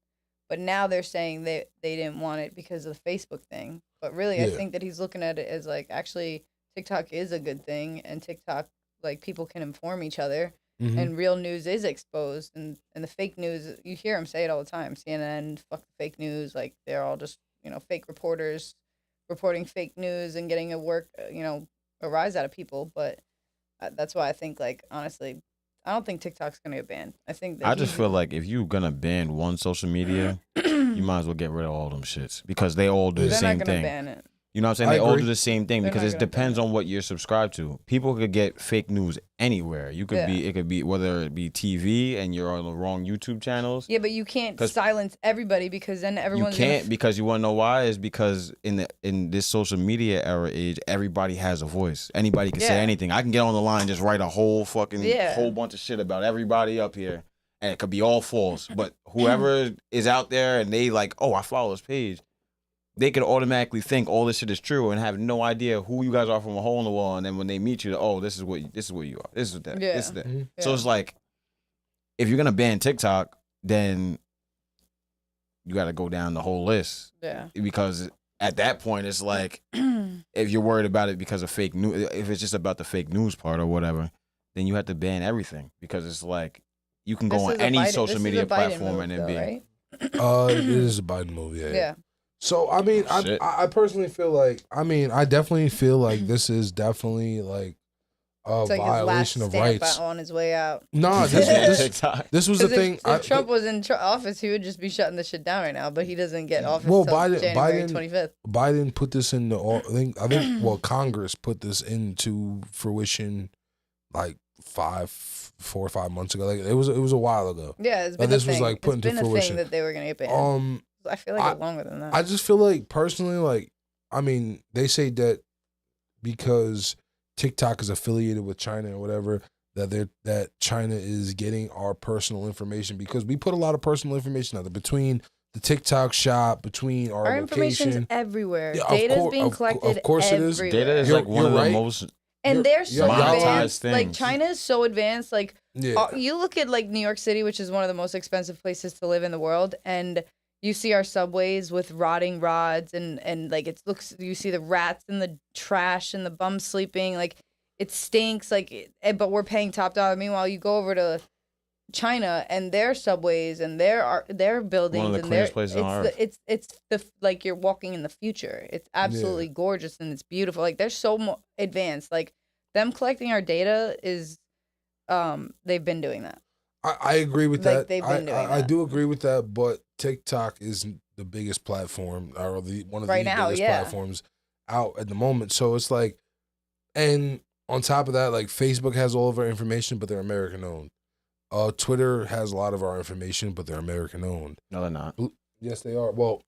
But now they're saying they didn't want it because of the Facebook thing. But really, I think that he's looking at it as like, actually, TikTok is a good thing, and TikTok, like, people can inform each other, and real news is exposed, and the fake news, you hear him say it all the time. CNN, fuck the fake news, like, they're all just, fake reporters reporting fake news and getting a rise out of people. But that's why I think, like, honestly, I don't think TikTok's gonna get banned. I just feel like if you're gonna ban one social media, you might as well get rid of all them shits because they all do the same thing. They're not gonna ban it. You know what I'm saying? They all do the same thing because it depends on what you're subscribed to. People could get fake news anywhere. You could it could be whether it be TV and you're on the wrong YouTube channels. Yeah, but you can't silence everybody because then everyone's because you want to know why is because in this social media era age, everybody has a voice. Anybody can say anything. I can get on the line and just write a whole fucking whole bunch of shit about everybody up here, and it could be all false. But whoever is out there and they like, oh, I follow this page, they could automatically think all this shit is true and have no idea who you guys are from a hole in the wall. And then when they meet you, oh, this is what you are. This is that. This is that. Mm-hmm. So it's like, if you're gonna ban TikTok, then you got to go down the whole list. Yeah. Because at that point, it's like, if you're worried about it because of fake news, if it's just about the fake news part or whatever, then you have to ban everything because it's like you can go on any social media platform and then be. Right? It is a Biden move. Yeah. So, I mean, I personally feel like, I definitely feel like this is definitely like a violation of rights. On his way out. No, this was the thing. If Trump was in office, he would just be shutting this shit down right now, but he doesn't get office until January 25th. Biden put this in I think Congress put this into fruition like 4 or 5 months ago. Like it was a while ago. Yeah, it's been this was like put into fruition. Thing that they were going to get banned. I feel like it's longer than that. I just feel like personally, like, I mean, they say that because TikTok is affiliated with China or whatever, that China is getting our personal information because we put a lot of personal information out there between the TikTok shop, between our location. Information's everywhere. Yeah, data is being collected. Of course, it is. Data is like one of the most. And they're so advanced. Like China is so advanced. Like you look at like New York City, which is one of the most expensive places to live in the world, and you see our subways with rotting rods and like you see the rats and the trash and the bums sleeping, like it stinks, like, but we're paying top dollar. Meanwhile, you go over to China and their subways and their buildings, one of the cleanest places on earth. It's like you're walking in the future. It's absolutely gorgeous and it's beautiful. Like they're so advanced. Like them collecting our data is, they've been doing that. I agree with that. They've been doing that. I do agree with that, but TikTok is the biggest platform, or one of the biggest platforms out at the moment. So it's like, and on top of that, like Facebook has all of our information, but they're American owned. Twitter has a lot of our information, but they're American owned. No, they're not. Yes, they are. Well,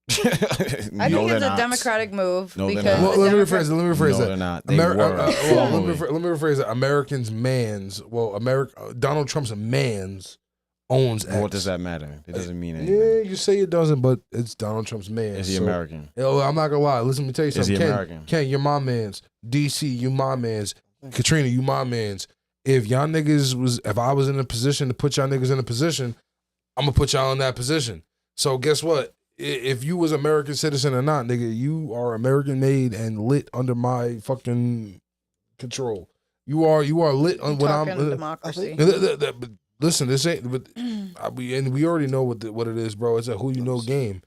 I think it's a Democratic move. No, because let me rephrase it. No, they're not. Let me rephrase it. Americans' mans. Well, Donald Trump's mans owns X. What does that matter? It doesn't mean anything. Yeah, you say it doesn't, but it's Donald Trump's man. Is he American? I'm not gonna lie. Listen, let me tell you something. Is he American? Ken, you're my mans. DC, you my mans. Katrina, you my mans. If y'all niggas if I was in a position to put y'all niggas in a position, I'm gonna put y'all in that position. So guess what? If you was American citizen or not, nigga, you are American made and lit under my fucking control. You are lit on what I'm. Democracy. Listen, this ain't. But we already know what it is, bro. It's a who you know game.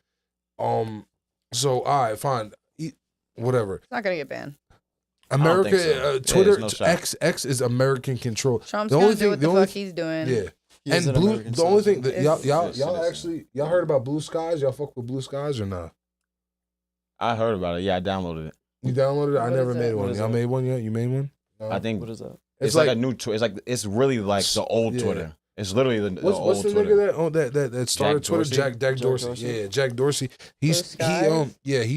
So all right, fine, whatever. It's not gonna get banned. America, so. Twitter, no X is American control. Trump's gonna do what the fuck he's doing. Yeah. And the only thing that y'all heard about Blue Skies? Y'all fuck with Blue Skies or not? I heard about it. Yeah, I downloaded it. You downloaded it? I never made one. Y'all made one yet? You made one? No. I think. What is that? It's like a new Twitter. It's really like the old Twitter. It's literally the old what's the Twitter. Nigga that started Twitter? Jack Dorsey. Yeah, Jack Dorsey. He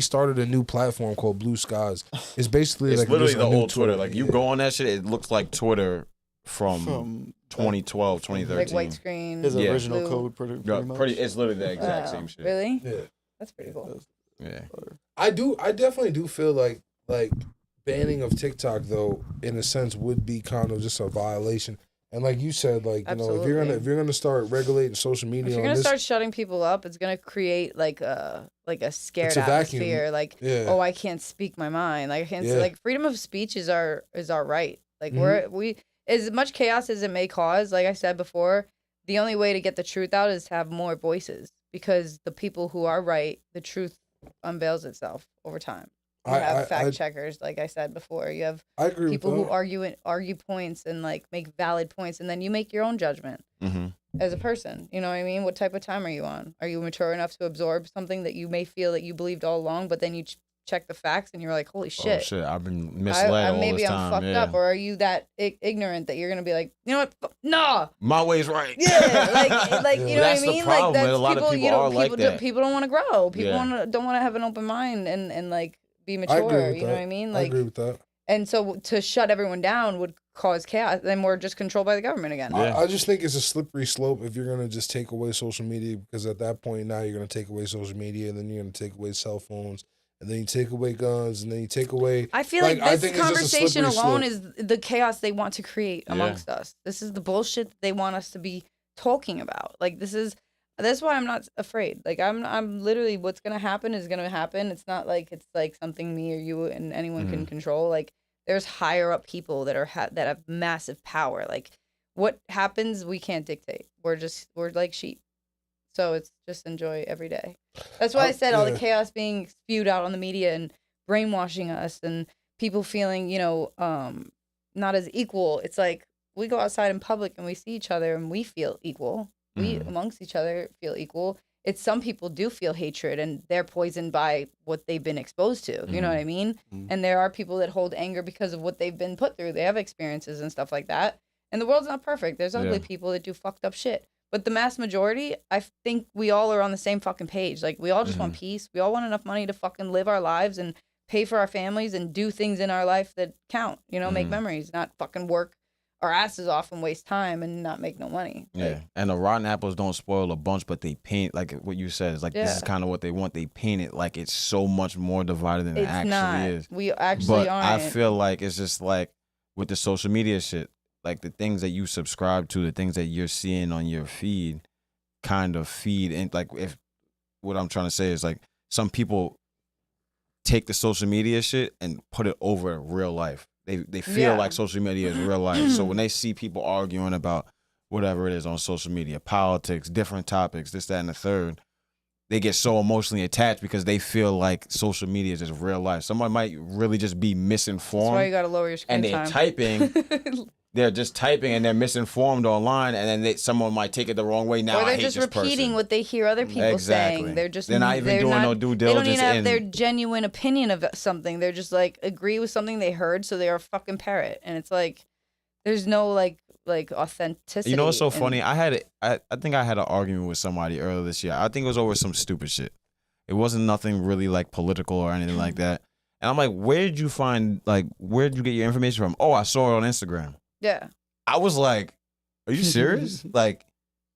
started a new platform called Blue Skies. It's basically it's like literally the old Twitter. Like you go on that shit, it looks like Twitter from 2012, 2013. Like white screen. His original code pretty much. It's literally the exact same shit. Really? Yeah. That's pretty cool. Yeah. I definitely do feel like banning of TikTok, though, in a sense, would be kind of just a violation. And like you said, like, you know, if you're gonna start regulating social media, if you're gonna start shutting people up, it's gonna create like a scared atmosphere. Like, oh, I can't speak my mind. Like, I can't say, like, freedom of speech is our right. Like, we as much chaos as it may cause. Like I said before, the only way to get the truth out is to have more voices, because the people who are right, the truth unveils itself over time. You have fact checkers, like I said before. You have people who argue points and like make valid points, and then you make your own judgment as a person. You know what I mean? What type of time are you on? Are you mature enough to absorb something that you may feel that you believed all along, but then you check the facts and you're like, holy shit! Oh shit! I've been misled all maybe this I'm time. fucked up, or are you that ignorant that you're gonna be like, you know what? Nah, my way's right. Yeah, like you know what I mean? Like that's a lot of people are like that. People don't want to grow. People don't want to have an open mind and like be mature. You know what I mean? Like, I agree with that. And so to shut everyone down would cause chaos. Then we're just controlled by the government again. I just think it's a slippery slope if you're going to just take away social media, because at that point now you're going to take away social media, and then you're going to take away cell phones, and then you take away guns, and then you take away... I feel like this conversation alone is the chaos they want to create amongst us. This is the bullshit that they want us to be talking about. Like, that's why I'm not afraid. Like, I'm literally, what's going to happen is going to happen. It's not like it's like something me or you and anyone can control. Like, there's higher up people that that have massive power. Like, what happens, we can't dictate. We're like sheep. So it's just enjoy every day. That's why I said all the chaos being spewed out on the media and brainwashing us and people feeling, you know, not as equal. It's like we go outside in public and we see each other and we feel equal. We amongst each other feel equal. It's some people do feel hatred and they're poisoned by what they've been exposed to. You know what I mean? And there are people that hold anger because of what they've been put through. They have experiences and stuff like that. And the world's not perfect. There's ugly people that do fucked up shit. But the mass majority, I think we all are on the same fucking page. Like, we all just want peace. We all want enough money to fucking live our lives and pay for our families and do things in our life that count. You know, make memories, not fucking work our asses off and waste time and not make no money. Yeah, and the rotten apples don't spoil a bunch, but they paint, like what you said, is like this is kind of what they want. They paint it like it's so much more divided than it actually is. We actually aren't. I feel like it's just like with the social media shit, like the things that you subscribe to, the things that you're seeing on your feed kind of feed. And like, if what I'm trying to say is like some people take the social media shit and put it over real life. They feel like social media is real life. So when they see people arguing about whatever it is on social media, politics, different topics, this, that, and the third, they get so emotionally attached because they feel like social media is just real life. Someone might really just be misinformed. That's why you got to lower your screen time. And they're typing. They're just typing and they're misinformed online, and then someone might take it the wrong way. Now, or they're I hate just this repeating person. What they hear other people saying. They're not even doing no due diligence. They don't even have their genuine opinion of something. They're just like agree with something they heard, so they're a fucking parrot. And it's like there's no like authenticity. You know what's so funny? I think I had an argument with somebody earlier this year. I think it was over some stupid shit. It wasn't nothing really like political or anything like that. And I'm like, where'd you get your information from? Oh, I saw it on Instagram. Yeah. I was like, are you serious? Like,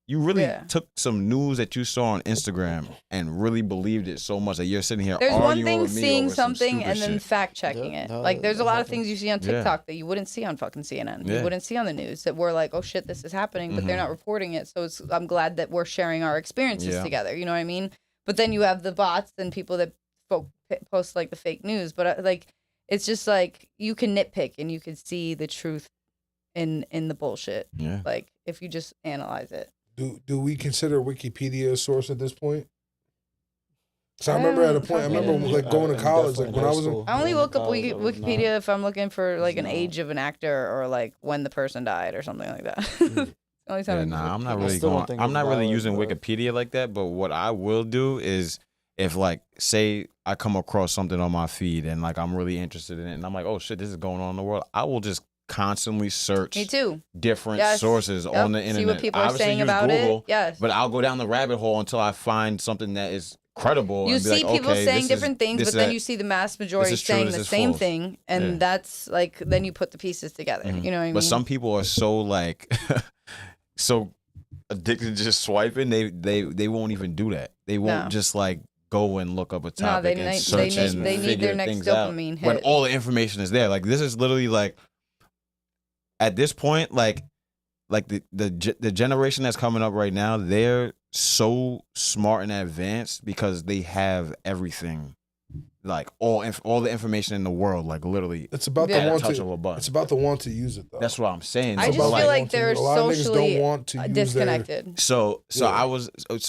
you really took some news that you saw on Instagram and really believed it so much that you're sitting here arguing with me. There's one thing seeing something and then shit. fact checking it. Like, there's a lot of things you see on TikTok that you wouldn't see on fucking CNN. You wouldn't see on the news that we're like, oh shit, this is happening, but they're not reporting it. So I'm glad that we're sharing our experiences together. You know what I mean? But then you have the bots and people that post like the fake news. But like, it's just like you can nitpick and you can see the truth in the bullshit. Yeah. Like if you just analyze it. Do we consider Wikipedia a source at this point? So I remember at a point, like going to college, like when I was in, I only look up Wikipedia if I'm looking for like an age of an actor or like when the person died or something like that. I'm not really using Wikipedia like that, but what I will do is if like say I come across something on my feed and like I'm really interested in it and I'm like, oh shit, this is going on in the world, I will just constantly search different sources on the internet. See what people are saying about Google, it. Yes. But I'll go down the rabbit hole until I find something that is credible. You see people saying different things, but then you see the mass majority saying the same thing, and that's like then you put the pieces together. You know what I mean? But some people are so like so addicted to just swiping, they won't even do that. They won't just like go and look up a topic and search and figure things out when all the information is there. Like this is literally like at this point, like the generation that's coming up right now, they're so smart and advanced because they have everything. Like all the information in the world, like literally, it's about the want to. It's about the want to use it, though. That's what I'm saying. I just feel like they're socially disconnected. So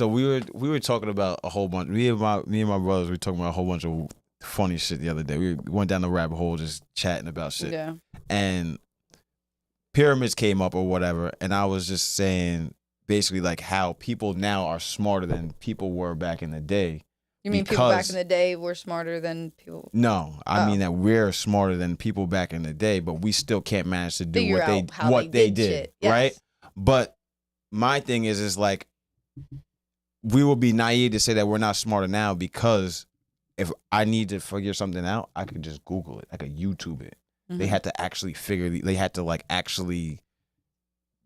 we were talking about a whole bunch. Me and my brothers, we were talking about a whole bunch of funny shit the other day. We went down the rabbit hole just chatting about shit. Yeah. And pyramids came up or whatever, and I was just saying basically like how people now are smarter than people were back in the day. You mean people back in the day were smarter than people? No, I mean that we're smarter than people back in the day, but we still can't manage to do what they did, yes. Right? But my thing is like we will be naive to say that we're not smarter now because if I need to figure something out, I could just Google it, I could YouTube it. Mm-hmm. They had to actually they had to like actually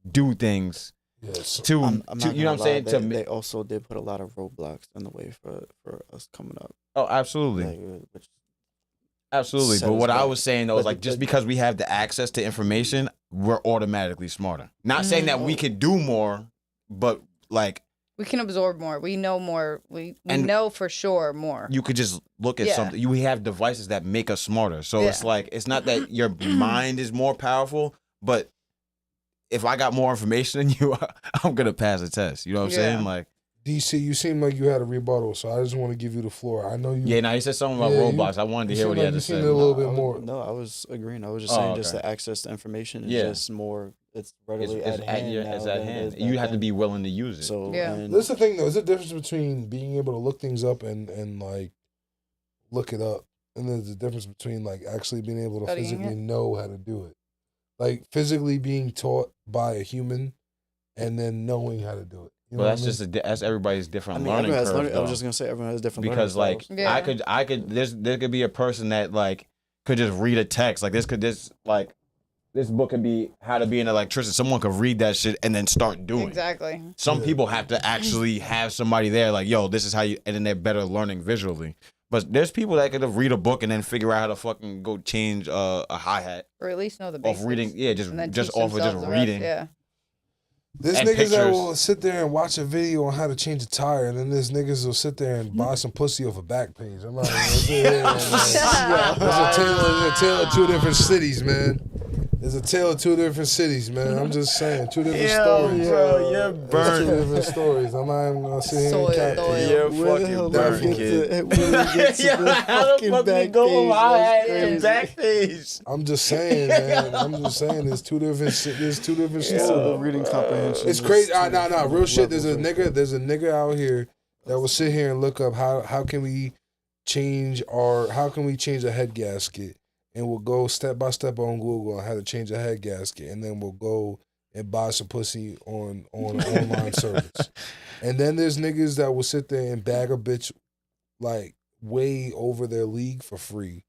do things. Yes. You know what I'm saying? They also did put a lot of roadblocks in the way for us coming up. Oh, absolutely. Absolutely. But what I was saying though is like just because we have the access to information, we're automatically smarter. Not saying that we could do more, but like we can absorb more. We know more. We know for sure more. You could just look at something. We have devices that make us smarter. So it's like it's not that your mind is more powerful, but if I got more information than you, I'm gonna pass the test. You know what I'm saying? Like DC, you seem like you had a rebuttal, so I just want to give you the floor. I know you. Yeah, now he said something about roadblocks. I wanted to hear what he had to say. A little bit more. No, I was agreeing. I was just saying, just the access to information is just more. It's readily at hand. It's at hand. You have to be willing to use it. So that's the thing, though. There's a difference between being able to look things up and like look it up, and there's a difference between like actually being able to physically know how to do it. Like physically being taught by a human and then knowing how to do it. You know that's just that's everybody's different learning curve. I was just gonna say everyone has different because like I could there could be a person that like could just read a text like this book could be how to be an electrician. Someone could read that shit and then start doing exactly. Some people have to actually have somebody there like yo this is how you and then they're better learning visually. But there's people that could read a book and then figure out how to fucking go change a hi-hat. Or at least know the basics. Off reading, just off of just reading. Yeah. There's niggas that will sit there and watch a video on how to change a tire, and then there's niggas who'll sit there and buy some pussy off a back page. I'm like, there's a tale of two different cities, man. There's a tale of two different cities, man. I'm just saying, two different stories. Bro, you're burnt. Two different stories. I'm not even gonna sit here and cap. You're fucking burnt, kid. How the fuck we go from my back page? I'm just saying, man. There's two different stories. Reading comprehension. It's crazy. Nah. Real shit. There's a nigga out here that will sit here and look up how can we change a head gasket. And we'll go step by step on Google on how to change a head gasket, and then we'll go and buy some pussy on an online service. And then there's niggas that will sit there and bag a bitch like way over their league for free.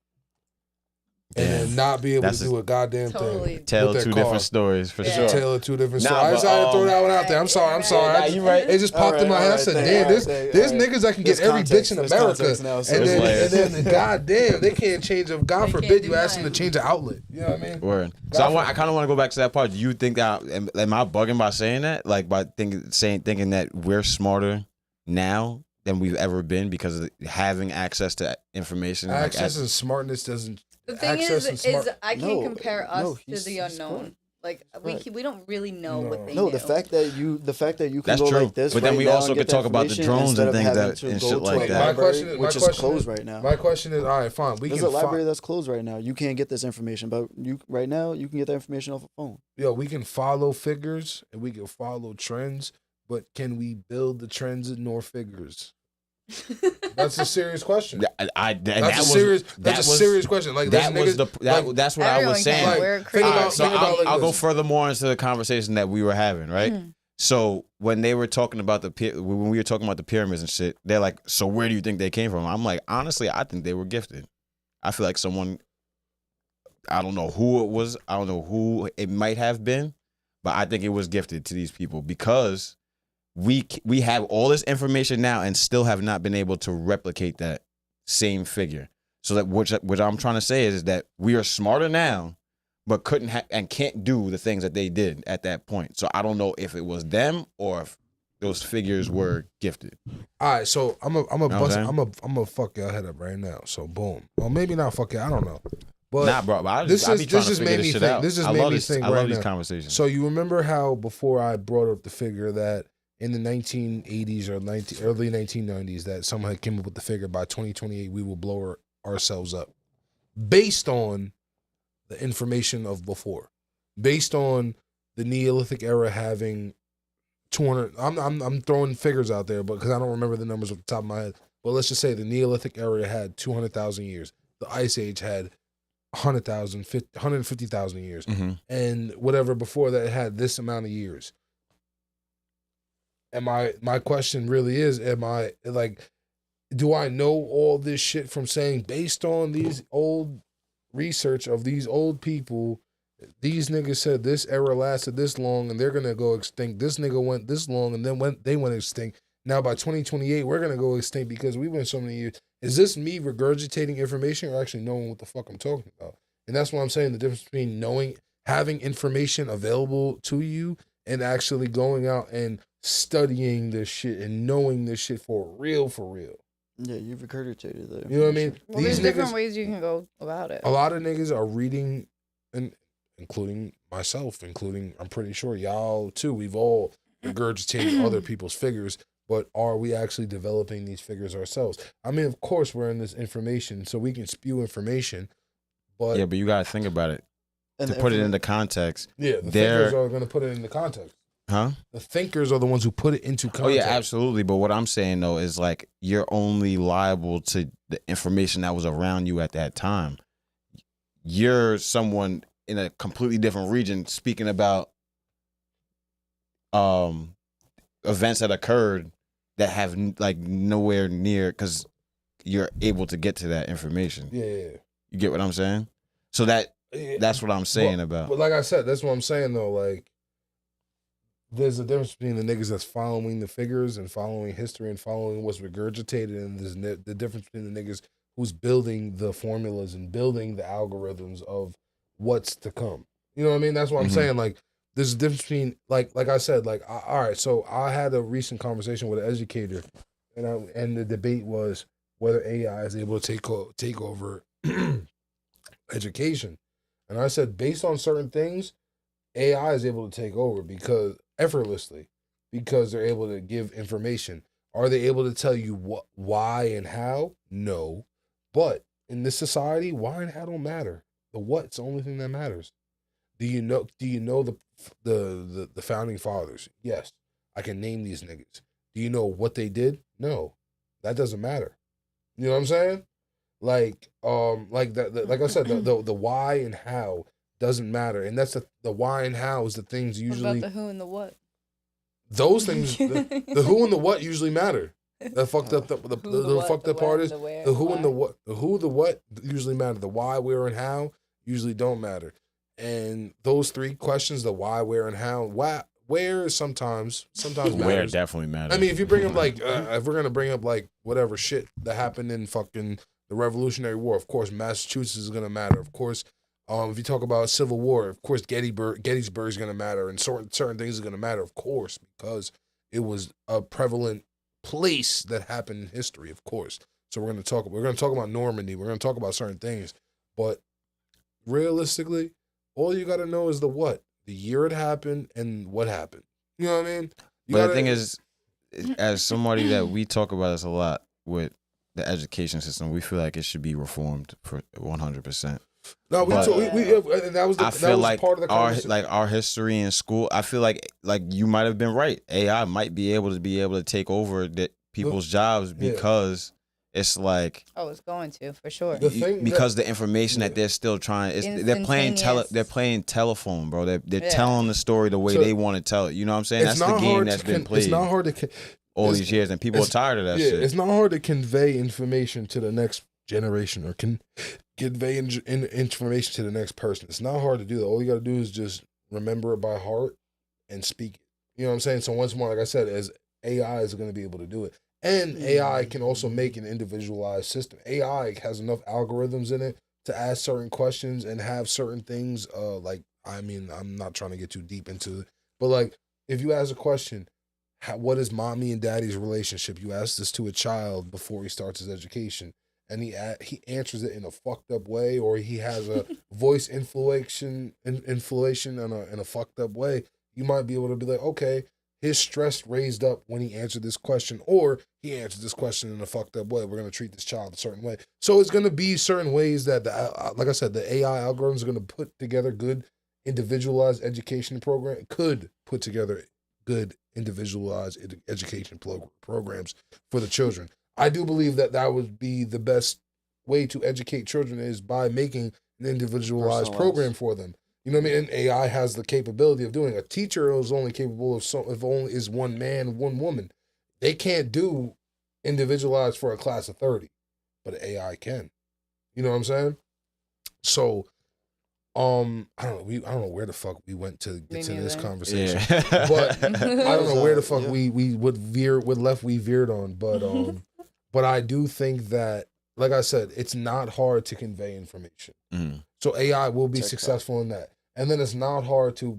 And not be able to do a goddamn thing. Tell two different stories for sure. Tell two different stories. I just had to throw that one out there. I'm sorry. You right. It just popped in my head. I said, damn, there's niggas that can get every bitch in America. And then goddamn, they can't change them. God forbid you ask them to change an outlet. You know what I mean? Word. So I kind of want to go back to that part. Do you think that, am I bugging by saying that? Like by thinking that we're smarter now than we've ever been because of having access to information? Access and smartness doesn't. The thing is I can't compare us to the unknown. Like we don't really know what they know. The fact that you can go true. like this. But then we also could talk about the drones and things and shit like that. Which is closed right now. My question is, all right, fine. There's a library that's closed right now. You can't get this information, but right now you can get that information off a phone. Yo, we can follow figures and we can follow trends, but can we build the trends nor figures? That's a serious question. That's a serious question. Like that's what I was saying. I'll go further more into the conversation that we were having, right? Mm-hmm. So when they were talking about when we were talking about the pyramids and shit, they're like, "So where do you think they came from?" I'm like, honestly, I think they were gifted. I feel like someone, I don't know who it was, I don't know who it might have been, but I think it was gifted to these people because we have all this information now and still have not been able to replicate that same figure. So that what I'm trying to say is that we are smarter now, but couldn't and can't do the things that they did at that point. So I don't know if it was them or if those figures were gifted. All right, so I'm a fuck your head up right now. So boom. Well, maybe not fuck it. I don't know. But nah, bro. But this just made me think. This just made me think. I love these conversations. So you remember how before I brought up the figure that in the 1980s or early 1990s that someone had came up with the figure by 2028 we will blow ourselves up, based on the information of before, based on the Neolithic era having 200. I'm throwing figures out there, but because I don't remember the numbers off the top of my head. But let's just say the Neolithic era had 200,000 years. The Ice Age had 100,000, 150,000 years, and whatever before that had this amount of years. And my question really is, am I like, do I know all this shit from saying based on these old research of these old people, these niggas said this era lasted this long and they're gonna go extinct. This nigga went this long and then they went extinct. Now by 2028 we're gonna go extinct because we went so many years. Is this me regurgitating information or actually knowing what the fuck I'm talking about? And that's what I'm saying, the difference between having information available to you and actually going out and studying this shit and knowing this shit for real. Yeah, you've regurgitated that. You know what I mean? Well, there's different ways you can go about it. A lot of niggas are reading, and including myself, I'm pretty sure y'all too, we've all regurgitated other people's figures, but are we actually developing these figures ourselves? I mean, of course we're in this information, so we can spew information, but... Yeah, but you gotta think about it. To put it into context. Yeah, the thinkers are going to put it into context. Huh? The thinkers are the ones who put it into context. Oh, yeah, absolutely. But what I'm saying, though, is like you're only liable to the information that was around you at that time. You're someone in a completely different region speaking about events that occurred that have like nowhere near, because you're able to get to that information. Yeah. You get what I'm saying? So that's what I'm saying about. But like I said, that's what I'm saying, though. Like, there's a difference between the niggas that's following the figures and following history and following what's regurgitated, and there's the difference between the niggas who's building the formulas and building the algorithms of what's to come. You know what I mean? That's what I'm saying. Like, there's a difference between, like I said, like, all right, so I had a recent conversation with an educator, and the debate was whether AI is able to take over education. And I said, based on certain things, AI is able to take over effortlessly because they're able to give information. Are they able to tell you what, why, and how? No. But in this society, why and how don't matter. The what's the only thing that matters. Do you know the founding fathers? Yes. I can name these niggas. Do you know what they did? No. That doesn't matter. You know what I'm saying? Like I said, the why and how doesn't matter, and that's the why and how is the things usually. What about the who and the what? Those things, the who and the what usually matter. The fucked up, the fucked up part is the who and the what. The who, the what usually matter. The why, where, and how usually don't matter. And those three questions: the why, where, and how. Where sometimes matters. Where definitely matters. I mean, if you bring up like, if we're gonna bring up like whatever shit that happened in fucking the Revolutionary War, of course, Massachusetts is gonna matter. Of course, if you talk about Civil War, of course, Gettysburg is gonna matter, and certain things are gonna matter, of course, because it was a prevalent place that happened in history, of course. So we're gonna talk about Normandy. We're gonna talk about certain things, but realistically, all you gotta know is the what. The year it happened and what happened. You know what I mean? But the thing is, as somebody that we talk about this a lot with the education system, we feel like it should be reformed for 100%. No, that was part of the conversation. Our history in school. I feel like you might have been right. AI might be able to take over people's jobs because it's like it's going to for sure. Because the information that they're still trying they're playing telephone, bro. They're telling the story the way they want to tell it. You know what I'm saying? That's the game that's been played. It's not hard to all these years, and people are tired of that shit. It's not hard to convey information to the next generation or convey information to the next person. It's not hard to do that. All you got to do is just remember it by heart and speak it. You know what I'm saying? So once more, like I said, as AI is going to be able to do it. And AI can also make an individualized system. AI has enough algorithms in it to ask certain questions and have certain things. I'm not trying to get too deep into it, but like if you ask a question, what is mommy and daddy's relationship? You ask this to a child before he starts his education, and he answers it in a fucked up way, or he has a voice influation in a fucked up way. You might be able to be like, okay, his stress raised up when he answered this question, or he answered this question in a fucked up way. We're going to treat this child a certain way. So it's going to be certain ways that, like I said, the AI algorithms are going to put together good individualized education program, could put together good individualized education programs for the children. I do believe that would be the best way to educate children is by making an individualized program for them. You know what I mean? And AI has the capability of doing. A teacher is only capable of if only is one man, one woman. They can't do individualized for a class of 30, but AI can. You know what I'm saying? So, I don't know where the fuck we went to get to this conversation, but I don't know where the fuck we veered on, but I do think that, like I said, it's not hard to convey information. So AI will be successful in that. And then it's not hard to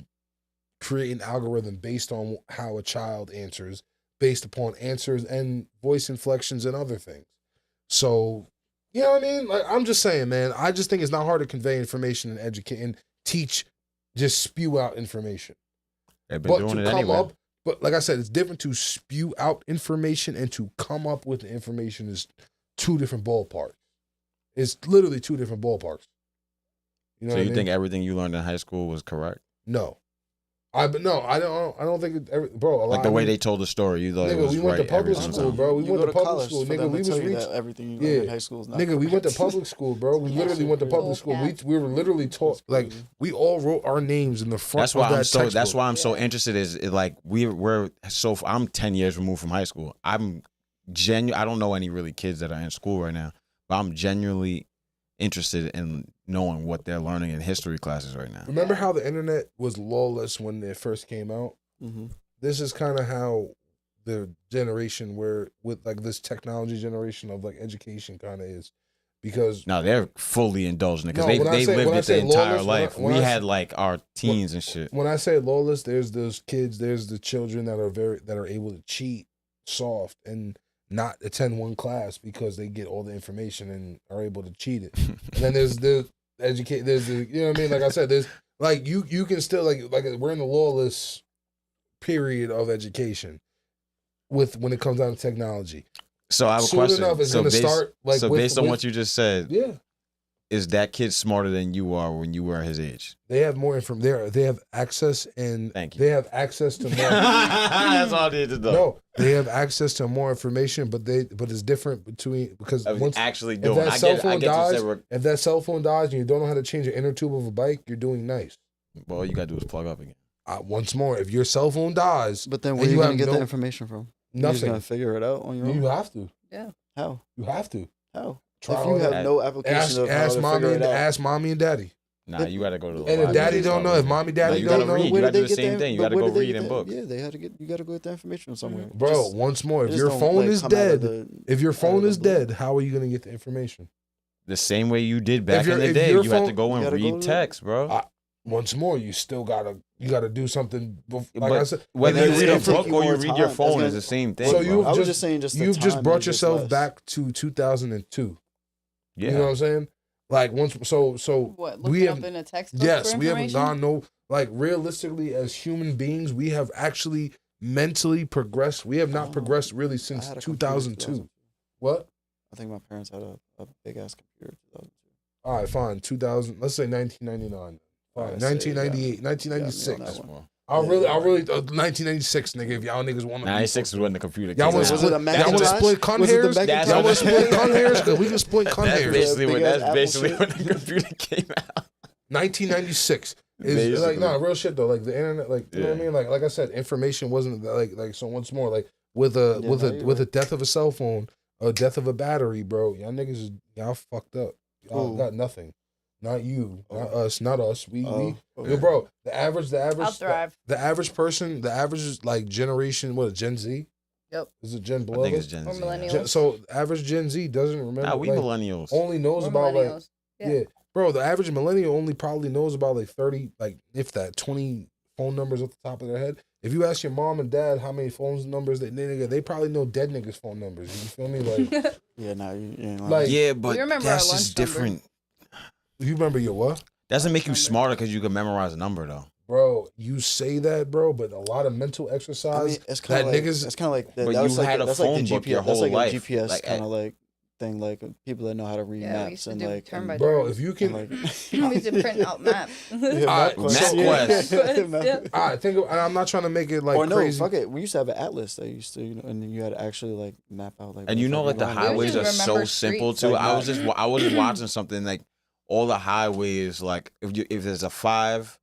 create an algorithm based on how a child answers, based upon answers and voice inflections and other things. So, you know what I mean? Like, I'm just saying, man, I just think it's not hard to convey information and educate and teach, just spew out information. They've been doing it anyway. But like I said, it's different to spew out information and to come up with the information is two different ballparks. It's literally two different ballparks. You know so you think everything you learned in high school was correct? No. I don't think bro. Like the way they told the story, you thought it was we went to public school, bro. We went to public school, nigga. We was reaching everything you learned in high school is not nigga. We went to public school, bro. We literally went to public school. We were literally taught like we all wrote our names in the front. That's why I'm so interested. Is like I'm 10 years removed from high school. I don't know any really kids that are in school right now, but I'm genuinely interested in knowing what they're learning in history classes right now. Remember how the internet was lawless when it first came out? Mm-hmm. This is kind of how the generation with like this technology generation of like education kind of is, because no, they're fully indulged in it because they lived it the entire life. We had like our teens and shit. When I say lawless, there's those kids, there's the children that are able to cheat soft and not attend one class because they get all the information and are able to cheat it. And then there's the you know what I mean? Like I said, there's like you can still like we're in the lawless period of education when it comes down to technology. So I have a question. Based on what you just said, yeah, is that kid smarter than you are when you were his age? They have more information. They have access and thank you. They have access to more. That's all I need to know. No, they have access to more information, but it's different because once actually doing. If that cell phone dies and you don't know how to change an inner tube of a bike, you're doing nice. Well, all you gotta do is plug up again. Once more, if your cell phone dies, but then where are you gonna get the information from? Nothing. You're just gonna figure it out on your own. You have to. Yeah. How? You have to. How? If you have no application ask mommy and daddy. Nah, you gotta go to the and if daddy don't know, if mommy daddy don't know, you gotta do the same thing. You gotta go read in books. Yeah, you gotta go get the information somewhere. Bro, once more, if your phone is dead, how are you gonna get the information? The same way you did back in the day. You had to go and read text, bro. Once more, you still gotta do something. Like I said, whether you read a book or you read your phone is the same thing. So you've just brought yourself back to 2002. Yeah, you know what I'm saying? Like once, so what? Looking up in a textbook. Yes, we haven't gone no. Like realistically, as human beings, we have actually mentally progressed. We have not progressed really since 2002. What? I think my parents had a big ass computer. All right, fine. 2000. Let's say 1999. Fine. 1998, 1996. I really, 1996, nigga. If y'all niggas want to, 96 is when the computer. Y'all want to split cunt hairs? Y'all want to split cunt hairs? Cause we can split cunt hairs. That's basically when the computer came out. 1996 is like real shit though. Like the internet, like you know what I mean. Like I said, information wasn't like so. Once more, like with a death of a cell phone, a death of a battery, bro. Y'all niggas, y'all fucked up. Y'all got nothing. Not you, not us. We bro. The average. I'll thrive. The average person, the average like generation, Gen Z. Yep. Is it Gen below? I think it's Gen Z. Or millennials. So average Gen Z doesn't remember. Nah, we like, millennials. Only knows about like yeah. Bro, the average millennial only probably knows about like 30, like if that 20 phone numbers off the top of their head. If you ask your mom and dad how many phone numbers they probably know dead niggas' phone numbers. You feel me? Like yeah, nah, you ain't like yeah, but that's just different. You remember your what? Doesn't make you smarter because you can memorize a number though. Bro, you say that, bro, but a lot of mental exercise. I mean, it's kind of like, niggas. It's kind of like but you had a phone book your whole life. That's like a GPS kind of like thing, like people that know how to read maps and like. Bro, if you can, we used to print out maps. MapQuest. I think I'm not trying to make it like crazy. Fuck it. We used to have an atlas that used to, and you had to actually like map out like. And you know, like the highways are so simple too. I was just watching something like all the highways, like if there's a 5.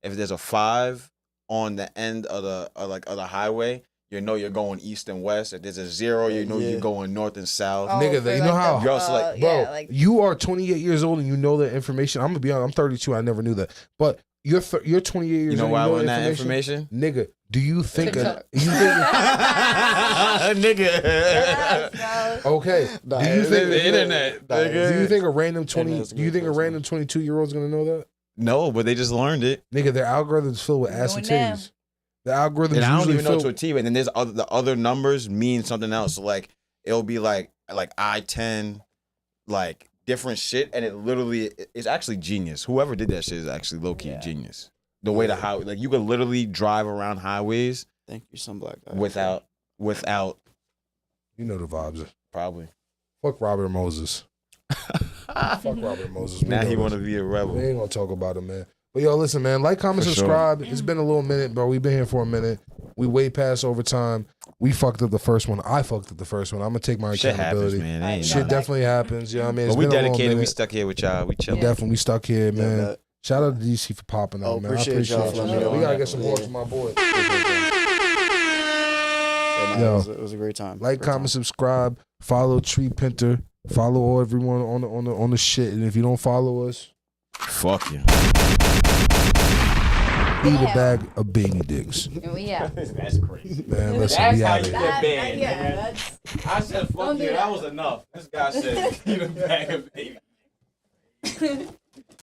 If there's a 5 on the end of the highway, you know you're going east and west. If there's a 0, you know you're going north and south. Nigga, you know how? Bro, you are 28 years old and you know that information. I'm gonna be honest. I'm 32. I never knew that. But you're 28 years old. You know why I learned that information? Nigga, do you think nigga? Okay. Do you think the internet? Do you think a random 22-year-old is gonna know that? No, but they just learned it. Nigga, their algorithm's filled with ass and titties. The algorithms and I don't usually even know to a T, but then there's the other numbers mean something else. So like it'll be like I-10, like different shit, and it literally is actually genius. Whoever did that shit is actually low key genius. The way the highway, like you could literally drive around highways. Thank you, some black guy. Without. You know the vibes. Probably. Fuck Robert Moses. Fuck Robert Moses. Now he want to be a rebel. We ain't gonna talk about him, man. But yo, listen, man. Like, comment, subscribe. Sure. It's been a little minute, bro. We've been here for a minute. We way past overtime. We fucked up the first one. I fucked up the first one. I'm gonna take my accountability. Shit happens, man. Shit definitely happens. You know what I mean? It's but we dedicated. We stuck here with y'all. We chilling. Definitely stuck here, man. Shout out to DC for popping out, man. I appreciate y'all. We gotta get some more to my boy. Yo, it was a great time. Like, comment, subscribe. Follow Trii Pinter. Follow everyone on the shit. And if you don't follow us, fuck you. Eat a bag of baby dicks. Yeah. That's crazy. Man, listen, we out here. Yeah, I said fuck you. That was enough. This guy said eat a bag of baby.